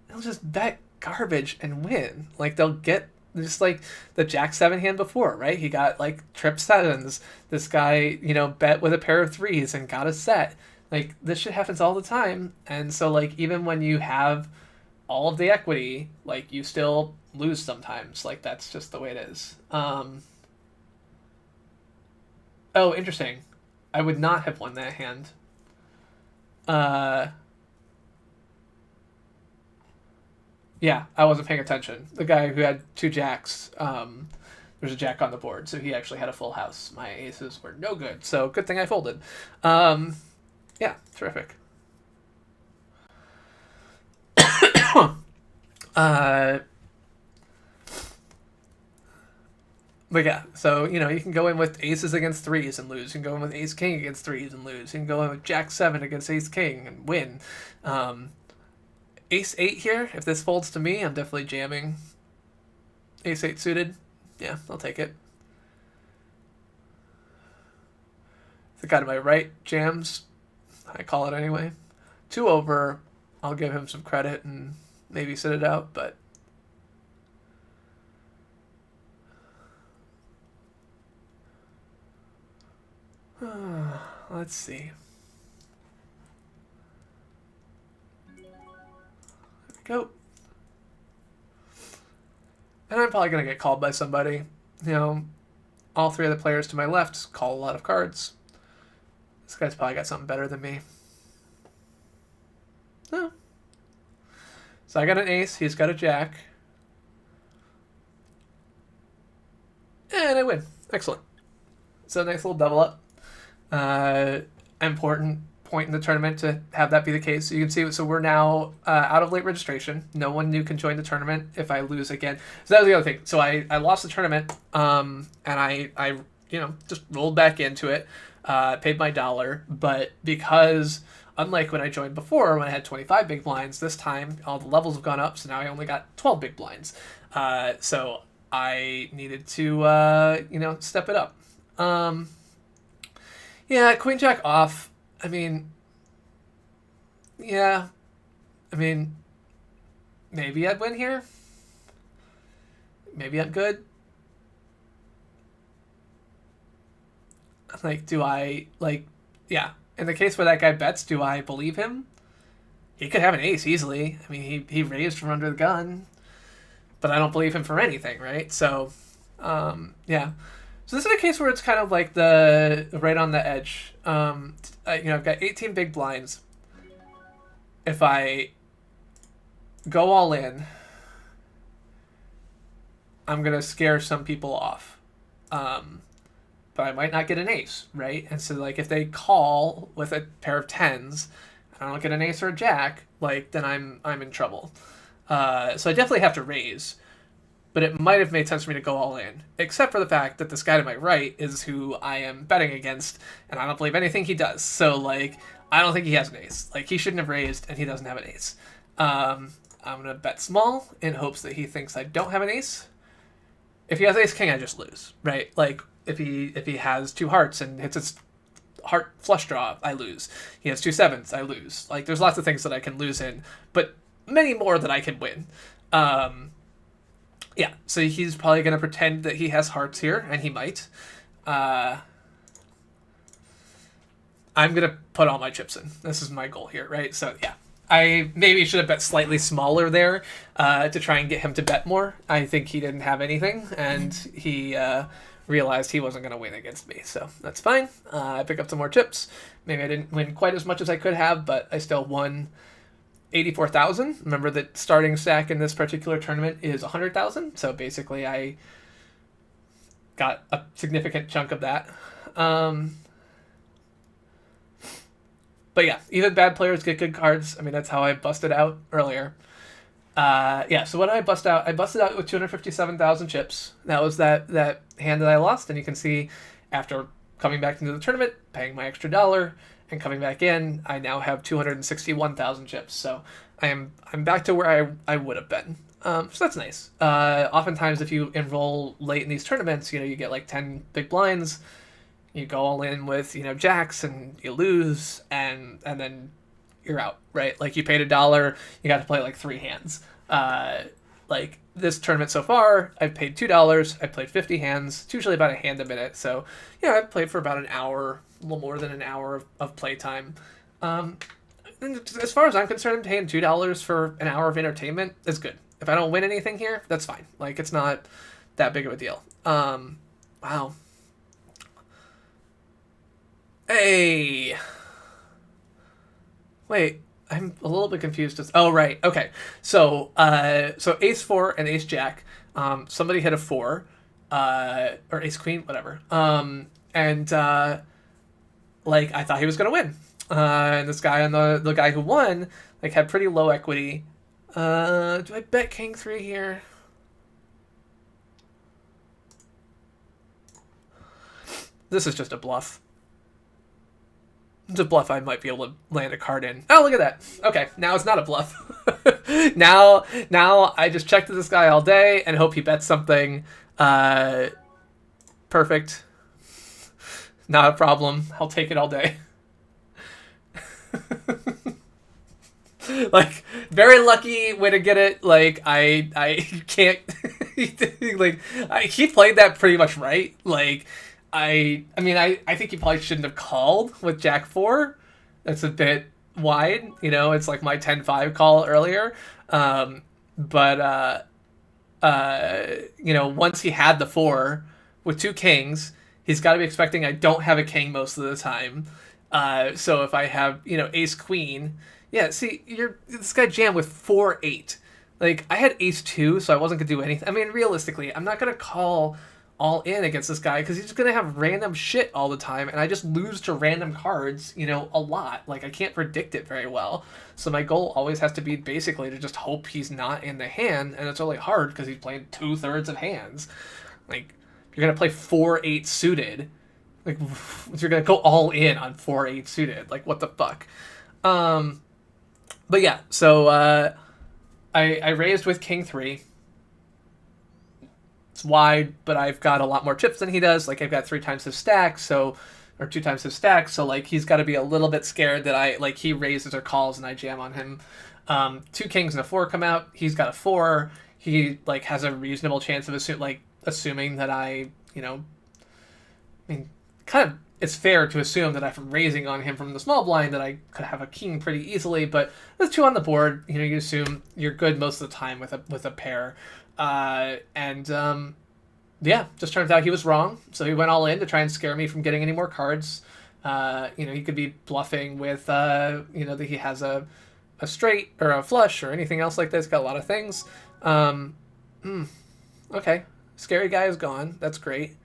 they'll just bet garbage and win. Like, they'll get, just like the Jack 7 hand before, right? He got, like, trip 7s. This guy, bet with a pair of 3s and got a set. Like, this shit happens all the time. And so, like, even when you have all of the equity, like, you still lose sometimes. Like, that's just the way it is. Oh, interesting. I would not have won that hand. Yeah, I wasn't paying attention. The guy who had 2 jacks, there's a jack on the board, so he actually had a full house. My aces were no good, so good thing I folded. Yeah, terrific. But yeah, so, you can go in with aces against 3s and lose. You can go in with ace king against 3s and lose. You can go in with jack 7 against ace king and win. Ace 8 here, if this folds to me, I'm definitely jamming. Ace 8 suited, yeah, I'll take it. The guy to my right jams, I call it anyway. 2 over, I'll give him some credit and maybe sit it out, but let's see. Go. And I'm probably going to get called by somebody. You know, all three of the players to my left call a lot of cards. This guy's probably got something better than me. No. So I got an ace. He's got a jack. And I win. Excellent. So nice little double up. Important point in the tournament to have that be the case. So you can see, so we're now out of late registration. No one new can join the tournament if I lose again. So that was the other thing. So I lost the tournament, and I just rolled back into it, paid my $1, but because unlike when I joined before, when I had 25 big blinds, this time all the levels have gone up, so now I only got 12 big blinds. So I needed to step it up. Yeah, queen jack off. I mean, yeah. I mean, maybe I'd win here. Maybe I'm good. Like, yeah. In the case where that guy bets, do I believe him? He could have an ace easily. I mean, he raised from under the gun. But I don't believe him for anything, right? So, yeah. So this is a case where it's kind of like the right on the edge. I've got 18 big blinds. If I go all in, I'm going to scare some people off. But I might not get an ace, right? And so, like, if they call with a pair of tens, and I don't get an ace or a jack, like, then I'm in trouble. So I definitely have to raise. But it might have made sense for me to go all in, except for the fact that this guy to my right is who I am betting against, and I don't believe anything he does. So, like, I don't think he has an ace. Like, he shouldn't have raised, and he doesn't have an ace. I'm going to bet small in hopes that he thinks I don't have an ace. If he has ace-king, I just lose, right? Like, if he has two hearts and hits his heart flush draw, I lose. He has two sevens, I lose. Like, there's lots of things that I can lose in, but many more that I can win. Yeah, so he's probably going to pretend that he has hearts here, and he might. I'm going to put all my chips in. This is my goal here, right? So, yeah. I maybe should have bet slightly smaller there to try and get him to bet more. I think he didn't have anything, and he realized he wasn't going to win against me. So, that's fine. I pick up some more chips. Maybe I didn't win quite as much as I could have, but I still won 84,000. Remember that starting stack in this particular tournament is 100,000. So basically I got a significant chunk of that. But yeah, even bad players get good cards. I mean, that's how I busted out earlier. Yeah, so what did I bust out? I busted out with 257,000 chips. That was that hand that I lost. And you can see after coming back into the tournament, paying my extra $1, and coming back in, I now have 261,000 chips. So I'm back to where I would have been. So that's nice. Oftentimes, if you enroll late in these tournaments, you get like 10 big blinds. You go all in with jacks, and you lose, and then you're out, right? Like, you paid $1, you got to play like 3 hands. Like this tournament so far, I've paid $2. I played 50 hands. It's usually about a hand a minute. So yeah, I've played for about an hour. A little more than an hour of playtime. As far as I'm concerned, paying $2 for an hour of entertainment is good. If I don't win anything here, that's fine. Like, it's not that big of a deal. Wow. Hey. Wait, I'm a little bit confused. Oh, right. Okay. So ace 4 and ace jack. Somebody hit a 4, or ace queen, whatever. Like, I thought he was going to win. And this guy, the guy who won, like, had pretty low equity. Do I bet king 3 here? This is just a bluff. It's a bluff I might be able to land a card in. Oh, look at that. Okay, now it's not a bluff. now I just check to this guy all day and hope he bets something. Perfect. Not a problem. I'll take it all day. Like, very lucky way to get it. Like, I can't. Like, he played that pretty much right. Like, I think he probably shouldn't have called with Jack 4. That's a bit wide. You know, it's like my 10-5 call earlier. But you know, once he had the 4 with 2 kings, he's got to be expecting I don't have a king most of the time. So if I have, you know, ace queen, yeah, see, this guy jammed with 4-8. Like, I had ace 2, so I wasn't gonna do anything. I mean, realistically, I'm not gonna call all in against this guy because he's just gonna have random shit all the time, and I just lose to random cards, you know, a lot. Like, I can't predict it very well. So my goal always has to be basically to just hope he's not in the hand, and it's really hard because he's playing 2/3 of hands. Like, you're gonna play 4-8 suited. Like, you're gonna go all in on 4-8 suited. Like, what the fuck? But yeah, so I raised with king 3. It's wide, but I've got a lot more chips than he does. Like, I've got 3 times his stack, or 2 times his stack, so like he's got to be a little bit scared that he raises or calls and I jam on him. 2 kings and a 4 come out. He's got a 4. He like has a reasonable chance of assuming that I, you know, I mean, kind of, it's fair to assume that if I'm raising on him from the small blind that I could have a king pretty easily, but with 2 on the board, you know, you assume you're good most of the time with a pair. Yeah, just turns out he was wrong, so he went all in to try and scare me from getting any more cards. You know, he could be bluffing with, you know, that he has a straight or a flush or anything else like this. Got a lot of things. Okay. Scary guy is gone. That's great.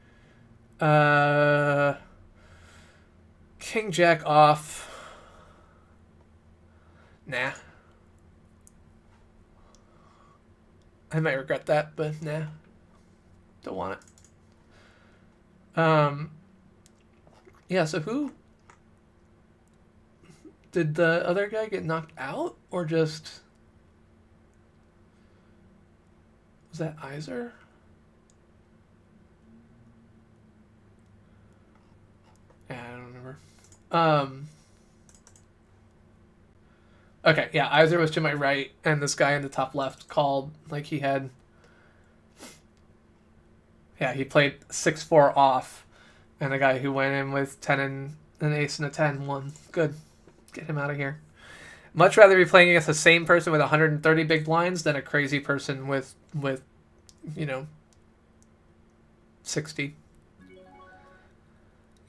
King Jack off. Nah. I might regret that, but nah. Don't want it. Yeah, so who... Did the other guy get knocked out? Or just... Was that Iser? Yeah, I don't remember. Okay, yeah, Iser was to my right, and this guy in the top left called like he had... Yeah, he played 6-4 off, and the guy who went in with 10 and an ace and a 10 won. Good. Get him out of here. Much rather be playing against the same person with 130 big blinds than a crazy person with you know, 60.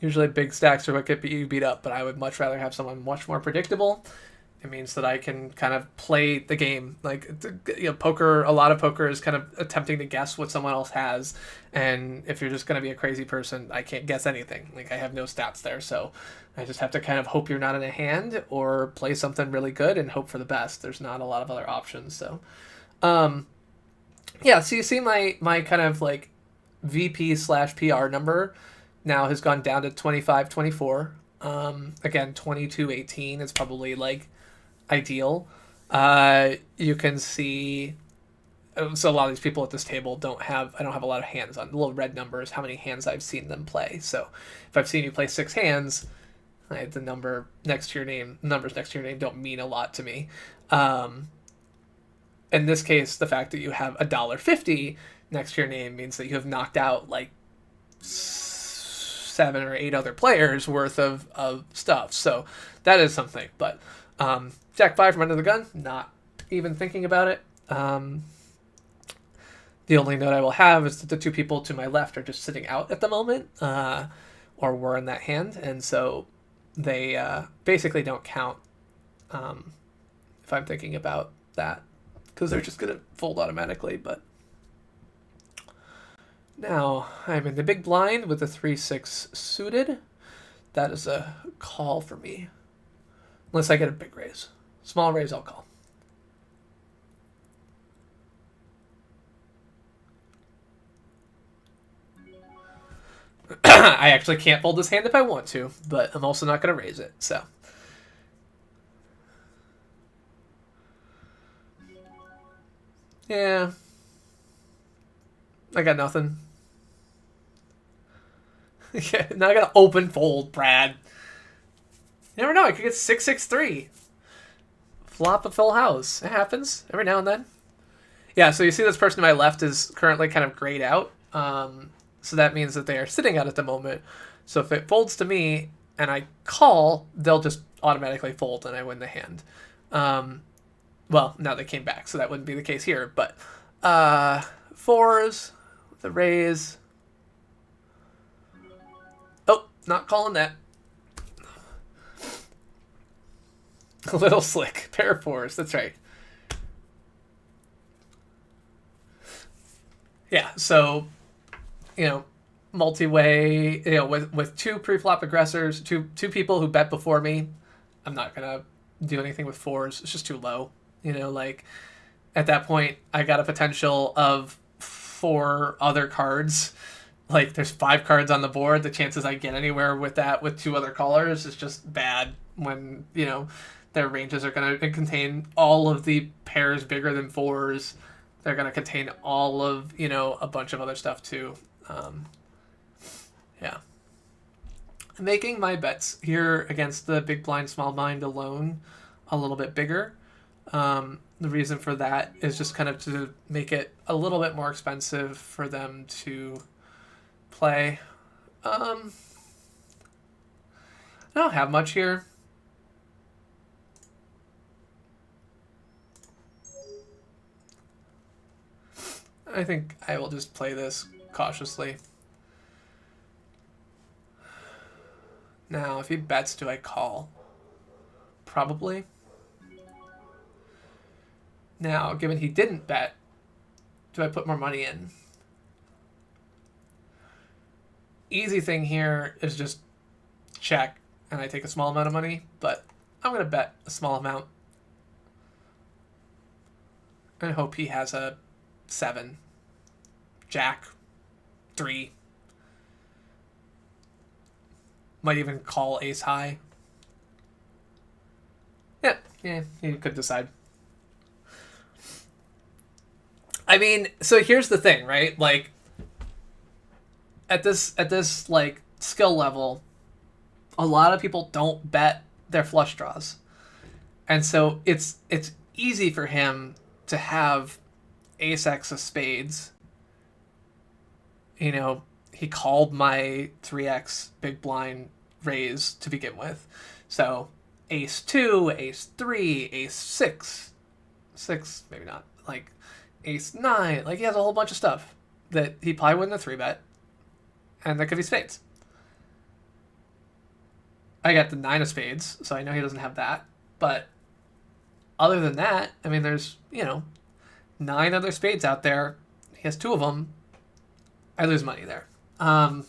Usually big stacks are what get you beat up, but I would much rather have someone much more predictable. It means that I can kind of play the game. Like, you know, poker, a lot of poker is kind of attempting to guess what someone else has. And if you're just going to be a crazy person, I can't guess anything. Like, I have no stats there. So I just have to kind of hope you're not in a hand or play something really good and hope for the best. There's not a lot of other options. So, yeah, so you see my kind of like VP/PR number now has gone down to 25-24. Again, 22-18 is probably like ideal. You can see, so a lot of these people at this table I don't have a lot of hands on. The little red number is how many hands I've seen them play. So if I've seen you play 6 hands, the numbers next to your name don't mean a lot to me. In this case, the fact that you have $1.50 next to your name means that you have knocked out like 7 or 8 other players worth of stuff. So that is something. But Jack 5 from under the gun, not even thinking about it. The only note I will have is that the 2 people to my left are just sitting out at the moment, or were in that hand, and so they basically don't count if I'm thinking about that, because they're just going to fold automatically. But now I'm in the big blind with the 3-6 suited. That is a call for me. Unless I get a big raise. Small raise, I'll call. I actually can't fold this hand if I want to, but I'm also not going to raise it, so. Yeah. I got nothing. Yeah, now I got to open fold, Brad. You never know, I could get 6-6-3. Flop a full house. It happens every now and then. Yeah, so you see this person to my left is currently kind of grayed out. So that means that they are sitting out at the moment. So if it folds to me, and I call, they'll just automatically fold and I win the hand. Well, now they came back, so that wouldn't be the case here. But fours, the raise. Oh, not calling that. A little slick. Pair of fours, that's right. Yeah, so, multi-way, with two pre-flop aggressors, two people who bet before me, I'm not going to do anything with fours. It's just too low. At that point, I got a potential of 4 other cards. Like, there's 5 cards on the board. The chances I get anywhere with that with 2 other callers is just bad when, their ranges are going to contain all of the pairs bigger than fours. They're going to contain all of, a bunch of other stuff too. Yeah. I'm making my bets here against the big blind, small blind alone a little bit bigger. The reason for that is just kind of to make it a little bit more expensive for them to play. I don't have much here. I think I will just play this cautiously. Now, if he bets, do I call? Probably. Now, given he didn't bet, do I put more money in? Easy thing here is just check, and I take a small amount of money, but I'm going to bet a small amount. I hope he has a 7. Jack. 3. Might even call ace high. Yeah, you could decide. I mean, so here's the thing, right? Like, at this like skill level, a lot of people don't bet their flush draws, and so it's easy for him to have ace x of spades. He called my 3x big blind raise to begin with, so ace 2, ace 3, ace 6 maybe not, like ace 9, like he has a whole bunch of stuff that he probably wouldn't have 3-bet, and that could be spades. I got the 9 of spades, so I know he doesn't have that, but other than that, I mean, there's 9 other spades out there. He has 2 of them. I lose money there. And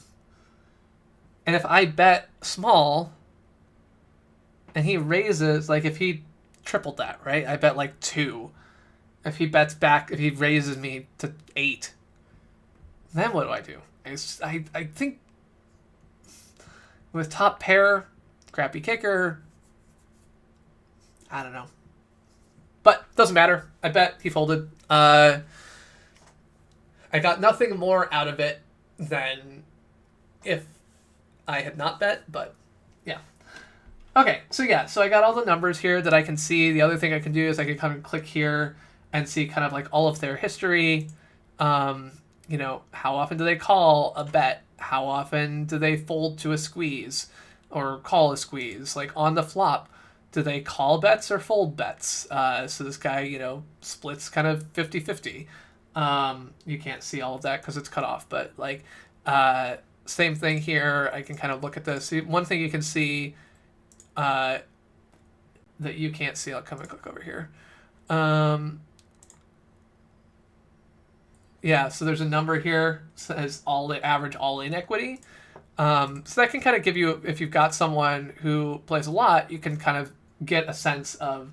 if I bet small and he raises, like if he tripled that, right? I bet like 2. If he bets back, if he raises me to 8, then what do I do? I think with top pair, crappy kicker, I don't know. But doesn't matter. I bet he folded. I got nothing more out of it than if I had not bet, but yeah. Okay, so I got all the numbers here that I can see. The other thing I can do is I can come and click here and see kind of like all of their history. How often do they call a bet? How often do they fold to a squeeze or call a squeeze? Like on the flop, do they call bets or fold bets? So this guy, splits kind of 50-50. You can't see all of that because it's cut off, but like, same thing here. I can kind of look at this. One thing you can see, that you can't see, I'll come and click over here. Yeah, so there's a number here that says average all-in equity. So that can kind of give you, if you've got someone who plays a lot, you can kind of get a sense of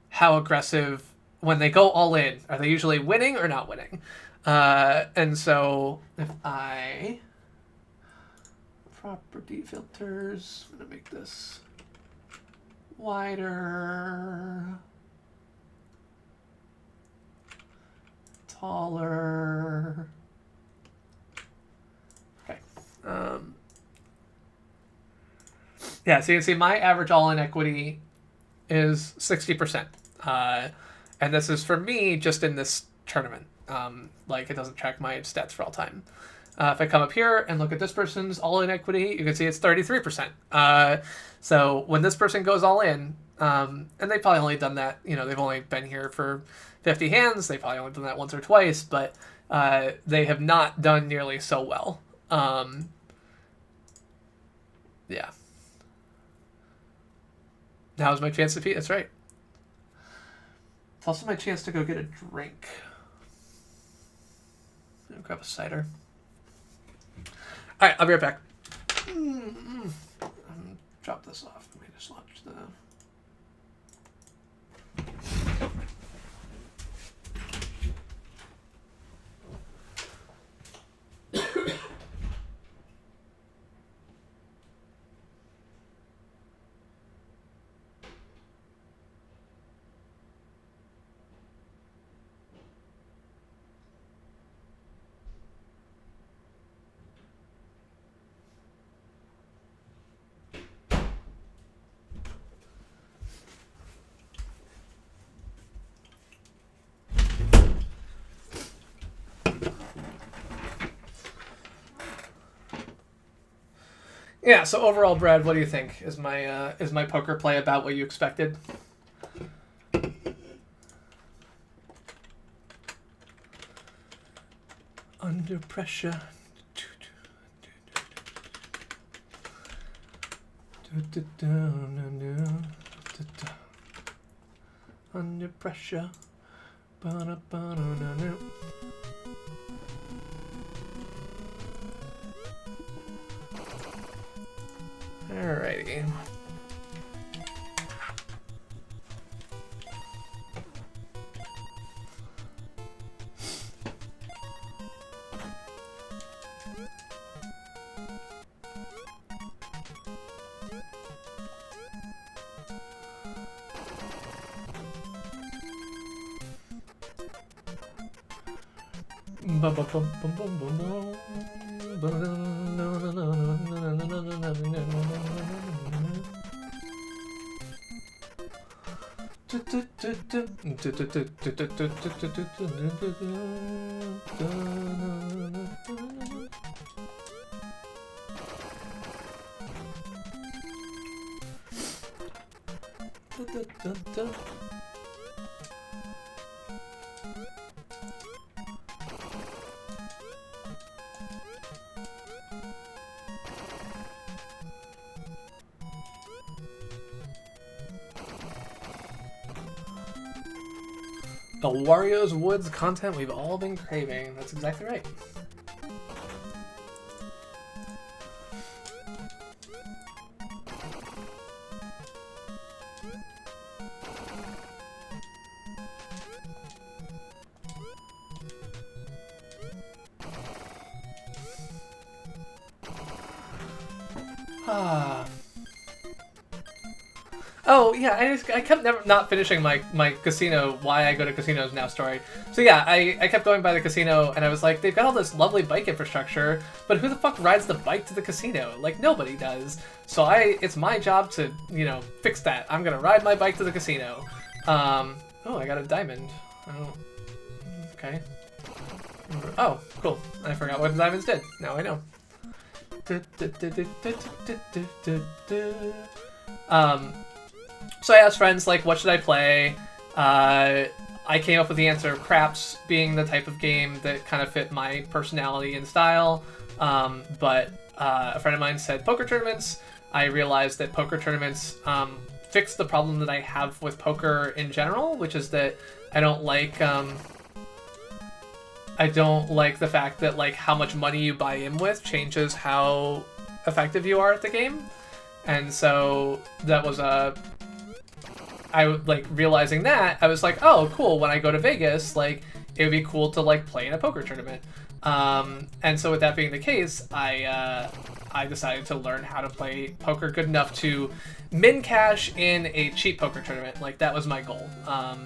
how aggressive, when they go all in, are they usually winning or not winning? And so if I property filters, I'm going to make this wider, taller. Okay. Yeah, so you can see my average all-in equity is 60%. And this is for me just in this tournament. Like it doesn't track my stats for all time. If I come up here and look at this person's all-in equity, you can see it's 33%. So when this person goes all in, and they've probably only done that, they've only been here for 50 hands, they've probably only done that once or twice, but they have not done nearly so well. Yeah. Now's my chance to pee. That's right. It's also my chance to go get a drink. I'll grab a cider. All right, I'll be right back. Drop this off. Let me just launch the... Yeah, so overall, Brad, what do you think? Is my poker play about what you expected? Under pressure. Under pressure. Alrighty. The Wario's Woods content we've all been craving. That's exactly right. Oh yeah, I kept not finishing my casino, why I go to casinos now story. So yeah, I kept going by the casino and I was like, they've got all this lovely bike infrastructure, but who the fuck rides the bike to the casino? Like, nobody does. So it's my job to, fix that. I'm gonna ride my bike to the casino. Oh, I got a diamond. Oh, okay. Oh, cool. I forgot what the diamonds did. Now I know. So I asked friends, like, what should I play? I came up with the answer of craps being the type of game that kind of fit my personality and style. But a friend of mine said poker tournaments. I realized that poker tournaments fix the problem that I have with poker in general, which is that I don't like the fact that, like, how much money you buy in with changes how effective you are at the game. And so that was realizing that, I was like, oh, cool, when I go to Vegas, like, it would be cool to, like, play in a poker tournament. And so with that being the case, I decided to learn how to play poker good enough to min cash in a cheap poker tournament. Like, that was my goal.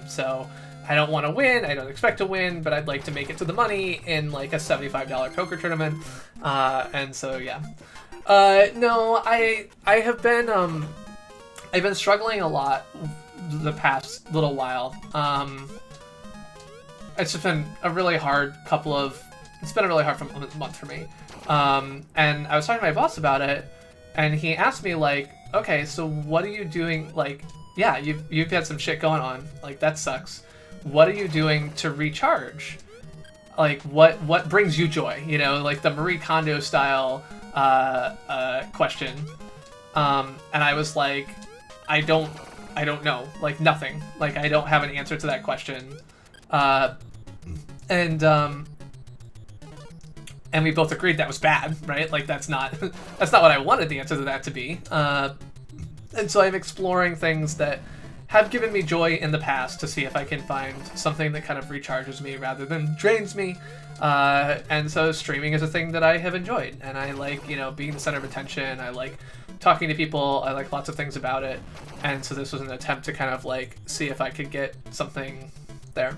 So I don't want to win, I don't expect to win, but I'd like to make it to the money in, like, a $75 poker tournament. And so, yeah. No, I have been, I've been struggling a lot the past little while. It's just been a really hard it's been a really hard month for me. And I was talking to my boss about it, and he asked me, like, okay, so what are you doing? Like, yeah, you've had some shit going on. Like, that sucks. What are you doing to recharge? Like, what brings you joy? You know, like the Marie Kondo style question. And I was like, I don't know. Like, nothing. Like, I don't have an answer to that question. And we both agreed that was bad, right? Like, that's not what I wanted the answer to that to be. And so I'm exploring things that have given me joy in the past to see if I can find something that kind of recharges me rather than drains me. And so streaming is a thing that I have enjoyed, and I like, you know, being the center of attention. I like talking to people. I like lots of things about it. And so this was an attempt to kind of like see if I could get something there.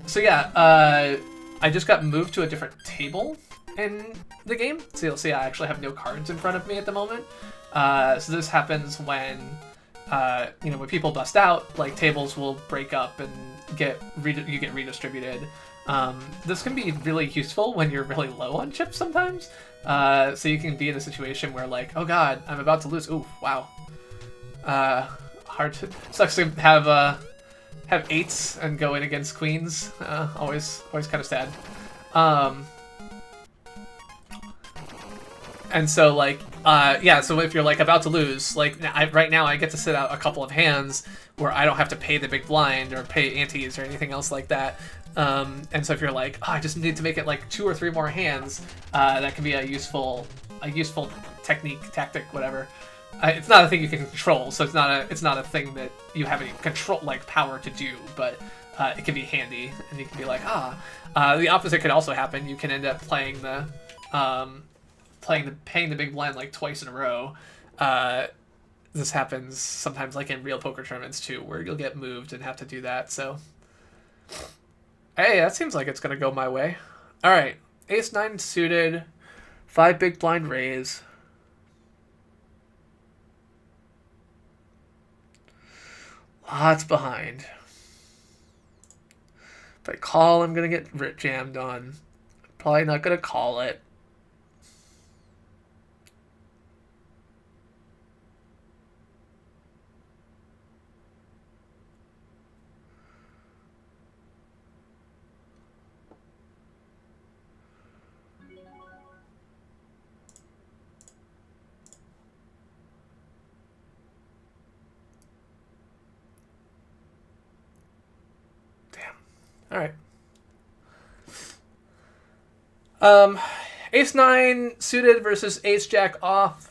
So yeah, I just got moved to a different table in the game. So you'll see I actually have no cards in front of me at the moment. So this happens when, you know, when people bust out, like tables will break up and you get redistributed. This can be really useful when you're really low on chips sometimes. So you can be in a situation where like, oh god, I'm about to lose. Ooh, wow. Hard to, sucks to have eights and go in against queens. Always kind of sad. And so like, yeah, so if you're like about to lose, like right now I get to sit out a couple of hands where I don't have to pay the big blind or pay antes or anything else like that. And so if you're like, oh, I just need to make it like 2 or 3 more hands, that can be a useful technique, tactic, whatever. It's not a thing you can control, so it's not a thing that you have any control, like power to do, but it can be handy, and you can be like, the opposite could also happen. You can end up paying the big blind like twice in a row. This happens sometimes, like in real poker tournaments too, where you'll get moved and have to do that. So, hey, that seems like it's gonna go my way. All right, ace 9 suited, 5 big blind raise. Lots behind. If I call, I'm gonna get jammed on. Probably not gonna call it. All right. Ace 9 suited versus ace jack off.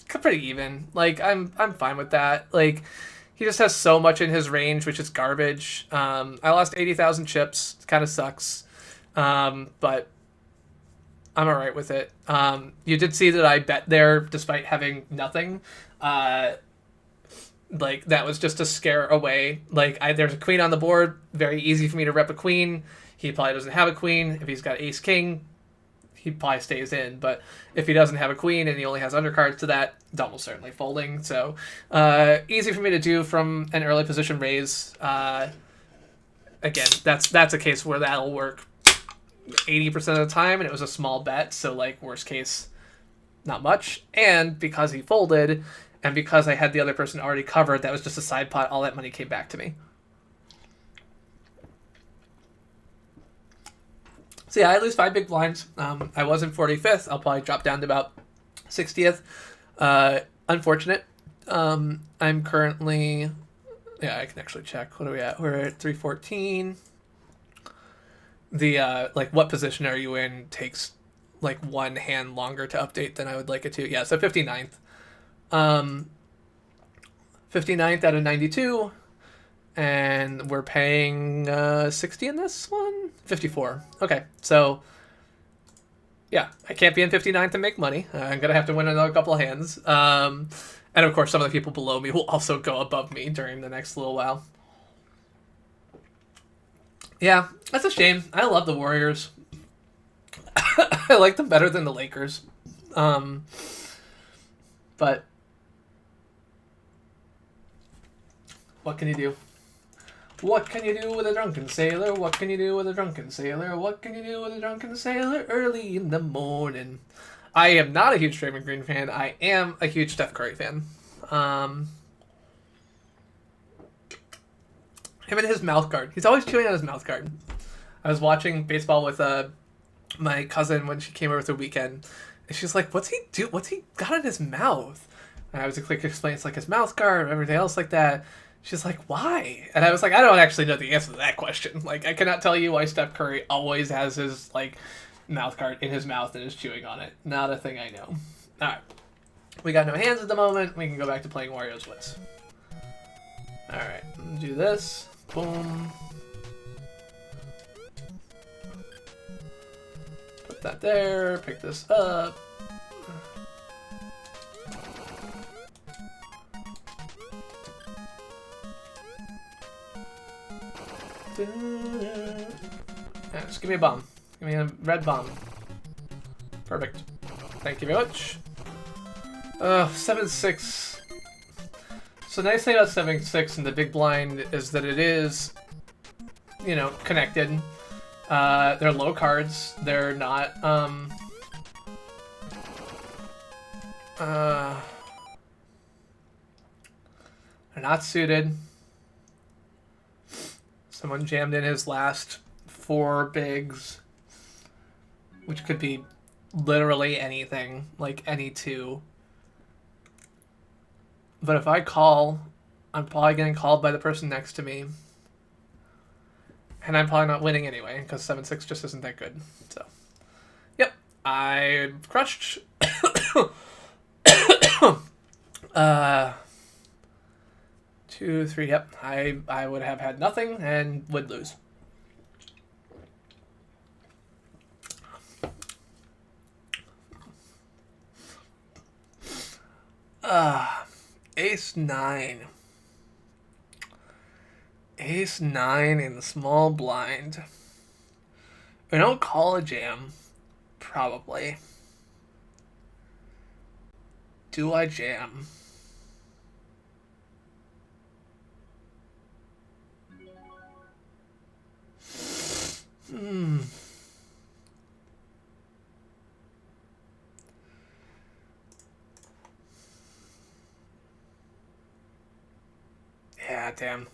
Pretty even. Like I'm fine with that. Like he just has so much in his range, which is garbage. I lost 80,000 chips. It kind of sucks. But I'm all right with it. You did see that I bet there despite having nothing. Like, that was just to scare away. Like, there's a queen on the board. Very easy for me to rep a queen. He probably doesn't have a queen. If he's got ace-king, he probably stays in. But if he doesn't have a queen and he only has undercards to that, it's almost certainly folding. So, easy for me to do from an early position raise. Again, that's a case where that'll work 80% of the time, and it was a small bet. So, like, worst case, not much. And because he folded... And because I had the other person already covered, that was just a side pot. All that money came back to me. So yeah, I lose 5 big blinds. I was in 45th. I'll probably drop down to about 60th. Unfortunate. I'm currently... Yeah, I can actually check. What are we at? We're at 314. The, like, what position are you in takes, like, 1 hand longer to update than I would like it to. Yeah, so 59th. 59th out of 92, and we're paying 60 in this one? 54. Okay, so yeah, I can't be in 59th and make money. I'm gonna have to win another couple of hands. And of course, some of the people below me will also go above me during the next little while. Yeah, that's a shame. I love the Warriors. I like them better than the Lakers. But what can you do? What can you do with a drunken sailor? What can you do with a drunken sailor? What can you do with a drunken sailor early in the morning? I am not a huge Draymond Green fan. I am a huge Steph Curry fan. Him and his mouth guard. He's always chewing on his mouth guard. I was watching baseball with my cousin when she came over the weekend, and she's like, "What's he do? What's he got in his mouth?" And I was like, explain it's like his mouth guard and everything else like that. She's like, "Why?" And I was like, "I don't actually know the answer to that question. Like, I cannot tell you why Steph Curry always has his like mouth guard in his mouth and is chewing on it. Not a thing I know." All right, we got no hands at the moment. We can go back to playing Wario's Wits. All right, do this. Boom. Put that there. Pick this up. Yeah, just give me a bomb. Give me a red bomb. Perfect. Thank you very much. 7-6. So the nice thing about 7-6 in the big blind is that it is, you know, connected. They're low cards. They're not, they're not suited. Someone jammed in his last 4 bigs, which could be literally anything, like any 2. But if I call, I'm probably getting called by the person next to me. And I'm probably not winning anyway, because 7-6 just isn't that good. So, yep, I crushed. 2, 3, yep. I would have had nothing and would lose. Ace 9. Ace 9 in the small blind. We don't call a jam. Probably. Do I jam? Yeah, damn.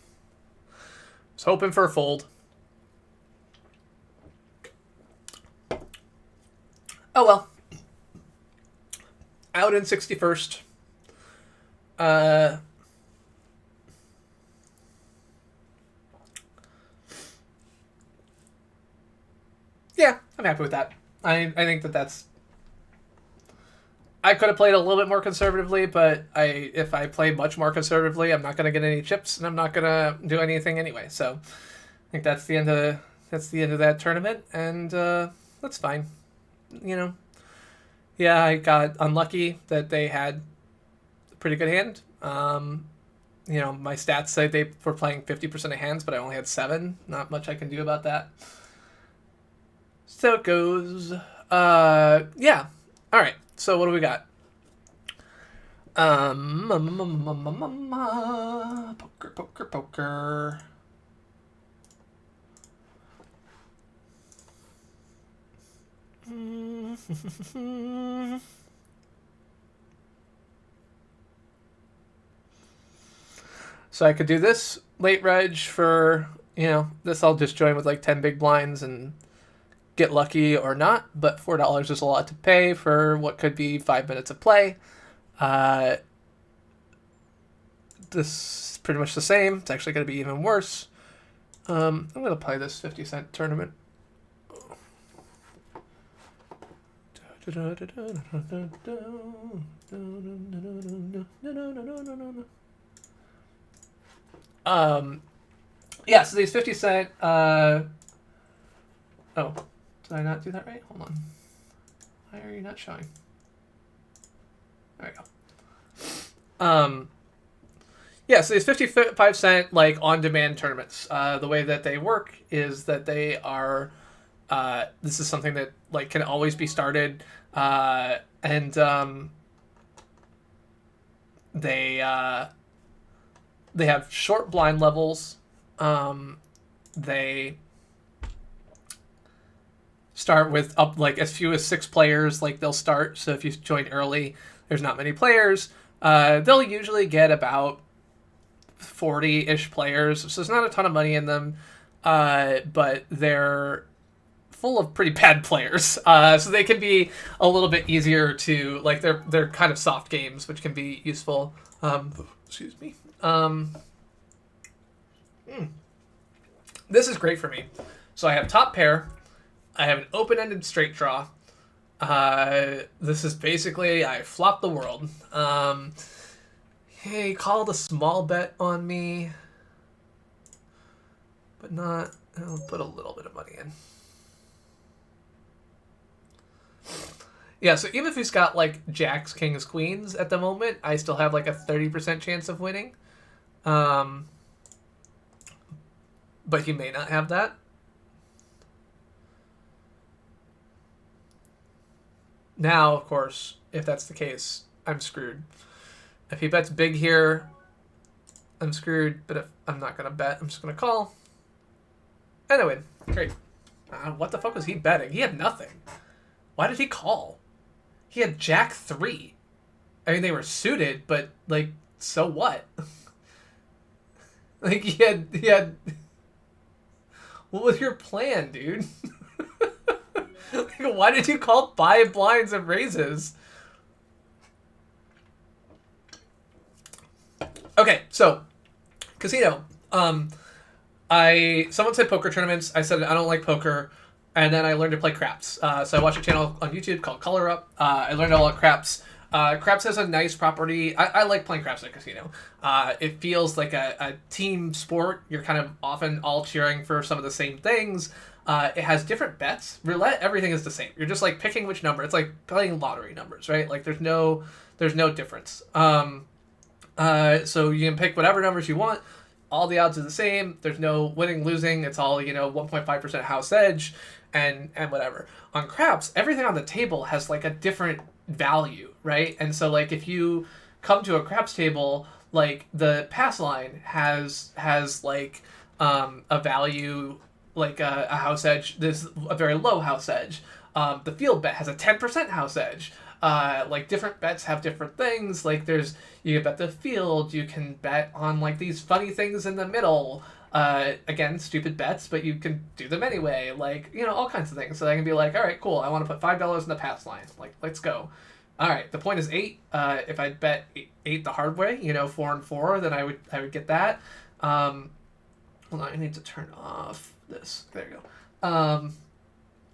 Was hoping for a fold. Oh well. Out in 61st. Yeah, I'm happy with that. I think that's... I could have played a little bit more conservatively, but if I play much more conservatively, I'm not going to get any chips, and I'm not going to do anything anyway. So I think that's the end of that tournament, and that's fine. You know, yeah, I got unlucky that they had a pretty good hand. You know, my stats say they were playing 50% of hands, but I only had 7. Not much I can do about that. So it goes. Yeah. All right. So what do we got? Poker. So I could do this late reg for, you know, this I'll just join with like 10 big blinds and get lucky or not, but $4 is a lot to pay for what could be 5 minutes of play. This is pretty much the same. It's actually going to be even worse. I'm going to play this 50-cent tournament. Yeah, so these 50-cent... Oh, did I not do that right? Hold on. Why are you not showing? There we go. Yeah, so these 55-cent, like, on-demand tournaments, the way that they work is that they are... this is something that, like, can always be started, and they have short blind levels, They start with up like as few as 6 players. Like they'll start. So if you join early, there's not many players. They'll usually get about 40-ish players. So there's not a ton of money in them. But they're full of pretty bad players. So they can be a little bit easier to like. They're kind of soft games, which can be useful. Excuse me. This is great for me. So I have top pair. I have an open-ended straight draw. This is basically I flop the world. Hey, called a small bet on me, but not. I'll put a little bit of money in. Yeah, so even if he's got like jacks, kings, queens at the moment, I still have like a 30% chance of winning. But he may not have that. Now, of course, if that's the case, I'm screwed. If he bets big here, I'm screwed. But if I'm not going to bet, I'm just going to call. And I win. Great. What the fuck was he betting? He had nothing. Why did he call? He had jack 3. I mean, they were suited, but, like, so what? Like, he had... What was your plan, dude? Like, why did you call 5 blinds of raises? Okay, so, casino. Someone said poker tournaments. I said I don't like poker. And then I learned to play craps. So I watched a channel on YouTube called Color Up. I learned all about craps. Craps has a nice property. I like playing craps at a casino. It feels like a team sport. You're kind of often all cheering for some of the same things. It has different bets. Roulette, everything is the same. You're just like picking which number. It's like playing lottery numbers, right? Like there's no difference. So you can pick whatever numbers you want. All the odds are the same. There's no winning, losing. It's all, 1.5% house edge and whatever. On craps, everything on the table has like a different value, right? And so like if you come to a craps table, like the pass line has like a value, like a house edge. There's a very low house edge. The field bet has a 10% house edge. Like different bets have different things. Like you can bet the field, you can bet on like these funny things in the middle. Again, stupid bets, but you can do them anyway. Like, all kinds of things. So I can be like, all right, cool. I want to put $5 in the pass line. Like, let's go. All right. The point is 8. If I bet 8 the hard way, 4 and 4, then I would get that. Hold on. I need to turn off this. There you go. All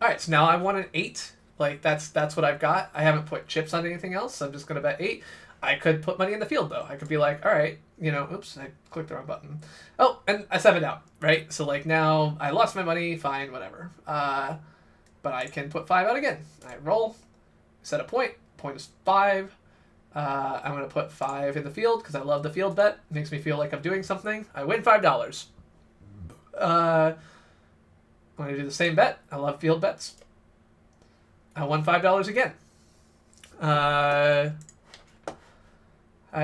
right. So now I want an 8. Like that's what I've got. I haven't put chips on anything else, so I'm just gonna bet 8. I could put money in the field though. I could be like, all right, oops, I clicked the wrong button. Oh, and I 7'd out, right? So like now I lost my money, fine, whatever. But I can put 5 out again. I roll, set a point. Point is 5. I'm gonna put 5 in the field because I love the field bet. It makes me feel like I'm doing something. I win $5. I'm gonna do the same bet. I love field bets. I won $5 again. I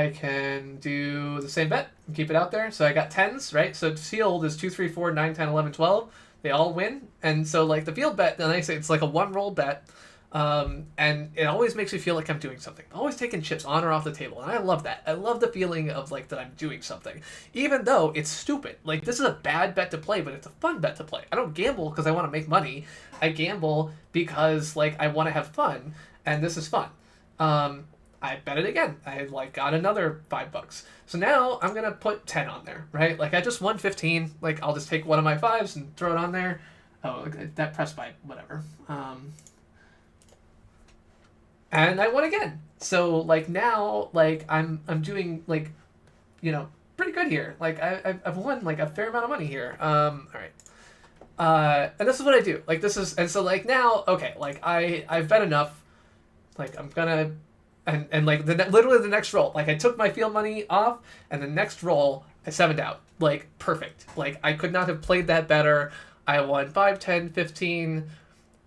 can do the same bet and keep it out there. So I got 10s, right? So field is 2, 3, 4, 9, 10, 11, 12. They all win. And so like the field bet, then I say it's like a 1-roll bet. And it always makes me feel like I'm doing something. I'm always taking chips on or off the table. And I love that. I love the feeling of like that I'm doing something. Even though it's stupid. Like this is a bad bet to play, but it's a fun bet to play. I don't gamble because I want to make money. I gamble because like I want to have fun. And this is fun. I bet it again. I like got another $5. So now I'm going to put 10 on there, right? Like I just won 15. Like I'll just take one of my 5s and throw it on there. Oh, that pressed by whatever. And I won again. So like now, like I'm doing like, pretty good here. Like I've won like a fair amount of money here. All right. And this is what I do. Like this is, and so like now, okay, like I've bet enough. Like I'm gonna, and like literally the next roll, like I took my field money off, and the next roll I 7'd out. Like perfect. Like I could not have played that better. I won 5, 10, 15.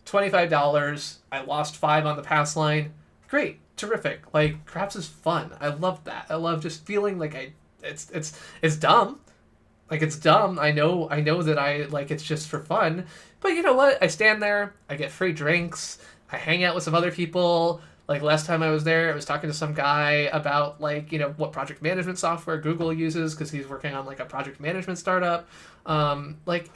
$25. I lost 5 on the pass line. Great, terrific. Like craps is fun. I love that. I love just feeling like it's dumb, Like, it's dumb. I know that it's just for fun. But you know what? I stand there, I get free drinks, I hang out with some other people. Like, last time I was there, I was talking to some guy about, like, what project management software Google uses, because he's working on, like, a project management startup. Like,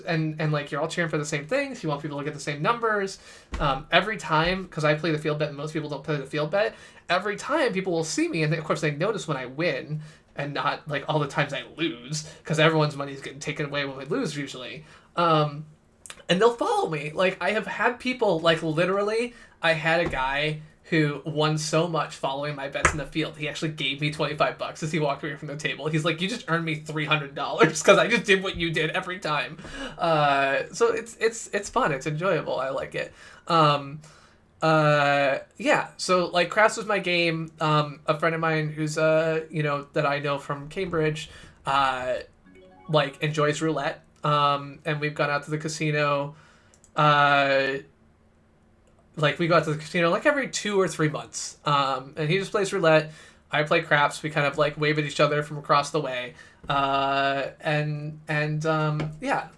and like, you're all cheering for the same things. You want people to get the same numbers. Every time, because I play the field bet and most people don't play the field bet, every time people will see me, and of course they notice when I win, and not, like, all the times I lose, because everyone's money is getting taken away when we lose, usually. And they'll follow me. Like, I have had people, like, literally, I had a guy who won so much following my bets in the field. He actually gave me $25 as he walked away from the table. He's like, you just earned me $300 because I just did what you did every time. So it's fun. It's enjoyable. I like it. Yeah. So, like, craps was my game. A friend of mine who's that I know from Cambridge, like, enjoys roulette. And we've gone out to the casino. Like, we go out to the casino like every 2 or 3 months. And he just plays roulette. I play craps. We kind of, like, wave at each other from across the way. Yeah.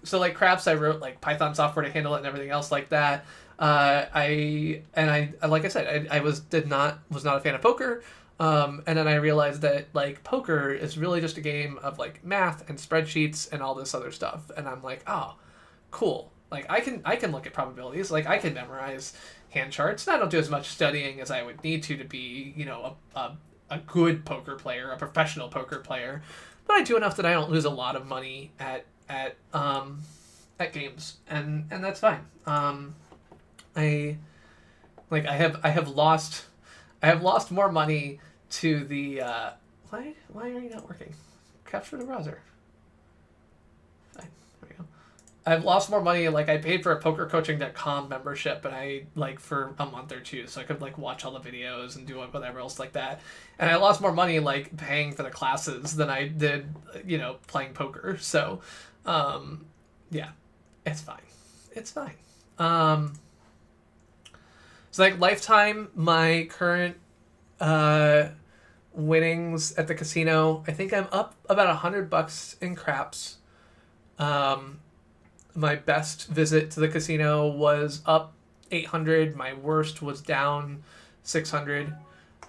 So, like, craps, I wrote, like, Python software to handle it and everything else like that. I like I said, I was not a fan of poker. And then I realized that, like, poker is really just a game of, like, math and spreadsheets and all this other stuff. And I'm like, oh, cool. Like, I can look at probabilities. Like, I can memorize hand charts. And I don't do as much studying as I would need to be, a good poker player, a professional poker player. But I do enough that I don't lose a lot of money at games, and that's fine. I have lost more money to the why are you not working? Capture the browser. Fine. There we go. I've lost more money. Like, I paid for a pokercoaching.com membership, and I, like, for a month or two, so I could, like, watch all the videos and do whatever else like that. And I lost more money, like, paying for the classes than I did, playing poker. So, yeah, it's fine. It's fine. So, like, lifetime, my current winnings at the casino, I think I'm up about $100 in craps. My best visit to the casino was up 800. My worst was down 600.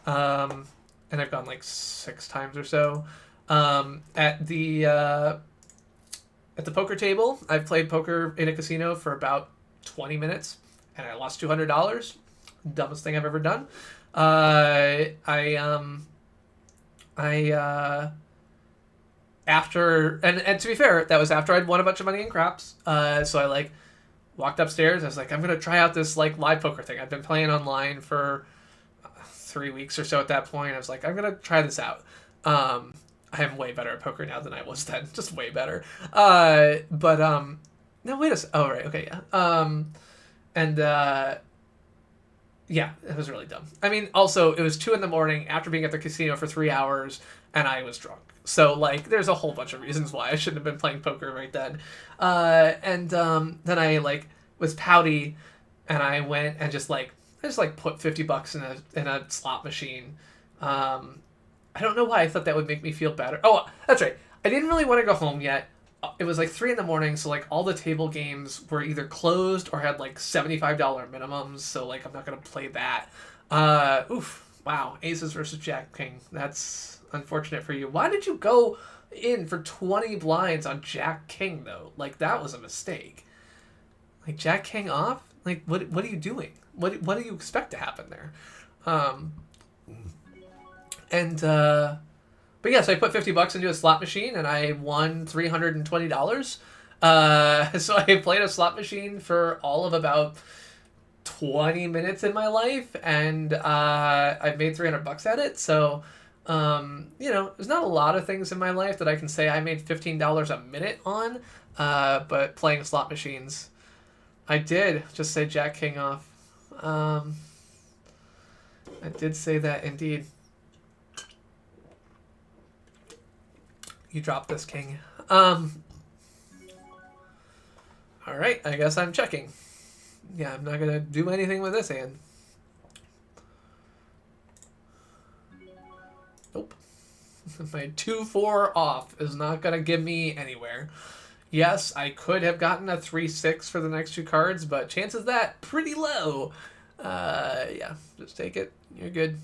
And I've gone, like, 6 times or so. At the poker table, I've played poker in a casino for about 20 minutes, and I lost $200. Dumbest thing I've ever done. After, and to be fair, that was after I'd won a bunch of money in craps. So I, like, walked upstairs. I was like, I'm gonna try out this, like, live poker thing. I've been playing online for 3 weeks or so at that point. I was like, I'm gonna try this out. I am way better at poker now than I was then. Just way better. No, wait a second. Oh, right. Okay, yeah. Yeah, it was really dumb. I mean, also, it was 2 a.m. after being at the casino for 3 hours, and I was drunk. So, like, there's a whole bunch of reasons why I shouldn't have been playing poker right then. Then I, like, was pouty, and I went and just put $50 in a slot machine. I don't know why I thought that would make me feel better. Oh, that's right. I didn't really want to go home yet. It was like 3 a.m, so, like, all the table games were either closed or had, like, $75 minimums, so, like, I'm not gonna play that. Wow, aces versus Jack King. That's unfortunate for you. Why did you go in for 20 blinds on Jack King, though? Like, that was a mistake. Like, Jack King off? Like, what are you doing? What do you expect to happen there? But yeah, so I put $50 into a slot machine, and I won $320. So I played a slot machine for all of about 20 minutes in my life, and I've made $300 at it. So, there's not a lot of things in my life that I can say I made $15 a minute on, but playing slot machines, I did just say Jack King off. I did say that indeed. You dropped this king. Alright, I guess I'm checking. Yeah, I'm not gonna do anything with this hand. Nope. My 2-4 off is not going to get me anywhere. Yes, I could have gotten a 3-6 for the next two cards, but chances of that pretty low. Yeah, just take it. You're good.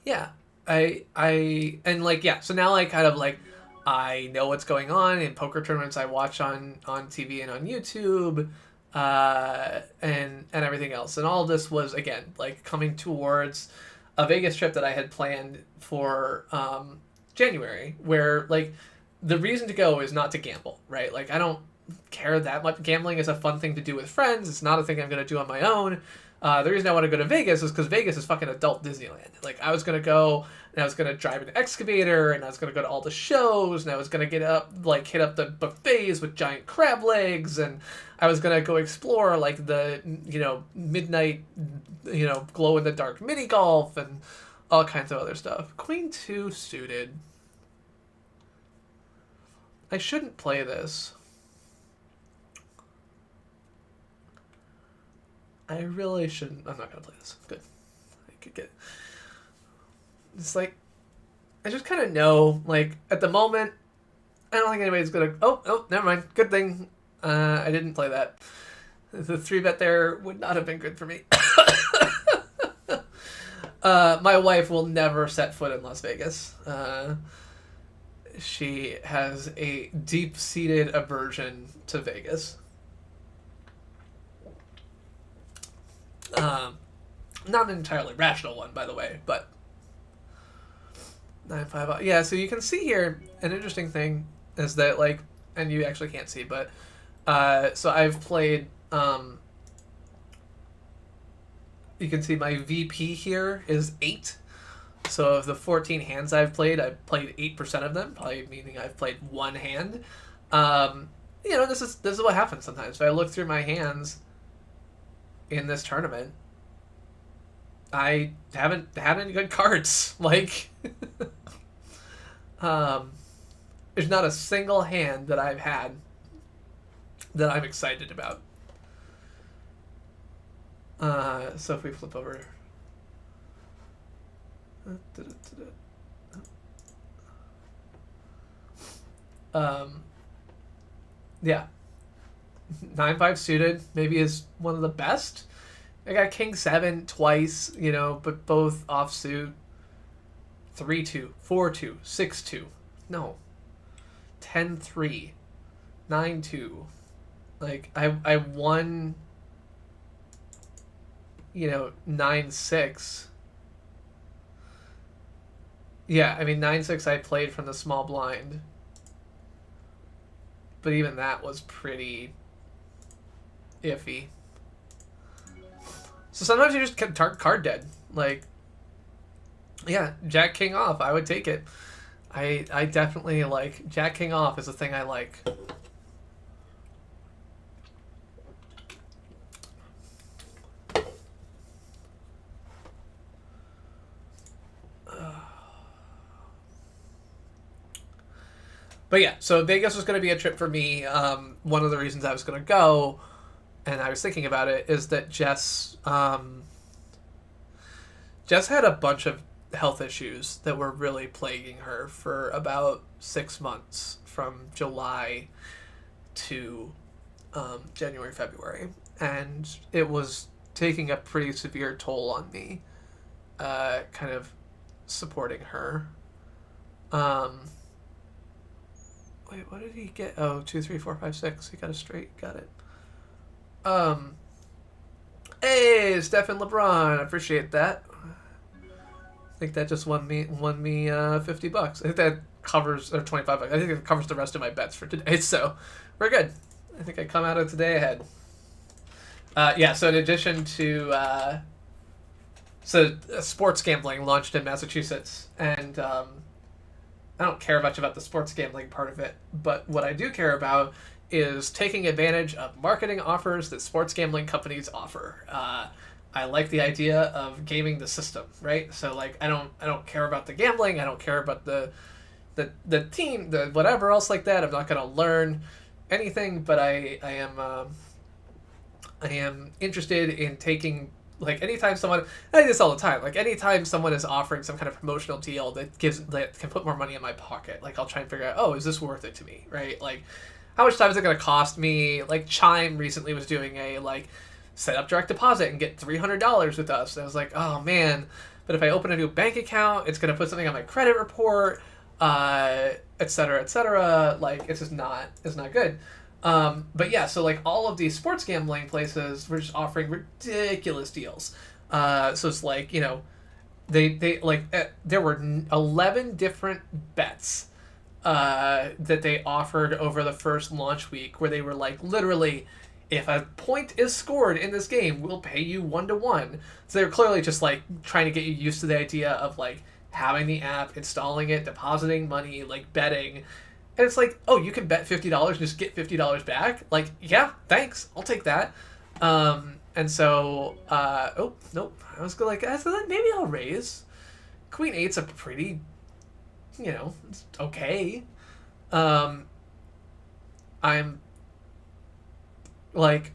Yeah, and like, yeah, so now I kind of like, I know what's going on in poker tournaments I watch on TV and on YouTube, and everything else. And all of this was, again, like coming towards a Vegas trip that I had planned for January, where like the reason to go is not to gamble, right? Like I don't care that much. Gambling is a fun thing to do with friends. It's not a thing I'm going to do on my own. The reason I want to go to Vegas is because Vegas is fucking adult Disneyland. Like, I was going to go, and I was going to drive an excavator, and I was going to go to all the shows, and I was going to hit up the buffets with giant crab legs, and I was going to go explore, like, the, midnight, glow-in-the-dark mini-golf, and all kinds of other stuff. Queen 2 suited. I shouldn't play this. I really shouldn't. I'm not going to play this. Good. I could get... It's like... I just kind of know, like, at the moment, I don't think anybody's going to... Oh, never mind. Good thing I didn't play that. The 3-bet there would not have been good for me. My wife will never set foot in Las Vegas. She has a deep-seated aversion to Vegas. Not an entirely rational one, by the way, but 9-5. Yeah, so you can see here an interesting thing is that, like, and you actually can't see, but so I've played. You can see my VP here is 8. So of the 14 hands I've played 8% of them, probably meaning I've played one hand. This is what happens sometimes. If I look through my hands in this tournament, I haven't had any good cards. Like, there's not a single hand that I've had that I'm excited about. So if we flip over, yeah, 9-5 suited maybe is one of the best. I got King 7 twice, but both offsuit. 3-2, 4-2, 6-2. No. 10-3. 9-2. Like, I won, 9-6. Yeah, I mean, 9-6 I played from the small blind. But even that was pretty iffy. So sometimes you just get card dead. Like, yeah, Jack King off, I would take it. I definitely like Jack King off is a thing I like. But yeah, so Vegas was going to be a trip for me. One of the reasons I was going to go, and I was thinking about it, is that Jess had a bunch of health issues that were really plaguing her for about 6 months, from July to January, February. And it was taking a pretty severe toll on me, kind of supporting her. Wait, what did he get? Oh, 2, 3, 4, 5, 6. He got a straight. Got it. Hey, Stephen LeBron. I appreciate that. I think that just won me $50. I think that covers, or $25. I think it covers the rest of my bets for today. So we're good. I think I come out of today ahead. Yeah. So in addition to sports gambling launched in Massachusetts, and I don't care much about the sports gambling part of it, but what I do care about is taking advantage of marketing offers that sports gambling companies offer. I like the idea of gaming the system, right? So like I don't care about the gambling, I don't care about the team, the whatever else like that. I'm not going to learn anything, but I am interested in taking like anytime someone, I do this all the time. Like anytime someone is offering some kind of promotional deal that can put more money in my pocket, like I'll try and figure out, oh, is this worth it to me, right? Like, how much time is it going to cost me? Like Chime recently was doing a like set up direct deposit and get $300 with us. And I was like, oh man, but if I open a new bank account, it's going to put something on my credit report, et cetera, et cetera. Like it's not good. But yeah, so like all of these sports gambling places were just offering ridiculous deals. So it's like, you know, they like there were 11 different bets that they offered over the first launch week, where they were like, literally, if a point is scored in this game, we'll pay you 1-to-1. So they're clearly just like trying to get you used to the idea of like having the app, installing it, depositing money, like betting. And it's like, oh, you can bet $50 and just get $50 back? Like, yeah, thanks. I'll take that. And so, oh, nope. I was like, maybe I'll raise. Queen 8's a pretty, you know, it's okay. I'm, like,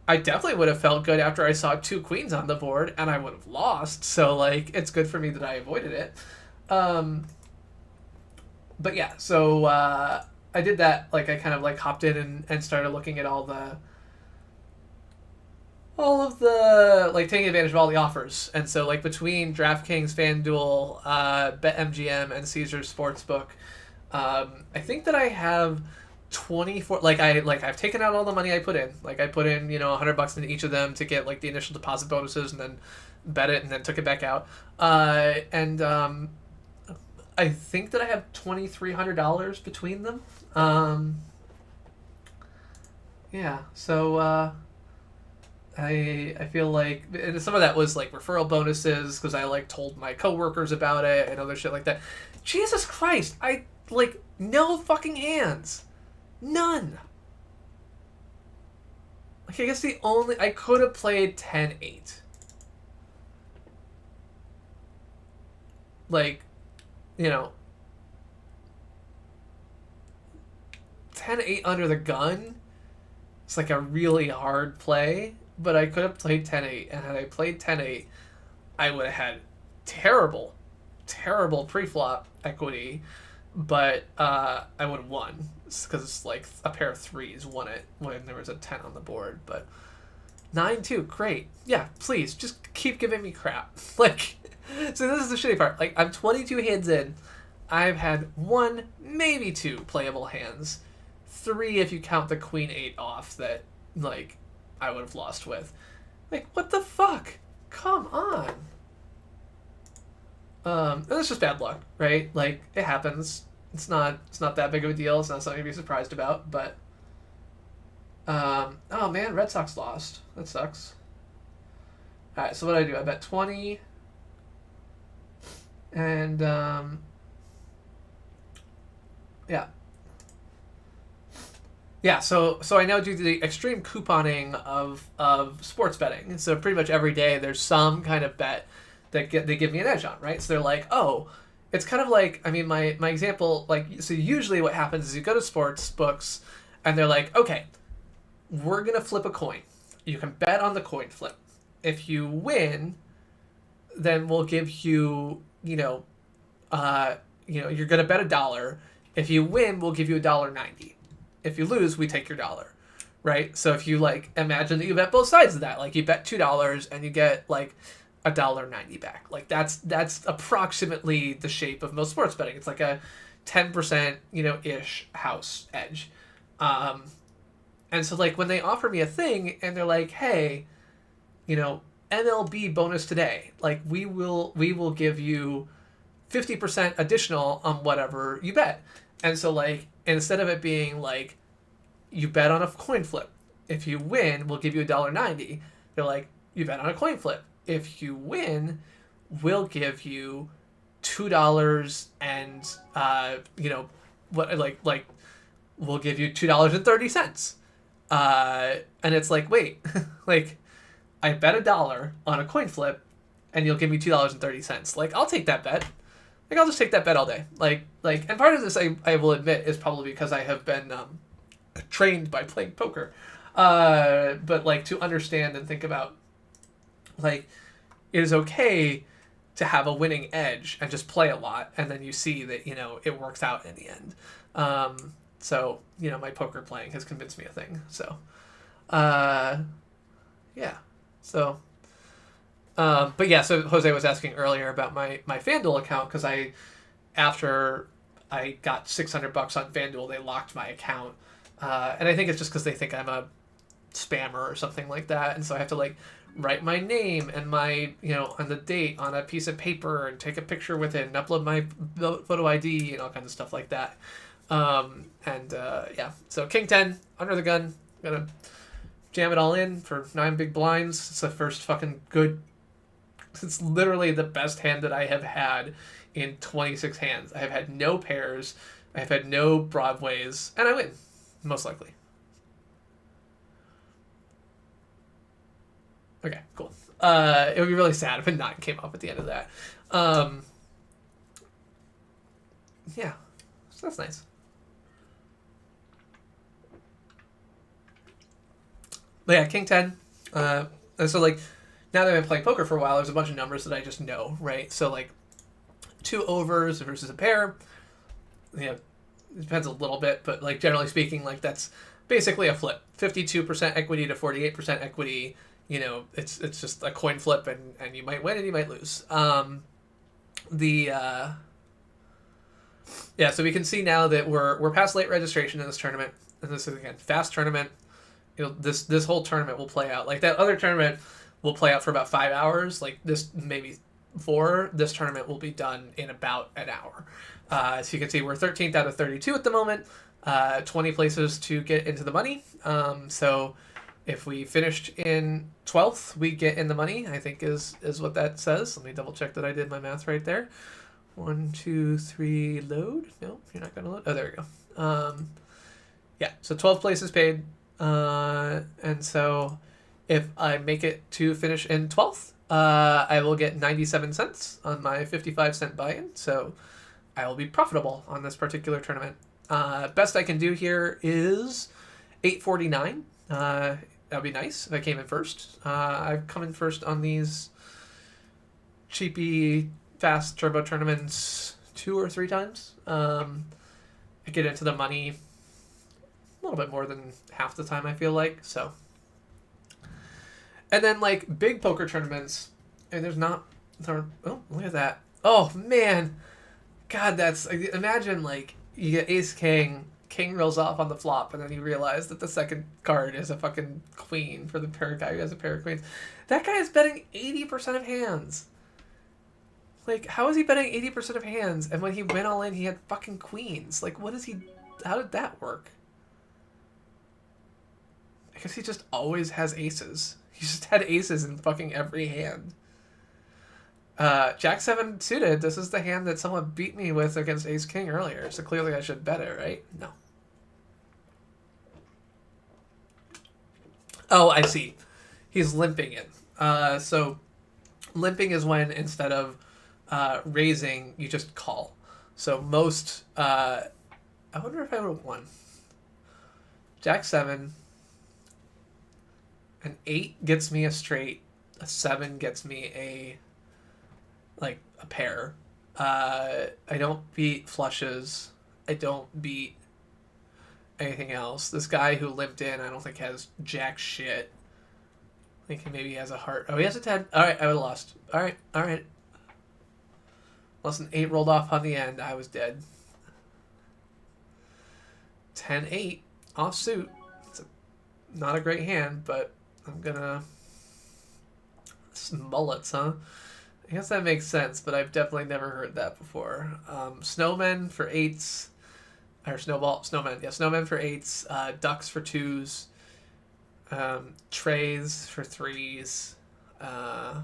I definitely would have felt good after I saw 2 queens on the board, and I would have lost. So, like, it's good for me that I avoided it. But yeah, so I did that. Like I kind of like hopped in and started looking at all of the like taking advantage of all the offers. And so like between DraftKings, FanDuel, BetMGM, and Caesars Sportsbook, I think that I have 24. I've taken out all the money I put in. Like I put in, you know, $100 into each of them to get like the initial deposit bonuses, and then bet it and then took it back out. I think that I have $2,300 between them. Yeah, so I feel like, and some of that was like referral bonuses because I like told my coworkers about it and other shit like that. Jesus Christ, I like no fucking hands, none. Like I guess I could have played 10-8. Like, you know, 10-8 under the gun. It's like a really hard play, but I could have played 10-8, and had I played 10-8, I would have had terrible pre-flop equity, but I would have won because it's like a pair of 3s won it when there was a 10 on the board. But 9-2, great. Yeah, please just keep giving me crap. Like. So this is the shitty part. Like, I'm 22 hands in. I've had 1, maybe 2 playable hands. 3 if you count the Queen 8 off that, like, I would have lost with. Like, what the fuck? Come on. And it's just bad luck, right? Like, it happens. It's not that big of a deal. It's not something to be surprised about, but... oh, man, Red Sox lost. That sucks. Alright, so what did I do? I bet 20... And, yeah. Yeah, so I now do the extreme couponing of sports betting. So pretty much every day there's some kind of bet that they give me an edge on, right? So they're like, oh, it's kind of like, I mean, my example, like, so usually what happens is you go to sports books and they're like, okay, we're going to flip a coin. You can bet on the coin flip. If you win, then we'll give you... you're going to bet $1. If you win, we'll give you $1.90. If you lose, we take your $1, right? So if you like imagine that you bet both sides of that, like you bet $2 and you get like $1.90 back. Like that's approximately the shape of most sports betting. It's like a 10%, ish house edge. And so like when they offer me a thing and they're like, hey, MLB bonus today, like we will give you 50% additional on whatever you bet. And so like instead of it being like you bet on a coin flip, if you win we'll give you $1.90, they're like, you bet on a coin flip, if you win we'll give you $2 and we'll give you $2.30. And it's like, wait, like I bet $1 on a coin flip, and you'll give me $2.30. Like, I'll take that bet. Like, I'll just take that bet all day. Like, and part of this, I will admit, is probably because I have been trained by playing poker. But like to understand and think about Like, it is okay to have a winning edge and just play a lot, and then you see that, you know, it works out in the end. So, you know, my poker playing has convinced me a thing. So, yeah. So, but yeah, so Jose was asking earlier about my FanDuel account, because after I got $600 on FanDuel, they locked my account. And I think it's just because they think I'm a spammer or something like that. And so I have to like write my name and my, you know, and the date on a piece of paper and take a picture with it and upload my photo ID and all kinds of stuff like that. Yeah, so King 10, under the gun, gonna jam it all in for 9 big blinds. It's the first fucking good, it's literally the best hand that I have had in 26 hands. I have had no pairs, I have had no broadways, and I win, most likely. Okay, cool. It would be really sad if a 9 came up at the end of that. Yeah, so that's nice. But yeah, King 10. And so, like, now that I've been playing poker for a while, there's a bunch of numbers that I just know, right? So, like, 2 overs versus a pair, you know, it depends a little bit, but, like, generally speaking, like, that's basically a flip. 52% equity to 48% equity. You know, it's just a coin flip, and you might win and you might lose. Yeah, so we can see now that we're past late registration in this tournament, and this is, again, fast tournament. You know, this whole tournament will play out. Like, that other tournament will play out for about 5 hours. Like, this, maybe 4. This tournament will be done in about an hour. So you can see we're 13th out of 32 at the moment. 20 places to get into the money. So if we finished in 12th, we get in the money, I think is what that says. Let me double check that I did my math right there. 1, 2, 3, load. No, you're not going to load. Oh, there we go. Yeah, so 12 places paid. And so if I make it to finish in 12th, I will get 97 cents on my 55-cent buy-in. So I will be profitable on this particular tournament. Best I can do here is 849. That would be nice if I came in first. I've come in first on these cheapy fast turbo tournaments 2 or 3 times. I get into the money a little bit more than half the time, I feel like. So, and then like big poker tournaments, and oh, look at that. Oh man, God, that's, imagine like you get ace king rolls off on the flop, and then you realize that the second card is a fucking queen for the pair guy who has a pair of queens. That guy is betting 80% of hands. Like, how is he betting 80% of hands, and when he went all in, he had fucking queens? Like, how did that work? I guess he just always has aces. He just had aces in fucking every hand. Jack 7 suited. This is the hand that someone beat me with against ace king earlier, so clearly I should bet it, right? No. Oh, I see. He's limping it. So limping is when instead of raising, you just call. So most, I wonder if I would have won. Jack 7. An 8 gets me a straight. A 7 gets me a pair. I don't beat flushes. I don't beat anything else. This guy who limped in, I don't think has jack shit. I think he maybe has a heart. Oh, he has a 10. Alright, I would have lost. Alright. Unless an 8 rolled off on the end, I was dead. 10-8. Offsuit. It's not a great hand, but I'm gonna... Mullets, huh? I guess that makes sense, but I've definitely never heard that before. Snowmen for 8s. Or snowmen. Yeah, snowmen for 8s. Ducks for 2s. Trays for 3s. 4s,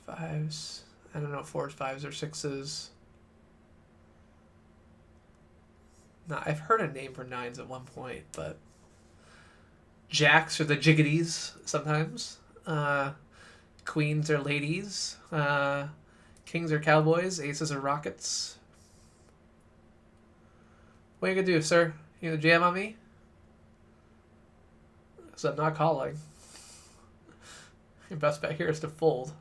5s. I don't know, 4s, 5s, or 6s. No, I've heard a name for 9s at one point, but... Jacks are the jiggities sometimes. Queens are ladies. Kings are cowboys. Aces are rockets. What are you gonna do, sir? You gonna jam on me? Because I'm not calling. Your best bet here is to fold.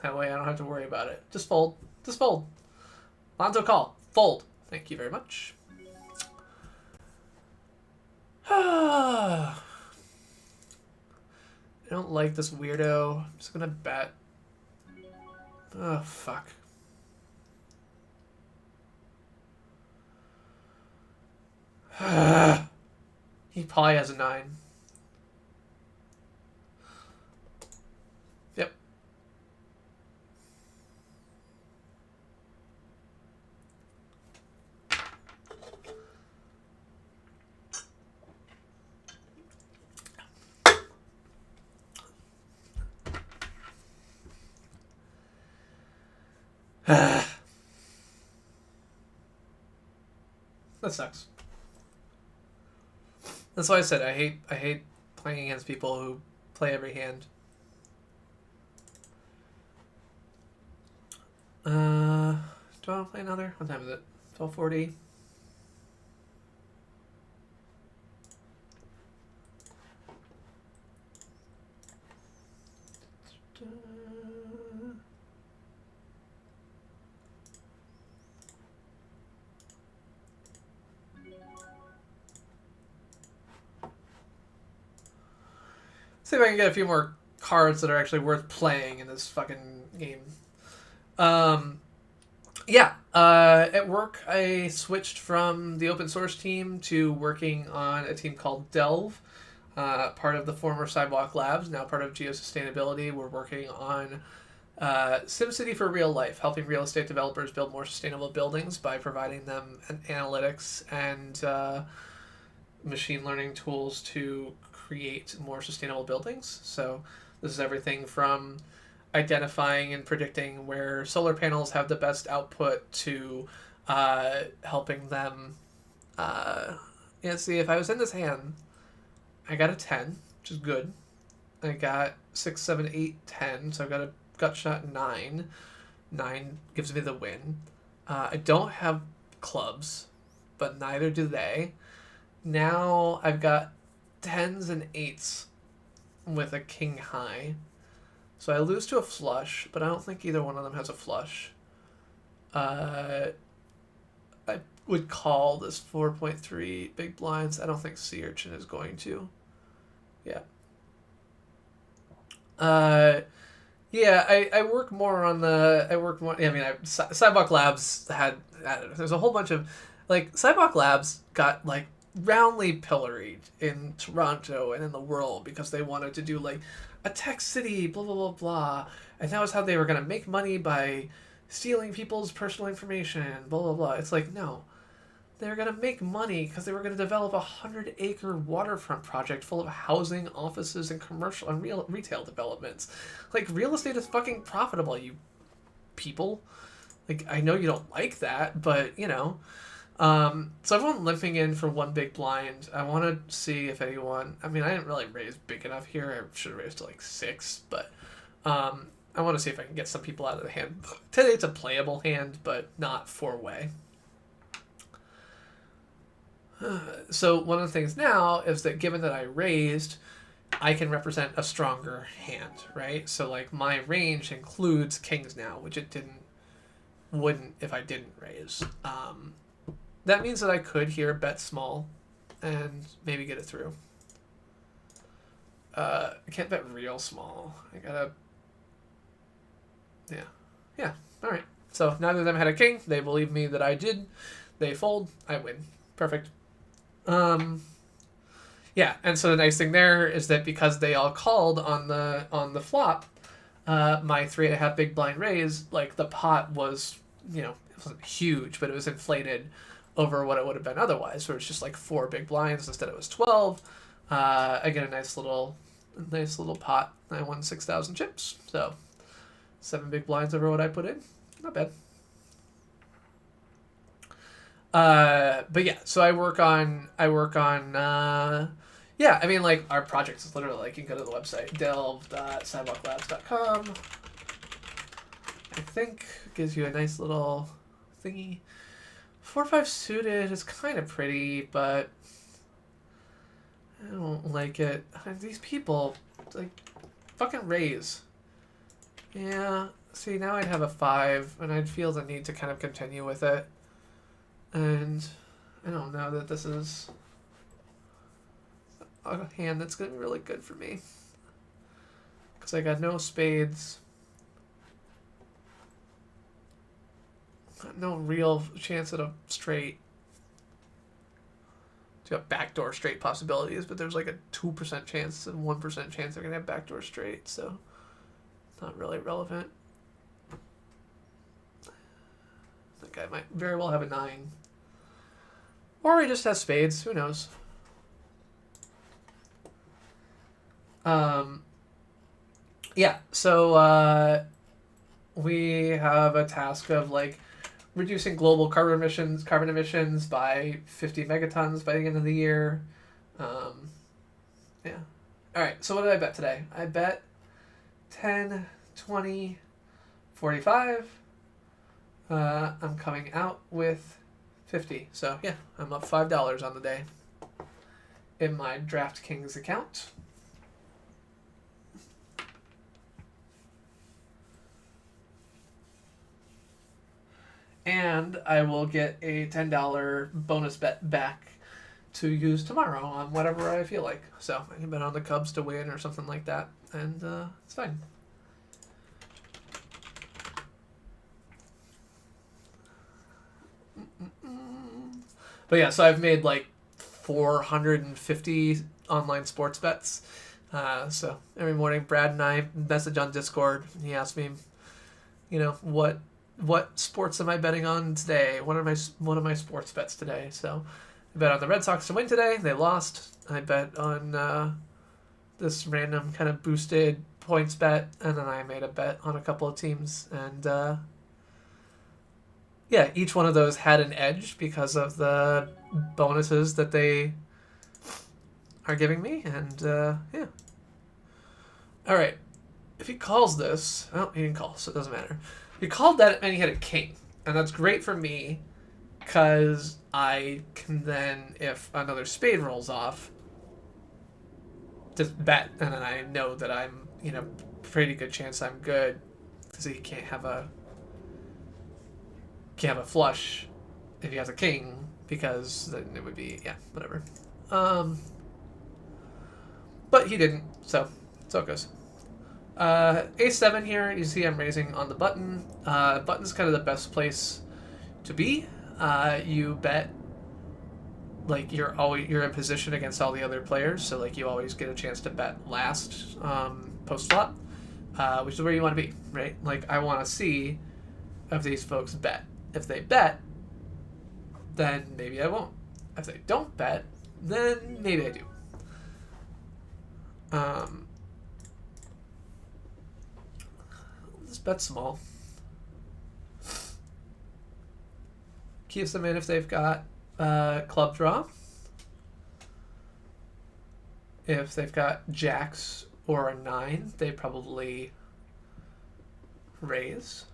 That way I don't have to worry about it. Just fold. Just fold. Lonzo call. Fold. Thank you very much. I don't like this weirdo. I'm just gonna bet. Oh, fuck. He probably has a 9. Yep. That sucks. That's why I said I hate playing against people who play every hand. Do I want to play another? What time is it? 12:40. See if I can get a few more cards that are actually worth playing in this fucking game. At work I switched from the open source team to working on a team called Delve, part of the former Sidewalk Labs, now part of Geosustainability. We're working on SimCity for real life, helping real estate developers build more sustainable buildings by providing them analytics and machine learning tools to create more sustainable buildings. So this is everything from identifying and predicting where solar panels have the best output to helping them. See, if I was in this hand, I got a 10, which is good. I got 6, 7, 8, 10, so I've got a gut shot 9. 9 gives me the win. I don't have clubs, but neither do they. Now I've got 10s and 8s with a king high. So I lose to a flush, but I don't think either one of them has a flush. I would call this 4.3 big blinds. I don't think Sea Urchin is going to. Yeah. I work more on the... Sidewalk Labs had... I don't know, there's a whole bunch of... Sidewalk Labs got, roundly pilloried in Toronto and in the world because they wanted to do a tech city, blah blah blah blah, and that was how they were going to make money by stealing people's personal information, blah blah blah. It's no, they were going to make money because they were going to develop a 100-acre waterfront project full of housing, offices, and commercial and retail developments. Real estate is fucking profitable, you people. I know you don't like that, but so everyone limping in for one big blind. I want to see if anyone... I didn't really raise big enough here. I should have raised to 6, but I want to see if I can get some people out of the hand. Today it's a playable hand, but not 4-way. So one of the things now is that given that I raised, I can represent a stronger hand, right? So my range includes kings now, which it wouldn't if I didn't raise. That means that I could here bet small and maybe get it through. I can't bet real small. I gotta... Yeah. Alright. So neither of them had a king. They believe me that I did. They fold. I win. Perfect. Yeah, and so the nice thing there is that because they all called on the flop, my 3.5 big blind raise, the pot was, it wasn't huge, but it was inflated over what it would have been otherwise, where it's just 4 big blinds instead it was 12. I get a nice little pot. I won 6,000 chips, so 7 big blinds over what I put in. Not bad. But yeah, so I work on our project is literally you can go to the website delve.sidewalklabs.com. I think gives you a nice little thingy. 4-5 suited is kind of pretty, but I don't like it. These people, fucking raise. Yeah, see, now I'd have a 5, and I'd feel the need to kind of continue with it. And I don't know that this is a hand that's going to be really good for me. Because I got no spades. No real chance at a straight. It's got backdoor straight possibilities, but there's like a 2% chance and 1% chance they're going to have backdoor straight, so not really relevant. That guy might very well have a 9. Or he just has spades, who knows. Yeah, so we have a task of like reducing global carbon emissions by 50 megatons by the end of the year. Yeah. All right, so what did I bet today? I bet 10, 20, 45. I'm coming out with 50. So, yeah, I'm up $5 on the day in my DraftKings account. And I will get a $10 bonus bet back to use tomorrow on whatever I feel like. So I can bet on the Cubs to win or something like that, and it's fine. But yeah, so I've made like 450 online sports bets. So every morning, Brad and I message on Discord. He asks me, you know, what sports am I betting on today? What are my sports bets today? So I bet on the Red Sox to win today. They lost. I bet on this random kind of boosted points bet, and then I made a bet on a couple of teams, and yeah, each one of those had an edge because of the bonuses that they are giving me, and yeah. All right, if he calls this, oh, he didn't call, so it doesn't matter. He called that, and he had a king, and that's great for me because I can then, if another spade rolls off, just bet, and then I know that I'm, pretty good chance I'm good because he can't have a flush if he has a king, because then it would be, yeah, whatever. But he didn't, so it goes. A7 here, you see I'm raising on the button. Button's kind of the best place to be. You bet, like, you're in position against all the other players, so like you always get a chance to bet last post flop, which is where you want to be, right? Like, I want to see if these folks bet. If they bet, then maybe I won't. If they don't bet, then maybe I do. Let's bet small. Keeps them in if they've got club draw. If they've got jacks or a 9, they probably raise.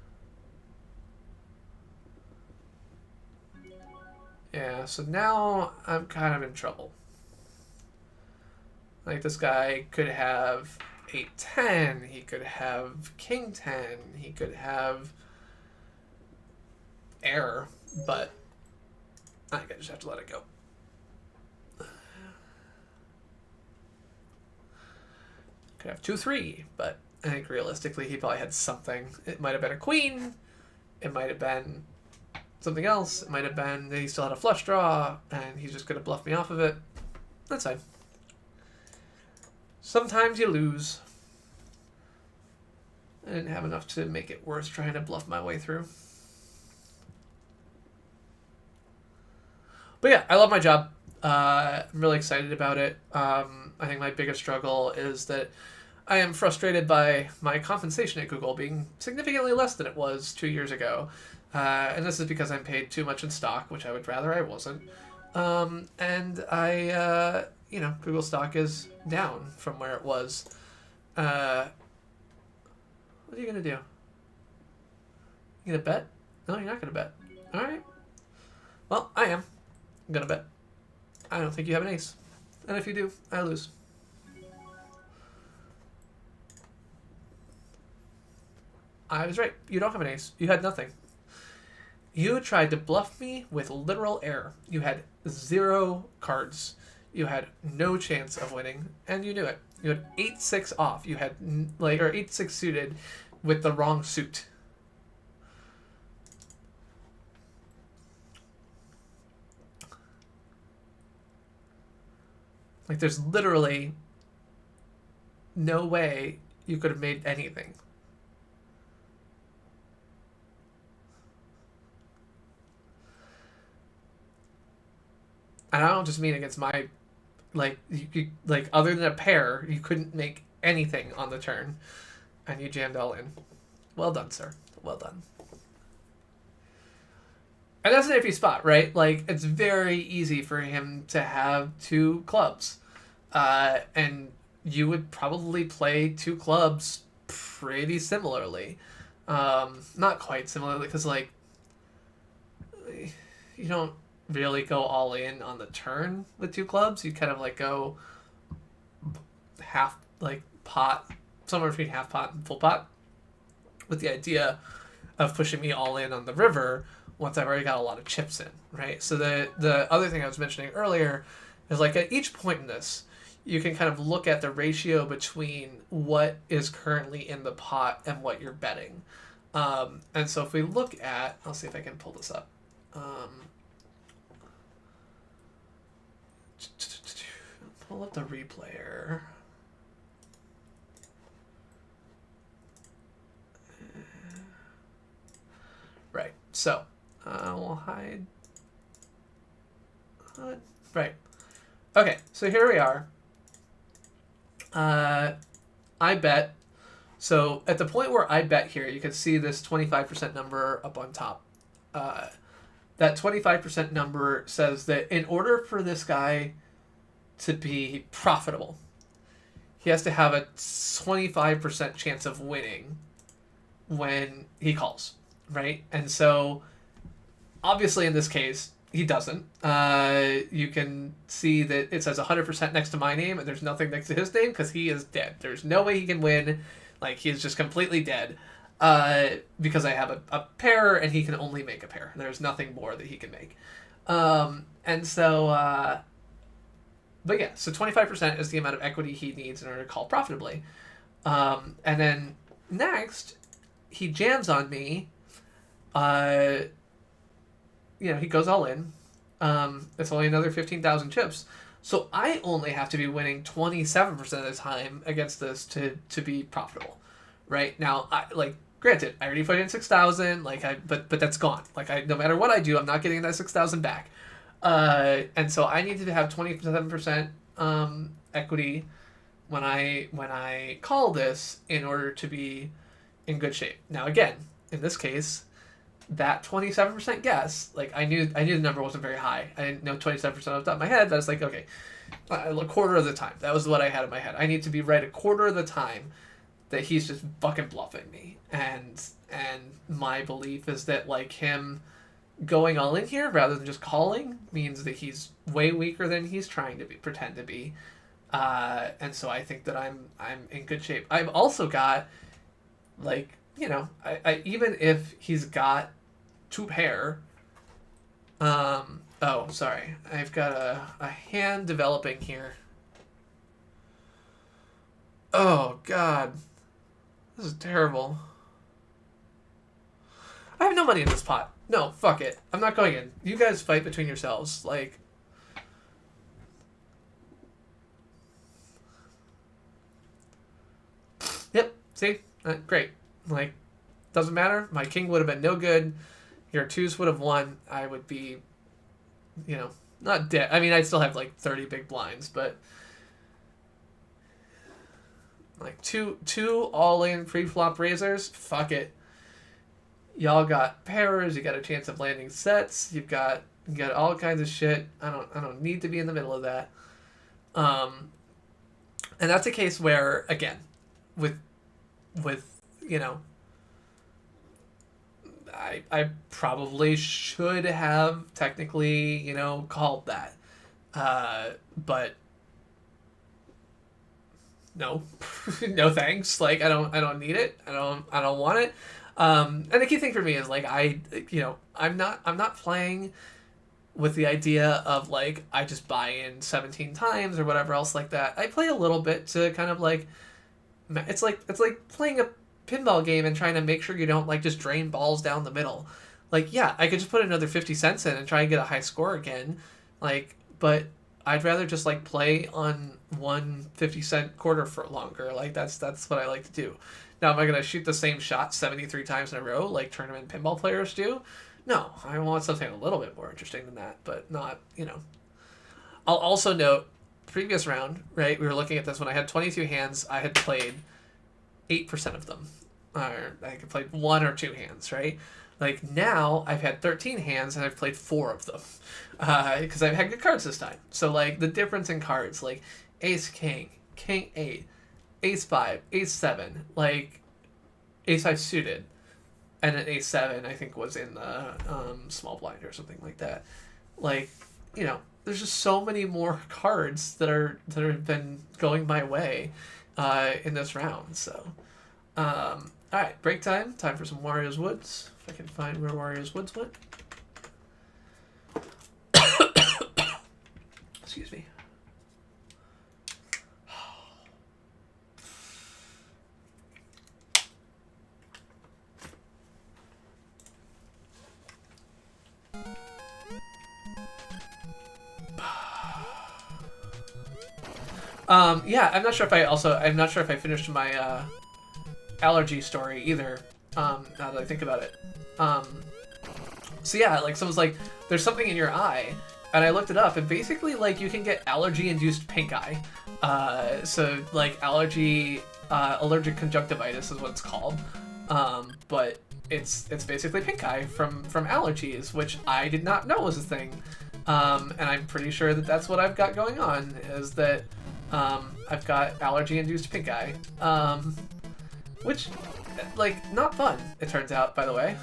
Yeah, so now I'm kind of in trouble. Like, this guy could have 8-10, he could have king 10, he could have error, but I think I just have to let it go. Could have 2-3, but I think realistically he probably had something. It might have been a queen, it might have been something else, it might have been that he still had a flush draw, and he's just going to bluff me off of it. That's fine. Sometimes you lose. I didn't have enough to make it worth trying to bluff my way through. But yeah, I love my job. I'm really excited about it. I think my biggest struggle is that I am frustrated by my compensation at Google being significantly less than it was 2 years ago. And this is because I'm paid too much in stock, which I would rather I wasn't. And I, Google stock is down from where it was. What are you going to do? You going to bet? No, you're not going to bet. All right. Well, I am. I'm going to bet. I don't think you have an ace. And if you do, I lose. I was right. You don't have an ace. You had nothing. You tried to bluff me with literal error. You had 0 cards. You had no chance of winning, and you knew it. You had 8-6 off. You had or 8-6 suited with the wrong suit. Like, there's literally no way you could have made anything. And I don't just mean against my, like, like, other than a pair, you couldn't make anything on the turn, and you jammed all in. Well done, sir. Well done. And that's an iffy spot, right? Like, it's very easy for him to have 2 clubs. And you would probably play 2 clubs pretty similarly. Not quite similarly, because, like, you don't really go all in on the turn with 2 clubs. You kind of, like, go half, like, pot, somewhere between half pot and full pot, with the idea of pushing me all in on the river once I've already got a lot of chips in, right? So the other thing I was mentioning earlier is, like, at each point in this, you can kind of look at the ratio between what is currently in the pot and what you're betting. And so if we look at, I'll see if I can pull this up. Pull up the replayer. Right, so we'll hide. Right. Okay, so here we are. I bet. So at the point where I bet here, you can see this 25% number up on top. That 25% number says that in order for this guy to be profitable, he has to have a 25% chance of winning when he calls, right? And so, obviously in this case, he doesn't. You can see that it says 100% next to my name, and there's nothing next to his name, because he is dead. There's no way he can win. Like, he is just completely dead. Because I have a pair, and he can only make a pair. There's nothing more that he can make. And so, but yeah, so 25% is the amount of equity he needs in order to call profitably. And then next, he jams on me. He goes all in. It's only another 15,000 chips. So I only have to be winning 27% of the time against this to be profitable. Right? Now, granted, I already put in 6,000, but that's gone. No matter what I do, I'm not getting that 6,000 back. And so I need to have 27% equity when I call this in order to be in good shape. Now, again, in this case, that 27% guess, I knew the number wasn't very high. I didn't know 27% off the top of my head, but I was like, okay, a quarter of the time. That was what I had in my head. I need to be right a quarter of the time that he's just fucking bluffing me. And my belief is that, him going all in here rather than just calling means that he's way weaker than he's trying to pretend to be. And so I think that I'm in good shape. I've also got, I even if he's got 2 pair, sorry, I've got a hand developing here. Oh, God. This is terrible. I have no money in this pot. No, fuck it. I'm not going in. You guys fight between yourselves. Yep, see? Great. Doesn't matter. My king would have been no good. Your 2s would have won. I would be, not dead. I mean, I'd still have 30 big blinds, but two all-in pre-flop razors. Fuck it. Y'all got pairs. You got a chance of landing sets. You got all kinds of shit. I don't need to be in the middle of that. And that's a case where, again, with I probably should have technically, called that. But no. No thanks. I don't need it. I don't want it. And the key thing for me is like I'm not playing with the idea of like I just buy in 17 times or whatever else like that. I play a little bit to kind of like it's like playing a pinball game and trying to make sure you don't like just drain balls down the middle. Like, yeah, I could just put another 50 cents in and try and get a high score again. Like, but I'd rather just like play on one 50-cent quarter for longer. Like that's what I like to do. Now, am I gonna shoot the same shot 73 times in a row like tournament pinball players do? No, I want something a little bit more interesting than that, but not, I'll also note, previous round, right, we were looking at this when I had 22 hands, I had played 8% of them. Or I had played 1 or 2 hands, right? Like, now I've had 13 hands and I've played 4 of them. Because I've had good cards this time. So, like, the difference in cards, like, Ace King, King 8, Ace 5, Ace 7, like, Ace 5 suited, and an Ace 7, I think, was in the small blind or something like that. Like, there's just so many more cards that have been going my way in this round. So, all right, break time. Time for some Wario's Woods. If I can find where Wario's Woods went. Excuse me. Yeah, I'm not sure if I finished my allergy story either. Now that I think about it. So yeah, like someone's like, there's something in your eye, and I looked it up, and basically like you can get allergy-induced pink eye. So like allergic conjunctivitis is what it's called. But it's basically pink eye from allergies, which I did not know was a thing. And I'm pretty sure that that's what I've got going on, is that I've got allergy-induced pink eye, which, like, not fun, it turns out, by the way.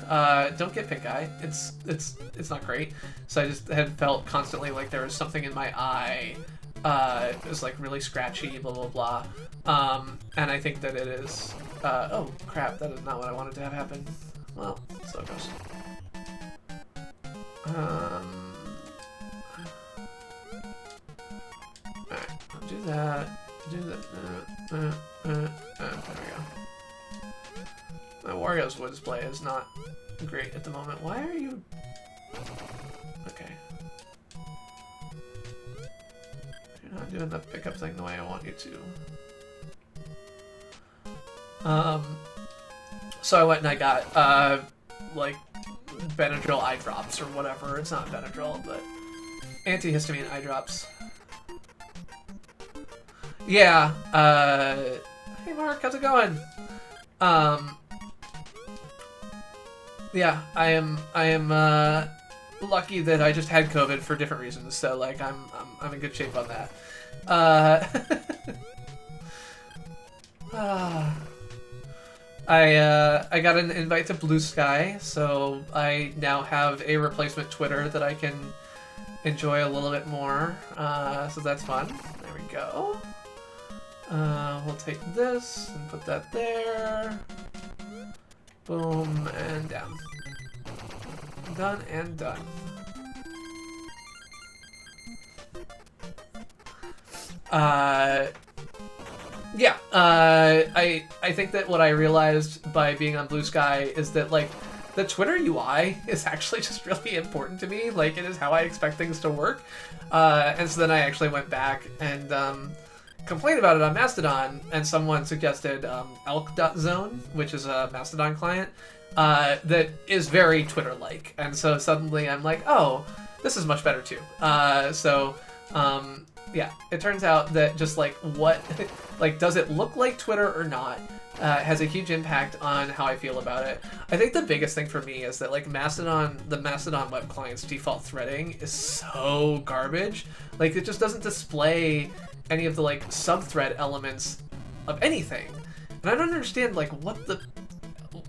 Don't get pink eye. It's not great. So I just had felt constantly like there was something in my eye. It was, like, really scratchy, blah, blah, blah. And I think that it is... oh, crap, that is not what I wanted to have happen. Well, so it goes. Alright, I'll do that. There we go. My Wario's Woods play is not great at the moment. Why are you... Okay. You're not doing the pickup thing the way I want you to. So I went and I got, like, Benadryl eye drops or whatever. It's not Benadryl, but antihistamine eye drops. Yeah, hey Mark, how's it going? Yeah, I am lucky that I just had COVID for different reasons, so like I'm in good shape on that. I got an invite to Blue Sky, so I now have a replacement Twitter that I can enjoy a little bit more. So that's fun. There we go. We'll take this and put that there. Boom, and down. Done and done. Yeah, I think that what I realized by being on Blue Sky is that, like, the Twitter UI is actually just really important to me. Like, it is how I expect things to work. And so then I actually went back and complained about it on Mastodon, and someone suggested elk.zone, which is a Mastodon client that is very Twitter-like. And so suddenly I'm like, oh, this is much better too. Yeah, it turns out that just like what, like, does it look like Twitter or not, has a huge impact on how I feel about it. I think the biggest thing for me is that, like, Mastodon, the Mastodon web client's default threading is so garbage. Like, it just doesn't display any of the, like,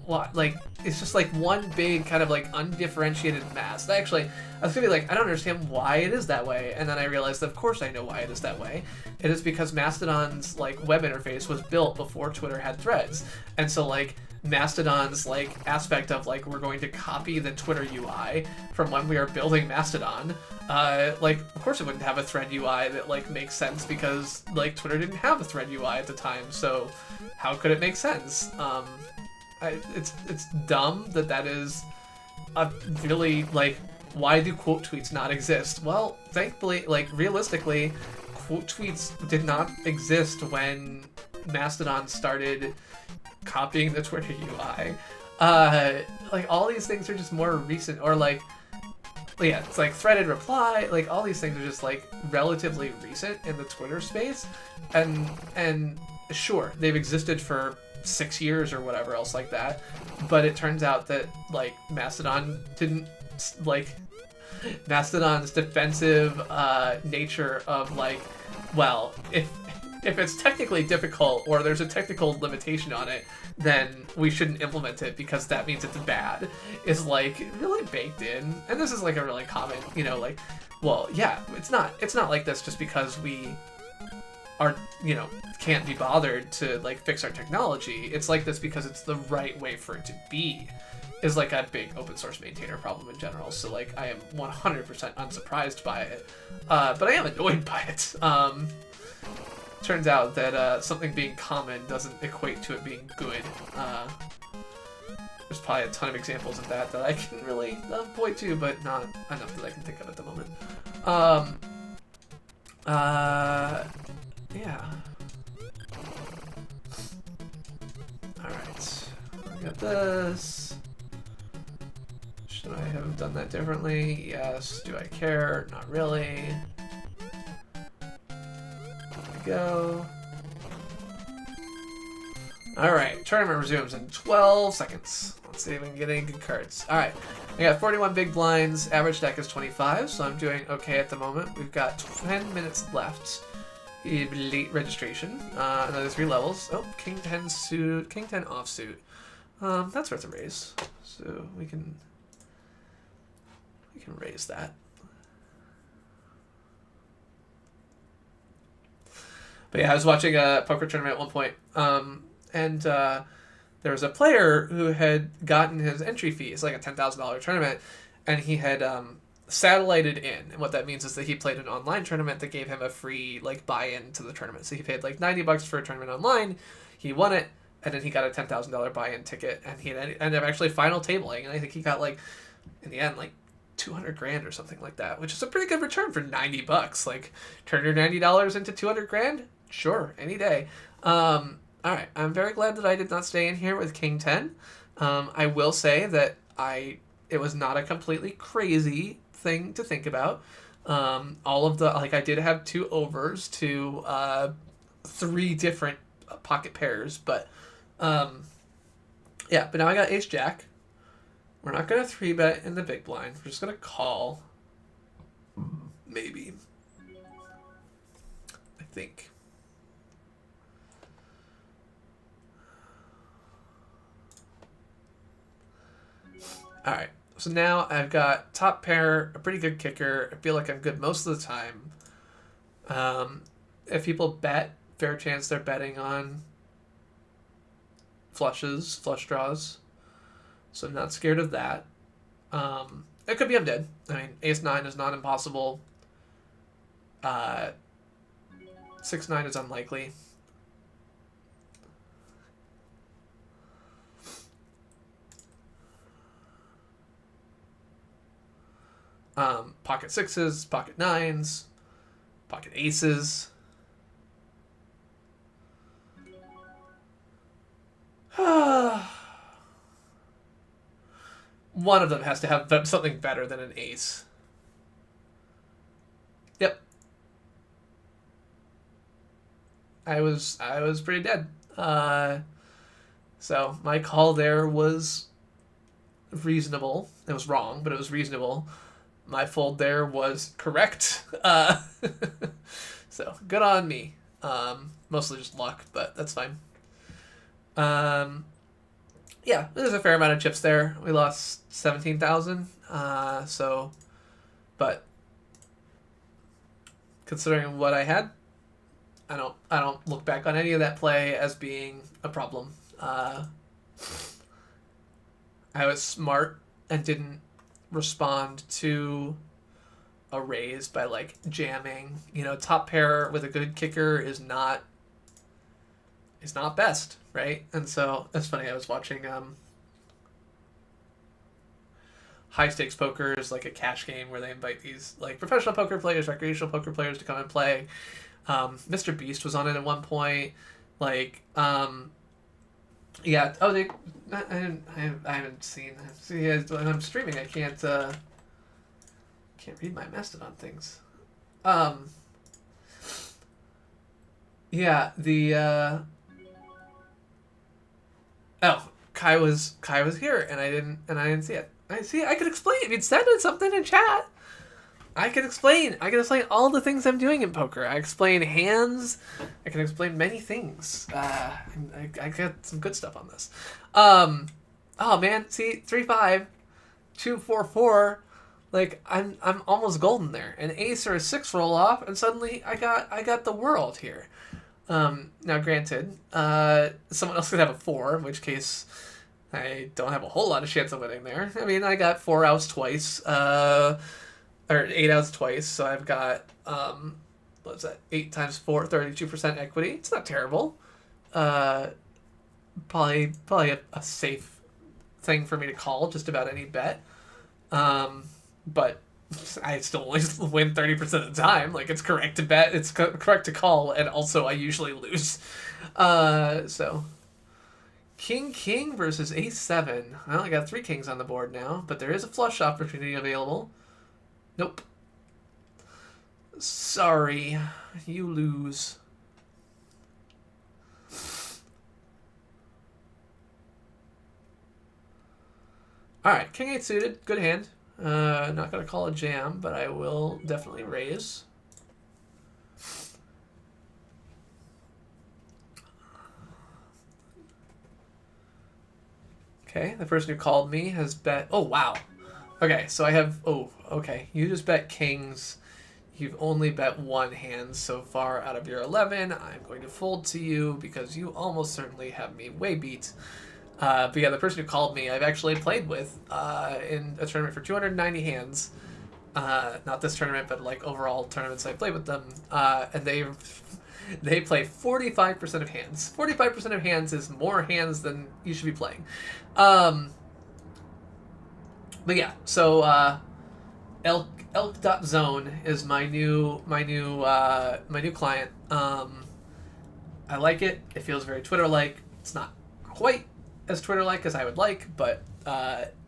like it's just like one big kind of like undifferentiated mass. Actually, I was gonna be like, I don't understand why it is that way, and then I realized that of course I know why it is that way. It is because Mastodon's like web interface was built before Twitter had threads, and so like Mastodon's like aspect of like we're going to copy the Twitter UI from when we are building Mastodon. Like of course it wouldn't have a thread UI that like makes sense because like Twitter didn't have a thread UI at the time, so how could it make sense? It's dumb that is a really like, why do quote tweets not exist? Well, thankfully, like realistically, quote tweets did not exist when Mastodon started copying the Twitter UI. Like all these things are just more recent, or like, yeah, it's like threaded reply, like all these things are just like relatively recent in the Twitter space, and sure, they've existed for 6 years or whatever else like that, but it turns out that like Mastodon didn't, like Mastodon's defensive nature of like, well, if it's technically difficult or there's a technical limitation on it, then we shouldn't implement it because that means it's bad, is like really baked in. And this is like a really common, you know, like, well, yeah, it's not like this just because we are, you know, can't be bothered to like fix our technology. It's like this because it's the right way for it to be, is like a big open source maintainer problem in general. So like I am 100% unsurprised by it, but I am annoyed by it. Turns out that something being common doesn't equate to it being good. There's probably a ton of examples of that I can really point to, but not enough that I can think of at the moment. Yeah. Alright. I got this. Should I have done that differently? Yes. Do I care? Not really. Go. Alright, tournament resumes in 12 seconds. Let's see if we can get any good cards. Alright, I got 41 big blinds, average deck is 25, so I'm doing okay at the moment. We've got 10 minutes left. Elite registration. Another 3 levels. Oh, King 10 suit, King 10 offsuit. That's worth a raise. So we can raise that. But yeah, I was watching a poker tournament at one point, and there was a player who had gotten his entry fee. It's like a $10,000 tournament, and he had satellited in. And what that means is that he played an online tournament that gave him a free like buy-in to the tournament. So he paid like $90 for a tournament online, he won it, and then he got a $10,000 buy-in ticket, and he ended up actually final tabling, and I think he got like, in the end, like 200 grand or something like that, which is a pretty good return for $90. Like, turn your $90 into 200 grand? Sure, any day. All right, I'm very glad that I did not stay in here with King 10. I will say that it was not a completely crazy thing to think about. All of the, like, I did have 2 overs to 3 different pocket pairs, but yeah, but now I got ace jack. We're not going to 3-bet in the big blind. We're just going to call. Maybe. I think. Alright, so now I've got top pair, a pretty good kicker. I feel like I'm good most of the time. If people bet, fair chance they're betting on flushes, flush draws. So I'm not scared of that. It could be I'm dead. I mean, ace-9 is not impossible. 6-9 is unlikely. Pocket 6s, pocket 9s, pocket aces. One of them has to have something better than an ace. Yep. I was pretty dead. So my call there was reasonable. It was wrong, but it was reasonable. My fold there was correct. So good on me. Mostly just luck, but that's fine. Yeah, there's a fair amount of chips there. We lost 17,000. But considering what I had, I don't look back on any of that play as being a problem. I was smart and didn't respond to a raise by like jamming. You know, top pair with a good kicker is not best, right? And so it's funny. I was watching high stakes poker is like a cash game where they invite these like professional poker players, recreational poker players to come and play. Mr. Beast was on it at one point. Like, yeah. Oh, I haven't seen. See, when I'm streaming, I can't read my Mastodon things. Yeah. Kai was here, and I didn't see it. I could explain. If you'd said something in chat, I can explain all the things I'm doing in poker. I explain hands. I can explain many things. I got some good stuff on this. Oh man, see 3-5, 2-4-4. Like I'm almost golden there. An ace or a 6 roll off, and suddenly I got the world here. Now granted, someone else could have a 4, in which case I don't have a whole lot of chance of winning there. I mean, I got 4 outs twice. Or 8 outs twice, so I've got, what's that, 8 times 4, 32% equity. It's not terrible. Probably a safe thing for me to call just about any bet. But I still only win 30% of the time. Like, it's correct to bet, it's correct to call, and also I usually lose. So... King versus Ace-7. I only got 3 kings on the board now, but there is a flush opportunity available. Nope. Sorry. You lose. Alright, King 8 suited. Good hand. Not going to call a jam, but I will definitely raise. Okay, the person who called me has bet... Oh, wow. Okay, so I have... Oh, okay. You just bet kings. You've only bet 1 hand so far out of your 11. I'm going to fold to you because you almost certainly have me way beat. But yeah, the person who called me, I've actually played with in a tournament for 290 hands. Not this tournament, but like overall tournaments I played with them. And they play 45% of hands. 45% of hands is more hands than you should be playing. But yeah, so elk.zone is my new client. I like it. It feels very Twitter-like. It's not quite as Twitter-like as I would like, but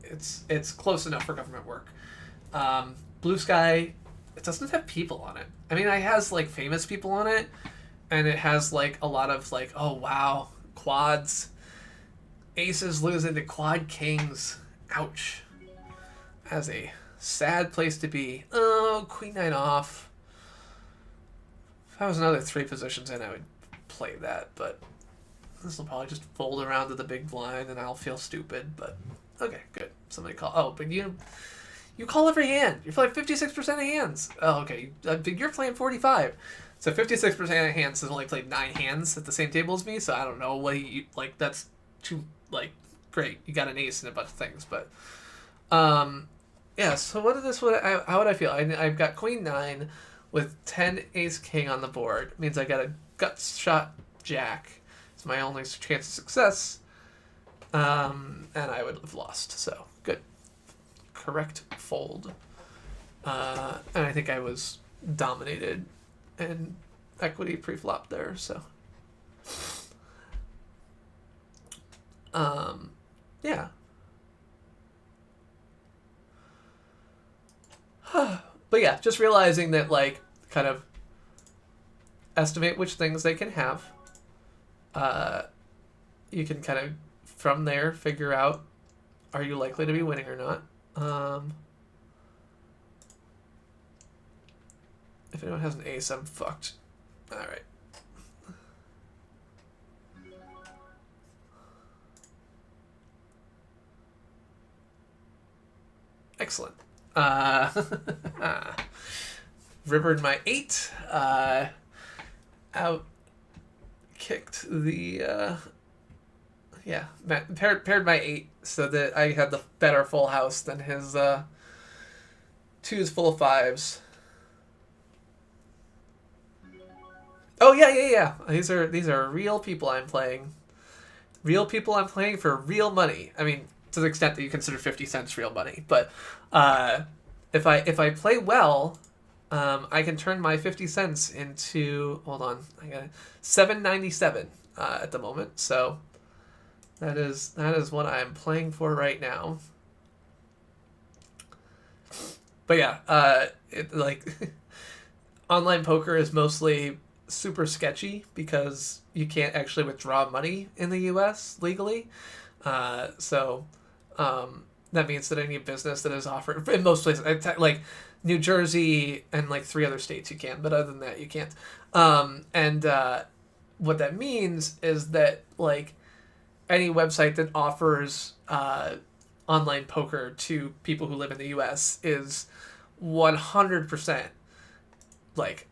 it's close enough for government work. Blue Sky, it doesn't have people on it. I mean, it has like famous people on it, and it has like a lot of like, oh wow, quads. Aces losing to quad kings. Ouch. That's a sad place to be. Oh, Queen 9 off. If I was another 3 positions in, I would play that, but this will probably just fold around to the big blind and I'll feel stupid, but okay, good. Somebody call. Oh, but you call every hand. You're playing 56% of hands. Oh, okay. You're playing 45. So 56% of hands has only played 9 hands at the same table as me, so I don't know what you like. That's too, like, great. You got an ace and a bunch of things, but yeah, so how would I feel? I've got Queen 9 with 10 ace king on the board. It means I got a gut shot jack. It's my only chance of success. And I would have lost, so good. Correct fold. And I think I was dominated and equity pre-flop there, so yeah. But yeah, just realizing that, like, kind of estimate which things they can have. You can kind of from there figure out, are you likely to be winning or not. If anyone has an ace, I'm fucked. Alright. Excellent. Rivered my 8. Out kicked the paired my 8 so that I had the better full house than his 2's full of 5s. Oh yeah. These are real people I'm playing. Real people I'm playing for real money. I mean, to the extent that you consider 50 cents real money, but if I play well, I can turn my 50 cents into, hold on, I got $7.97 at the moment. So that is what I'm playing for right now. But yeah, online poker is mostly super sketchy because you can't actually withdraw money in the U.S. legally. So that means that any business that is offered in most places, like New Jersey and like 3 other states, you can, but other than that, you can't. And what that means is that like any website that offers online poker to people who live in the U.S. is 100% like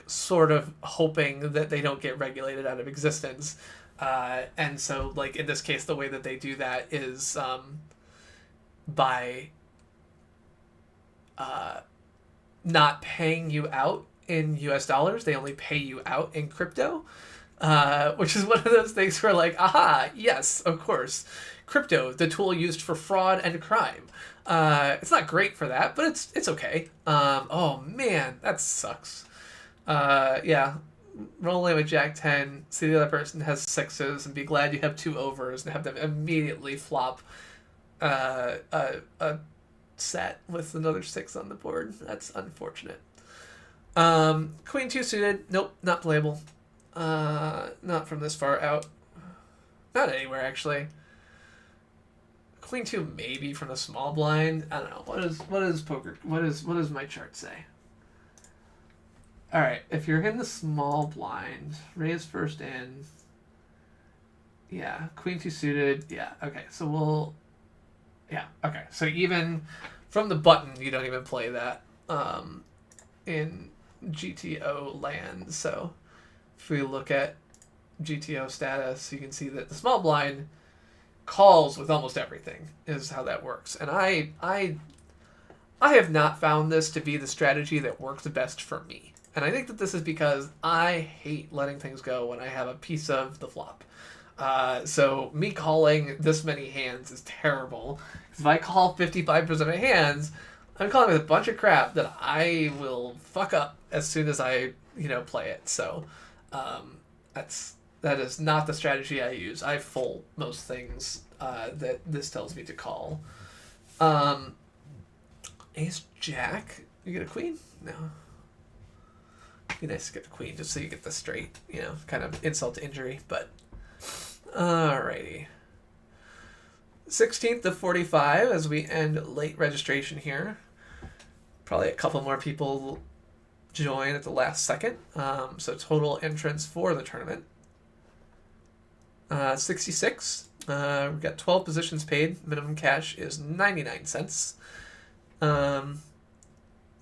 sort of hoping that they don't get regulated out of existence. And so like in this case, the way that they do that is by not paying you out in US dollars. They only pay you out in crypto, which is one of those things where like, aha, yes, of course. Crypto, the tool used for fraud and crime. It's not great for that, but it's okay. Oh man, that sucks. Yeah. Roll away with Jack 10, see the other person has 6s, and be glad you have 2 overs, and have them immediately flop a set with another 6 on the board. That's unfortunate. Queen 2 suited. Nope, not playable. Not from this far out. Not anywhere, actually. Queen 2 maybe from the small blind. I don't know. What is poker? What does my chart say? All right, if you're in the small blind, raise first in. Yeah, Queen 2 suited. Yeah, okay. So we'll. Yeah, okay. So even from the button, you don't even play that in GTO land. So if we look at GTO status, you can see that the small blind calls with almost everything is how that works. And I have not found this to be the strategy that works best for me. And I think that this is because I hate letting things go when I have a piece of the flop. So me calling this many hands is terrible. If I call 55% of hands, I'm calling with a bunch of crap that I will fuck up as soon as I, play it. So that is not the strategy I use. I fold most things that this tells me to call. Ace Jack. You get a queen? No. Be nice to get the queen just so you get the straight, kind of insult to injury, but alrighty. 16th of 45 as we end late registration here. Probably a couple more people join at the last second. So total entrants for the tournament. 66. We've got 12 positions paid. Minimum cash is 99 cents.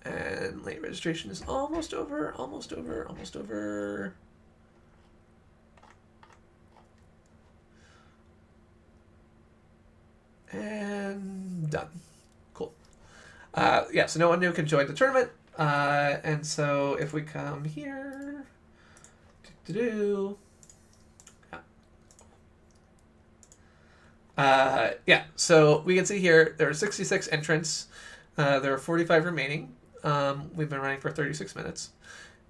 And late registration is almost over. And done. Cool. So no one new can join the tournament. And so if we come here, so we can see here there are 66 entrants. There are 45 remaining. We've been running for 36 minutes.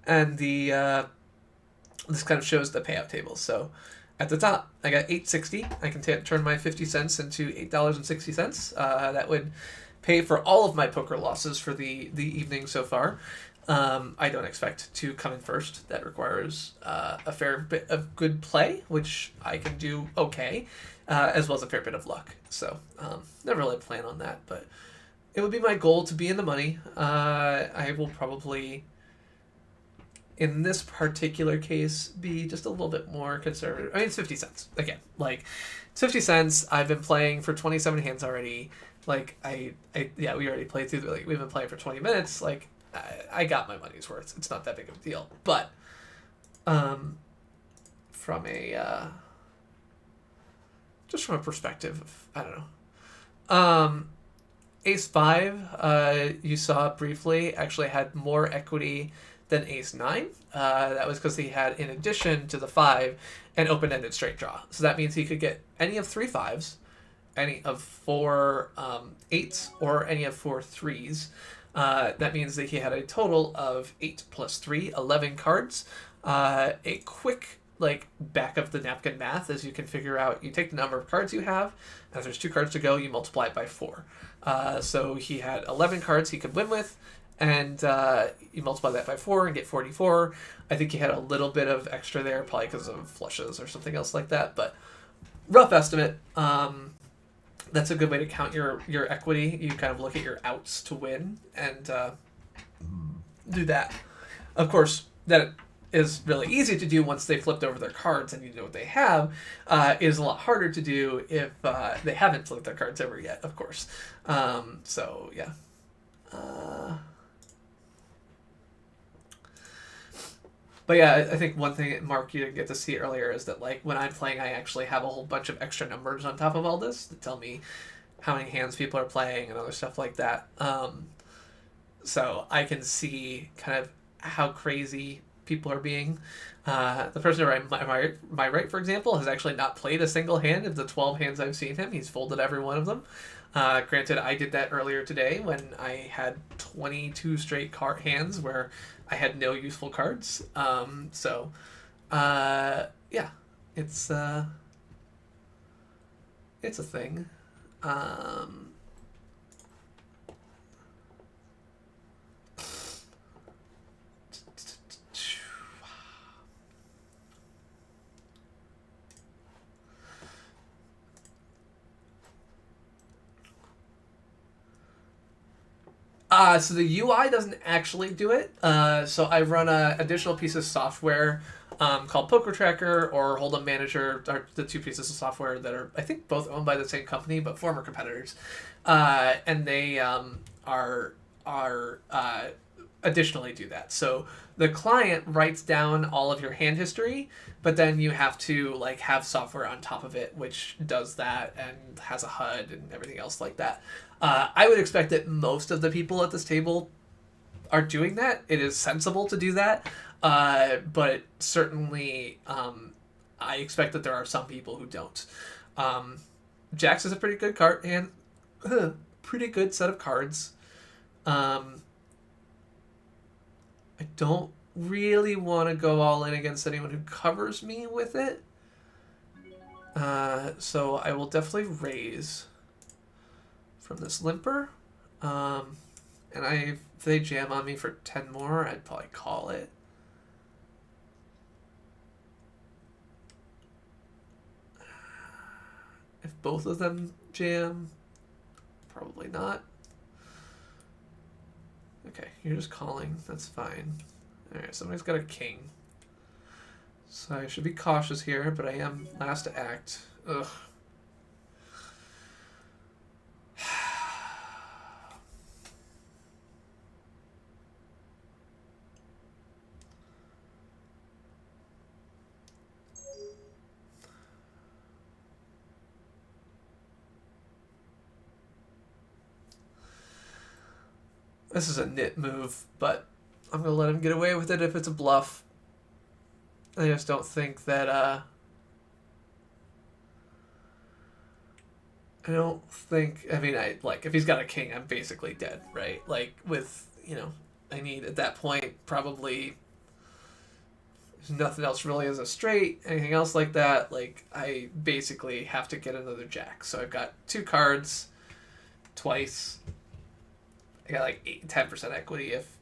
And this kind of shows the payout table. So at the top, I got $8.60. I can turn my 50 cents into $8.60. That would pay for all of my poker losses for the evening so far. I don't expect to come in first. That requires a fair bit of good play, which I can do okay, as well as a fair bit of luck. So never really plan on that, but it would be my goal to be in the money. I will probably, in this particular case, be just a little bit more conservative. I mean, it's 50 cents. Again, it's 50 cents. I've been playing for 27 hands already. Like yeah, we already played through. Like we've been playing for 20 minutes. Like I got my money's worth. It's not that big of a deal. But from a just from a perspective of, I don't know. Ace 5, you saw briefly, actually had more equity than Ace 9. That was because he had, in addition to the 5, an open-ended straight draw. So that means he could get any of 3 5s, any of 4 8s, or any of 4 3s. That means that he had a total of 8 plus 3, 11 cards. A quick like back of the napkin math is you can figure out, you take the number of cards you have, as there's 2 cards to go, you multiply it by 4. So he had 11 cards he could win with, and you multiply that by 4 and get 44. I think he had a little bit of extra there, probably because of flushes or something else like that, but rough estimate. That's a good way to count your equity. You kind of look at your outs to win and do that. Of course, that is really easy to do once they flipped over their cards and you know what they have. Is a lot harder to do if they haven't flipped their cards over yet, of course. So, yeah. But yeah, I think one thing, Mark, you didn't get to see earlier is that, like, when I'm playing, I actually have a whole bunch of extra numbers on top of all this that tell me how many hands people are playing and other stuff like that. So I can see kind of how crazy people are being. The person on my right, for example, has actually not played a single hand of the 12 hands I've seen him. He's folded every one of them. Granted, I did that earlier today when I had 22 straight hands where I had no useful cards. Yeah, it's a thing. So the UI doesn't actually do it. So I run a additional piece of software called Poker Tracker or Hold'em Manager, are the 2 pieces of software that are, I think, both owned by the same company but former competitors, and they are additionally do that. So the client writes down all of your hand history, but then you have to like have software on top of it which does that and has a HUD and everything else like that. I would expect that most of the people at this table are doing that. It is sensible to do that, but certainly I expect that there are some people who don't. Jax is a pretty good card and pretty good set of cards. I don't really want to go all in against anyone who covers me with it. So I will definitely raise from this limper. And if they jam on me for 10 more, I'd probably call it. If both of them jam, probably not. Okay, you're just calling. That's fine. Alright, somebody's got a king. So I should be cautious here, but I am last to act. Ugh. This is a nit move, but I'm going to let him get away with it if it's a bluff. I just don't think that, I mean, if he's got a king, I'm basically dead, right? Like, with, I need, at that point, probably nothing else really is a straight, anything else like that. Like, I basically have to get another jack. So I've got 2 cards, twice. I got like 10% equity if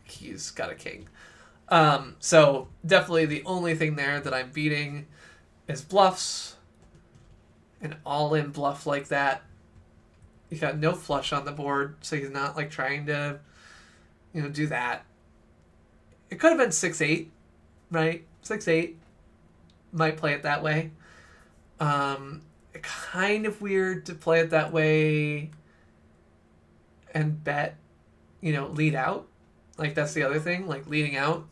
he's got a king. So definitely the only thing there that I'm beating is bluffs. An all-in bluff like that. You got no flush on the board, so he's not like trying to, do that. It could have been 6-8, right? 6-8 might play it that way. kind of weird to play it that way and bet, lead out. Like, that's the other thing. Like, leading out.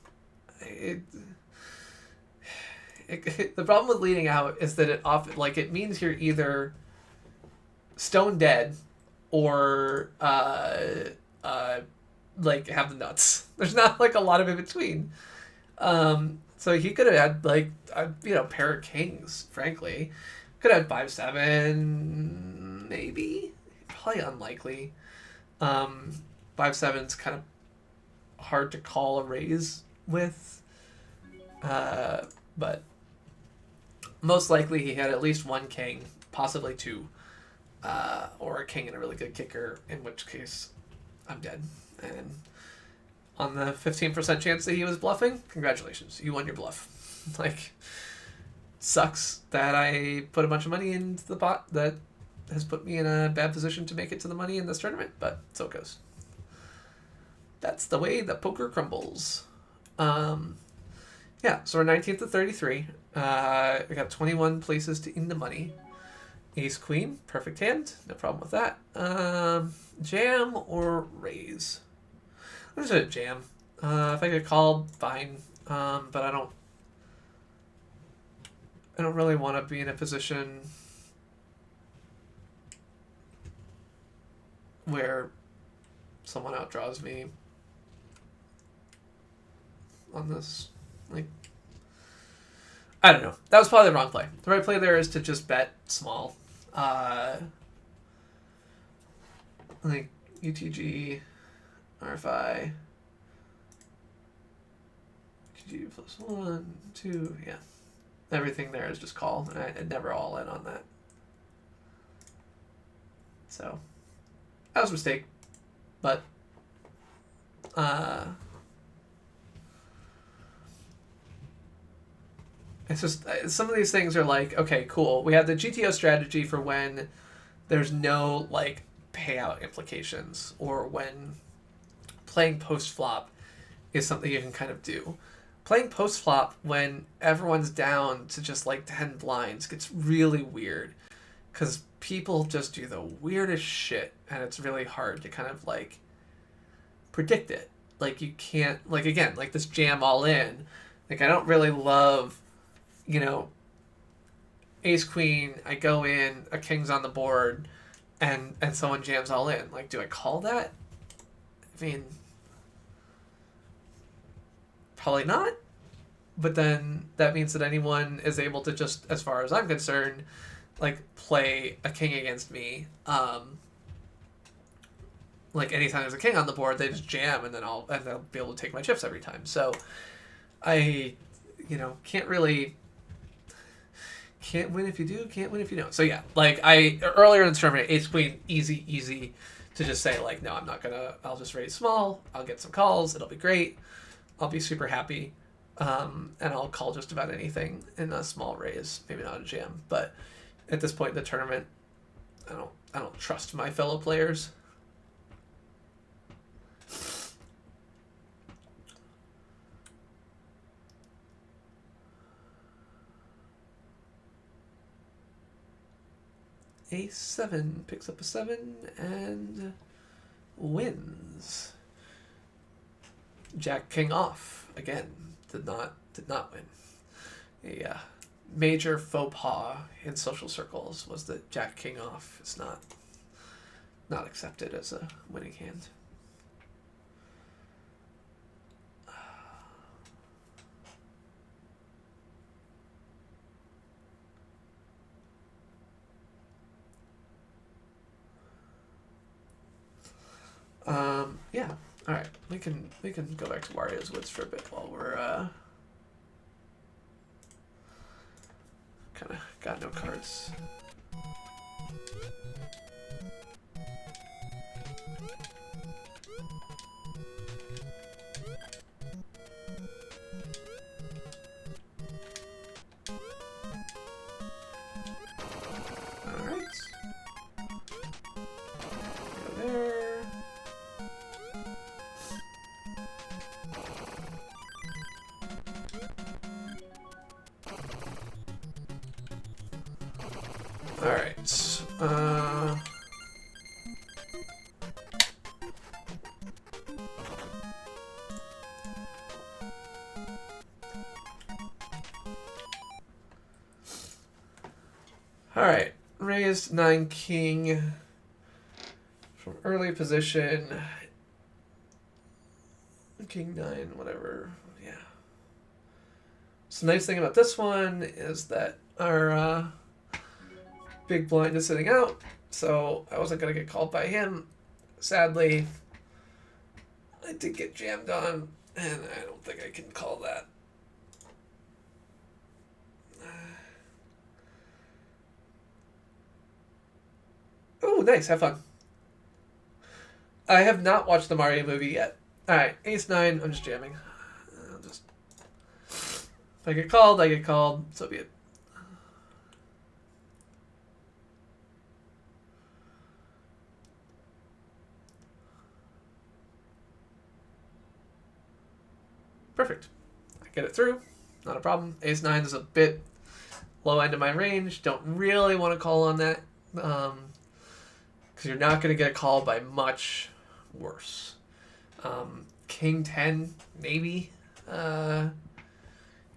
The problem with leading out is that it often, like, it means you're either stone dead or, like, have the nuts. There's not, like, a lot of in between. So he could have had, like, a pair of kings, frankly. Could have had 5-7, maybe. Probably unlikely. 5-7's kind of hard to call a raise with. But most likely he had at least one king, possibly two. Or a king and a really good kicker, in which case I'm dead. And on the 15% chance that he was bluffing, congratulations, you won your bluff. Like, sucks that I put a bunch of money into the pot that has put me in a bad position to make it to the money in this tournament, but so it goes. That's the way that poker crumbles. Yeah, so we're 19th to 33. We got 21 places to in the money. Ace Queen, perfect hand, no problem with that. Jam or raise? I'm just gonna jam. If I get called, fine. But I don't really want to be in a position where someone outdraws me on this. Like, I don't know. That was probably the wrong play. The right play there is to just bet small. Like UTG, RFI, UTG plus 1, 2, yeah. Everything there is just call, and I never all in on that. So, that was a mistake. But, it's just, some of these things are like, okay, cool. We have the GTO strategy for when there's no, like, payout implications, or when playing post-flop is something you can kind of do. Playing post-flop when everyone's down to just, like, 10 blinds gets really weird, because people just do the weirdest shit, and it's really hard to kind of, like, predict it. Like, you can't, like, again, like this jam all in. Like, I don't really love, ace queen, I go in, a king's on the board, and someone jams all in. Like, do I call that? I mean, probably not. But then that means that anyone is able to just, as far as I'm concerned, like, play a king against me. Like, anytime there's a king on the board, they just jam, and they'll be able to take my chips every time. So I, can't win if you do, can't win if you don't. So yeah, like, earlier in the tournament, ace queen, easy to just say, like, no, I'm not gonna, I'll just raise small, I'll get some calls, it'll be great, I'll be super happy, and I'll call just about anything in a small raise, maybe not a jam. But at this point in the tournament, I don't trust my fellow players. A7 picks up a 7 and wins. Jack King off again. Did not win. A major faux pas in social circles was that Jack King off is not accepted as a winning hand. Yeah. All right. We can go back to Wario's Woods for a bit while we're kind of got no cards. All right. Go there. Alright. Alright. Raised 9 king from early position. King 9, whatever. Yeah. So the nice thing about this one is that our big blind is sitting out, so I wasn't going to get called by him. Sadly, I did get jammed on, and I don't think I can call that. Oh, nice. Have fun. I have not watched the Mario movie yet. Alright, ace 9. I'm just jamming. If I get called, I get called. So be it. Perfect. I get it through. Not a problem. Ace 9 is a bit low end of my range. Don't really want to call on that. Because you're not going to get a call by much worse. King 10, maybe.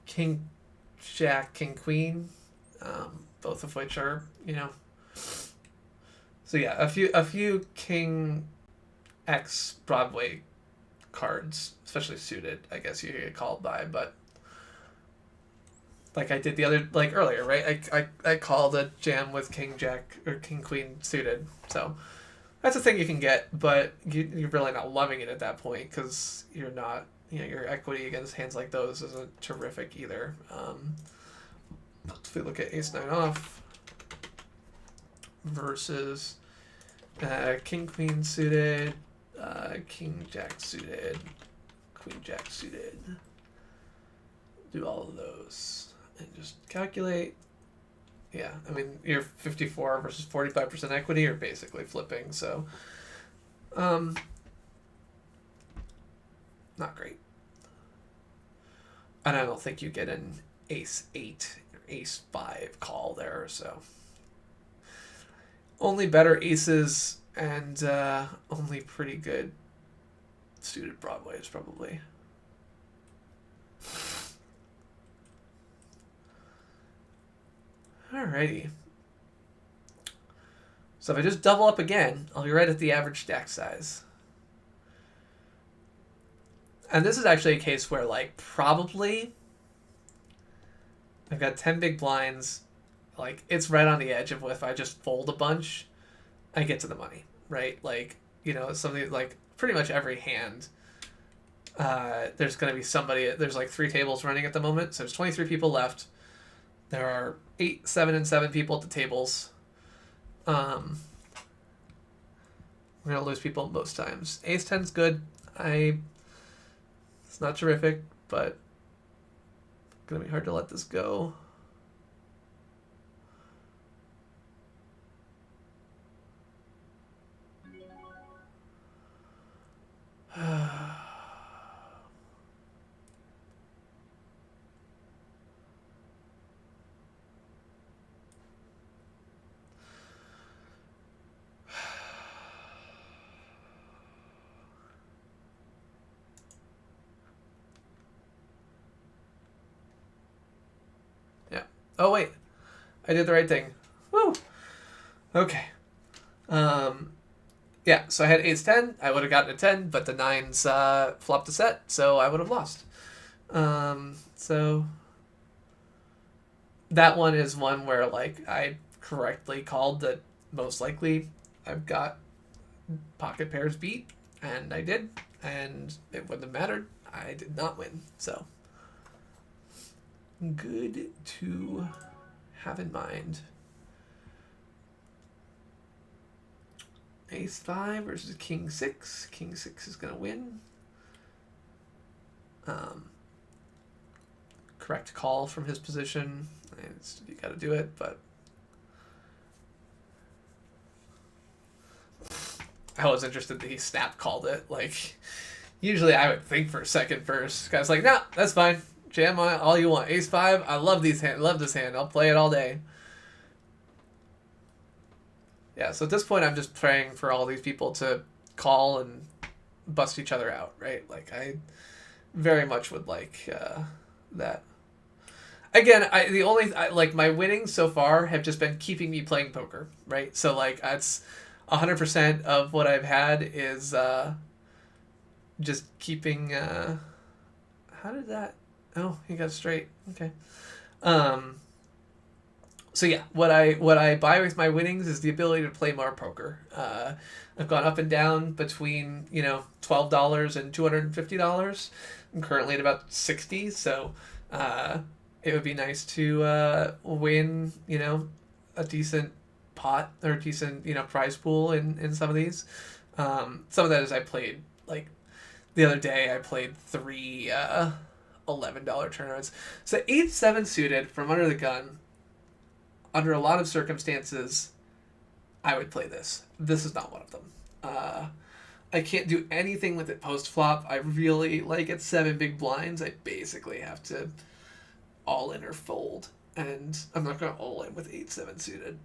King Jack, King Queen. Both of which are, you know. So yeah, a few King X Broadway cards, especially suited, I guess you get called by, but like I did the other, like earlier, right? I called a jam with King Jack or King Queen suited, so that's a thing you can get, but you're really not loving it at that point because you're not, you know, your equity against hands like those isn't terrific either. If we look at ace 9 off versus King Queen suited, King Jack suited, Queen Jack suited. Do all of those and just calculate. Yeah, I mean, you're 54 versus 45% equity, you're basically flipping, so not great. And I don't think you get an ace 8 or ace 5 call there, so only better aces and only pretty good suited Broadways, probably. Alrighty. So if I just double up again, I'll be right at the average stack size. And this is actually a case where, like, probably I've got 10 big blinds. Like, it's right on the edge of if I just fold a bunch, I get to the money, right? Like, you know, something like pretty much every hand, there's going to be somebody, there's like 3 tables running at the moment. So there's 23 people left. There are 8, 7, and 7 people at the tables. We're going to lose people most times. Ace 10's good. It's not terrific, but it's going to be hard to let this go. Yeah. Oh, wait. I did the right thing. Woo! Okay. Yeah, so I had ace 10. I would have gotten a 10, but the 9s flopped a set, so I would have lost. So that one is one where, like, I correctly called that most likely I've got pocket pairs beat, and I did, and it wouldn't have mattered. I did not win, so good to have in mind. Ace 5 versus King 6. King 6 is going to win. Correct call from his position. You got to do it, but I was interested that he snap called it. Like, usually I would think for a second first. Guy's like, no, that's fine. Jam on all you want. Ace 5. I love these hand. Love this hand. I'll play it all day. Yeah, so at this point, I'm just praying for all these people to call and bust each other out, right? Like, I very much would like that. Again, like, my winnings so far have just been keeping me playing poker, right? So, like, that's 100% of what I've had is just keeping... how did that... Oh, he got straight. Okay. So yeah, what I buy with my winnings is the ability to play more poker. I've gone up and down between $12 and $250. I'm currently at about 60, so it would be nice to win a decent pot or a decent prize pool in some of these. Some of that is I played like the other day. I played 3 $11 tournaments. So 8-7 suited from under the gun. Under a lot of circumstances, I would play this. This is not one of them. I can't do anything with it post-flop. I really, like, at 7 big blinds, I basically have to all-in or fold. And I'm not going to all-in with 8-7 suited.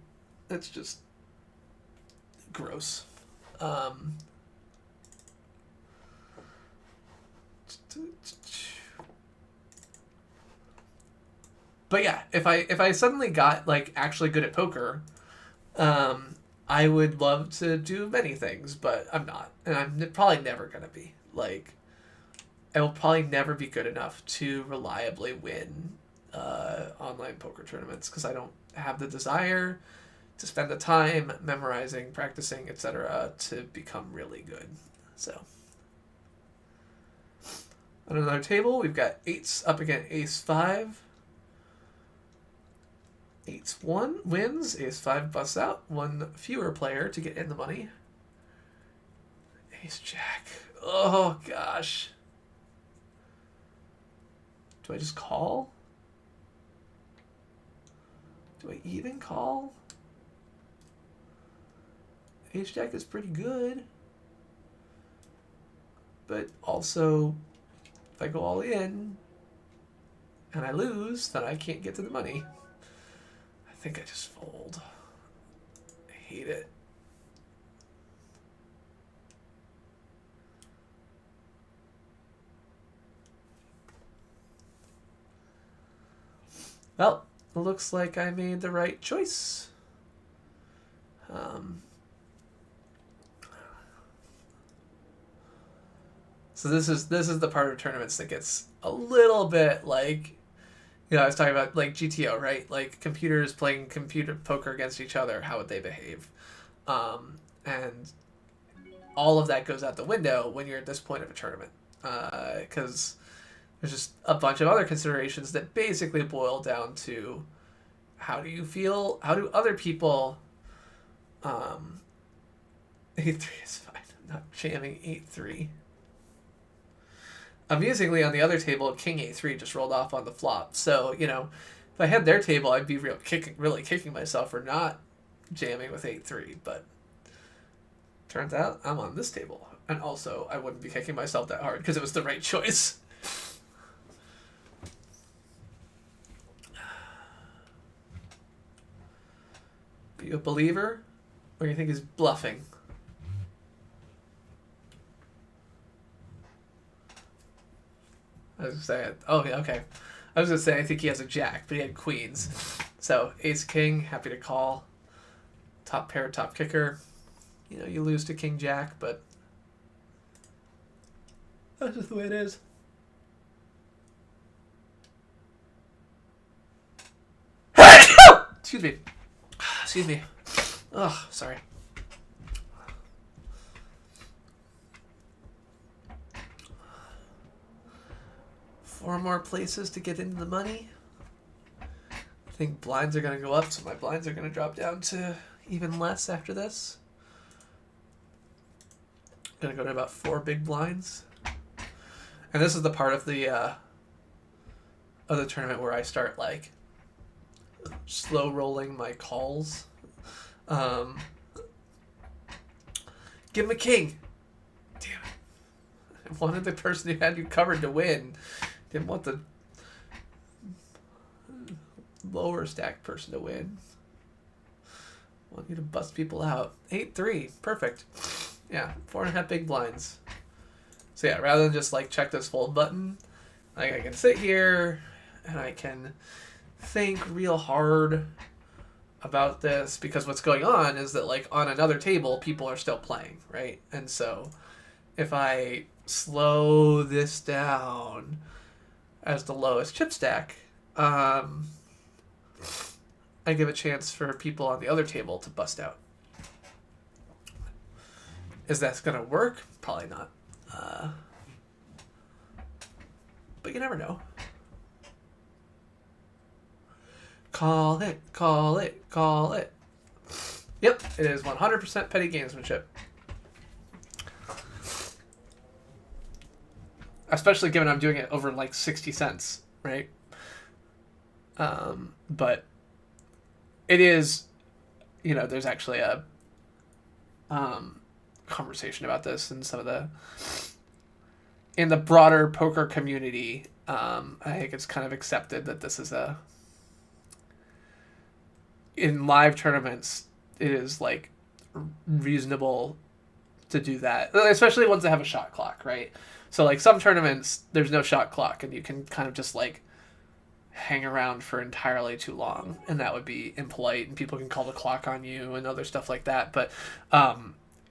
That's just gross. But yeah, if I suddenly got like actually good at poker, I would love to do many things, but I'm not, and I'm probably never gonna be. Like, I will probably never be good enough to reliably win online poker tournaments because I don't have the desire to spend the time memorizing, practicing, etc. to become really good. So. On another table, we've got 8s up against Ace-5. 8-1 wins. Ace-5 busts out. One fewer player to get in the money. Ace-Jack. Oh, gosh. Do I just call? Do I even call? Ace-Jack is pretty good. But also, if I go all in and I lose, then I can't get to the money. I think I just fold. I hate it. Well, it looks like I made the right choice. So this is the part of tournaments that gets a little bit like, I was talking about like GTO, right? Like computers playing computer poker against each other. How would they behave? And all of that goes out the window when you're at this point of a tournament, because there's just a bunch of other considerations that basically boil down to how do you feel? How do other people? 8-3 is fine. I'm not jamming 8-3. Amusingly, on the other table, King A3 just rolled off on the flop. So, if I had their table, I'd be really kicking myself for not jamming with 8-3. But turns out I'm on this table. And also, I wouldn't be kicking myself that hard because it was the right choice. Are you a believer? Or do you think he's bluffing? I was gonna say, oh yeah, okay. I was gonna say I think he has a jack, but he had queens. So ace king, happy to call. Top pair, top kicker. You lose to king jack, but that's just the way it is. Excuse me. Excuse me. Oh, sorry. Four more places to get into the money. I think blinds are going to go up, so my blinds are going to drop down to even less after this. Going to go to about 4 big blinds. And this is the part of the tournament where I start like slow rolling my calls. Give him a king. Damn it. I wanted the person who had you covered to win. Didn't want the lower stacked person to win. Want you to bust people out. 8-3. Perfect. Yeah, 4.5 big blinds. So yeah, rather than just like check this fold button, like I can sit here and I can think real hard about this, because what's going on is that like on another table people are still playing, right? And so if I slow this down as the lowest chip stack, I give a chance for people on the other table to bust out. Is that going to work? Probably not. But you never know. Call it, call it, call it. Yep, it is 100% petty gamesmanship. Especially given I'm doing it over like 60 cents, right? But it is, there's actually a conversation about this in in the broader poker community. I think it's kind of accepted that this is in live tournaments, it is like reasonable to do that, especially ones that have a shot clock, right? So like some tournaments, there's no shot clock and you can kind of just like hang around for entirely too long, and that would be impolite and people can call the clock on you and other stuff like that. But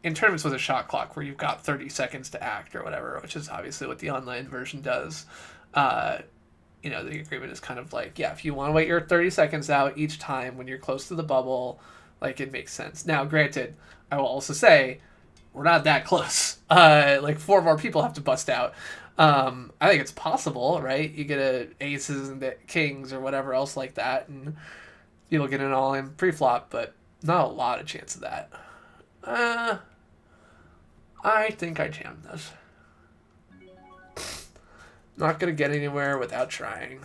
in tournaments with a shot clock where you've got 30 seconds to act or whatever, which is obviously what the online version does, the agreement is kind of like, yeah, if you want to wait your 30 seconds out each time when you're close to the bubble, like it makes sense. Now, granted, I will also say we're not that close. Like 4 more people have to bust out. I think it's possible, right? You get aces and kings or whatever else like that, and you'll get an all-in pre-flop, but not a lot of chance of that. I think I jammed this. Not going to get anywhere without trying.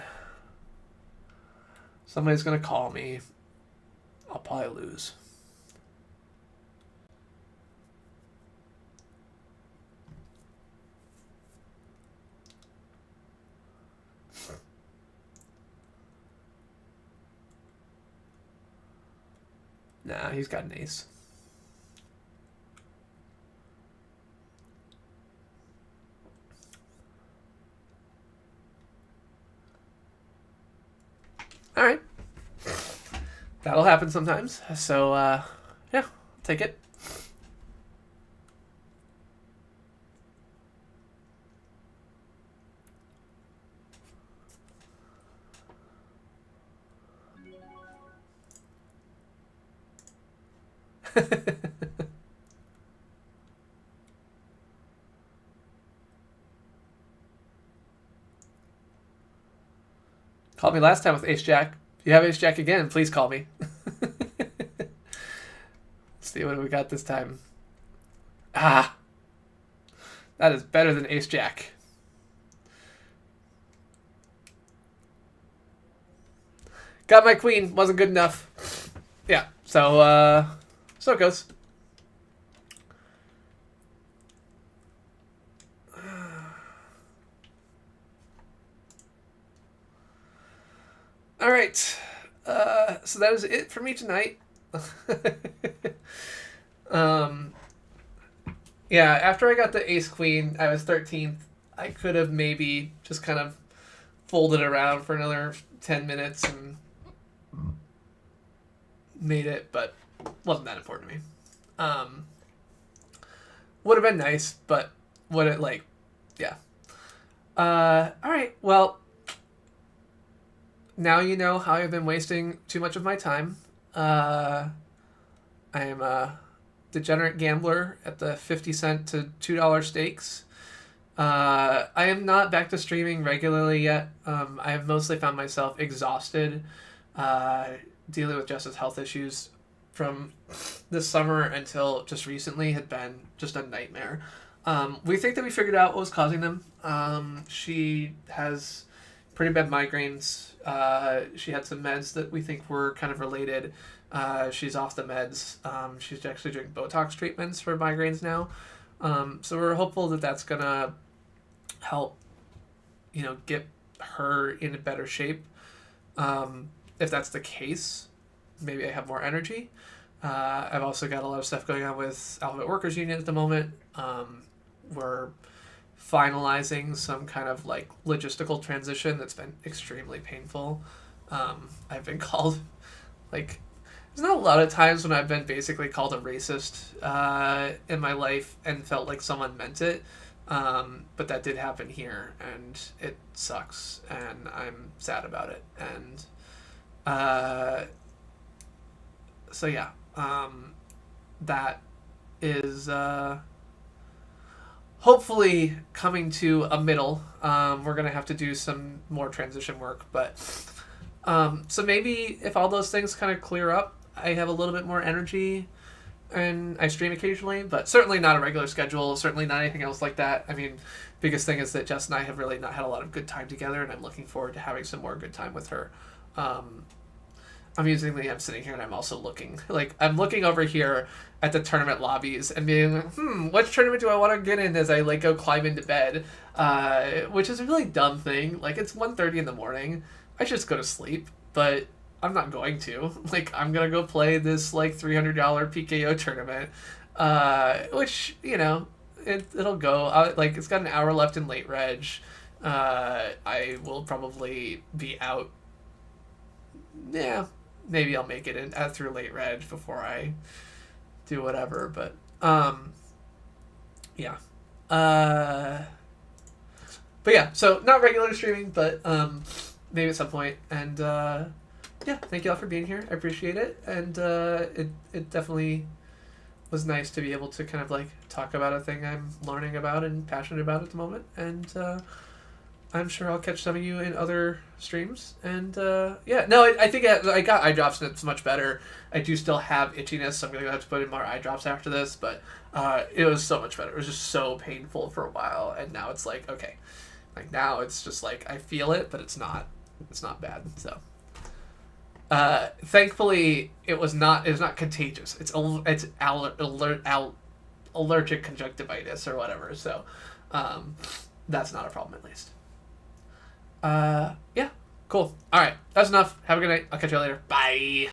Somebody's going to call me. I'll probably lose. Nah, he's got an ace. All right. That'll happen sometimes. So, yeah, I'll take it. Called me last time with Ace Jack. If you have Ace Jack again, please call me. Let's see what we got this time. Ah! That is better than Ace Jack. Got my queen. Wasn't good enough. Yeah, so it goes. All right, so that is it for me tonight. Yeah, after I got the ace queen, I was 13th. I could have maybe just kind of folded around for another 10 minutes and made it, but wasn't that important to me. Would have been nice, but would it, like, yeah. All right, well, now you know how I've been wasting too much of my time. I am a degenerate gambler at the 50-cent to $2 stakes. I am not back to streaming regularly yet. I have mostly found myself exhausted dealing with Jess's health issues from this summer until just recently had been just a nightmare. We think that we figured out what was causing them. She has pretty bad migraines. She had some meds that we think were kind of related. She's off the meds. She's actually doing Botox treatments for migraines now. So we're hopeful that that's going to help, get her in a better shape. If that's the case, maybe I have more energy. I've also got a lot of stuff going on with Alphabet Workers Union at the moment. We're finalizing some kind of like logistical transition that's been extremely painful. I've been called like there's not a lot of times when I've been basically called a racist in my life and felt like someone meant it. But that did happen here, and it sucks, and I'm sad about it. And so yeah, that is hopefully coming to a middle. We're gonna have to do some more transition work, but so maybe if all those things kind of clear up, I have a little bit more energy, and I stream occasionally, but certainly not a regular schedule. Certainly not anything else like that. I mean, biggest thing is that Jess and I have really not had a lot of good time together, and I'm looking forward to having some more good time with her. Amusingly, I'm sitting here and I'm also looking over here at the tournament lobbies and being like, which tournament do I want to get in as I like go climb into bed, which is a really dumb thing. Like, it's 1:30 in the morning. I should just go to sleep, but I'm not going to. Like, I'm gonna go play this like $300 PKO tournament, which, you know, it'll go. Like, it's got an hour left in late reg. I will probably be out. Yeah, maybe I'll make it in through late reg before I do whatever. But yeah. But yeah, so not regular streaming, but maybe at some point. And yeah, thank you all for being here. I appreciate it. And it definitely was nice to be able to kind of like talk about a thing I'm learning about and passionate about at the moment. And I'm sure I'll catch some of you in other streams. And yeah, no, I think I got eye drops and it's much better. I do still have itchiness, so I'm going to have to put in more eye drops after this. But it was so much better. It was just so painful for a while. And now it's like, okay. Like, now it's just like, I feel it, but it's not bad. So thankfully it was not contagious. It's allergic conjunctivitis or whatever. So that's not a problem, at least. Yeah, cool. All right, that's enough. Have a good night. I'll catch you later. Bye.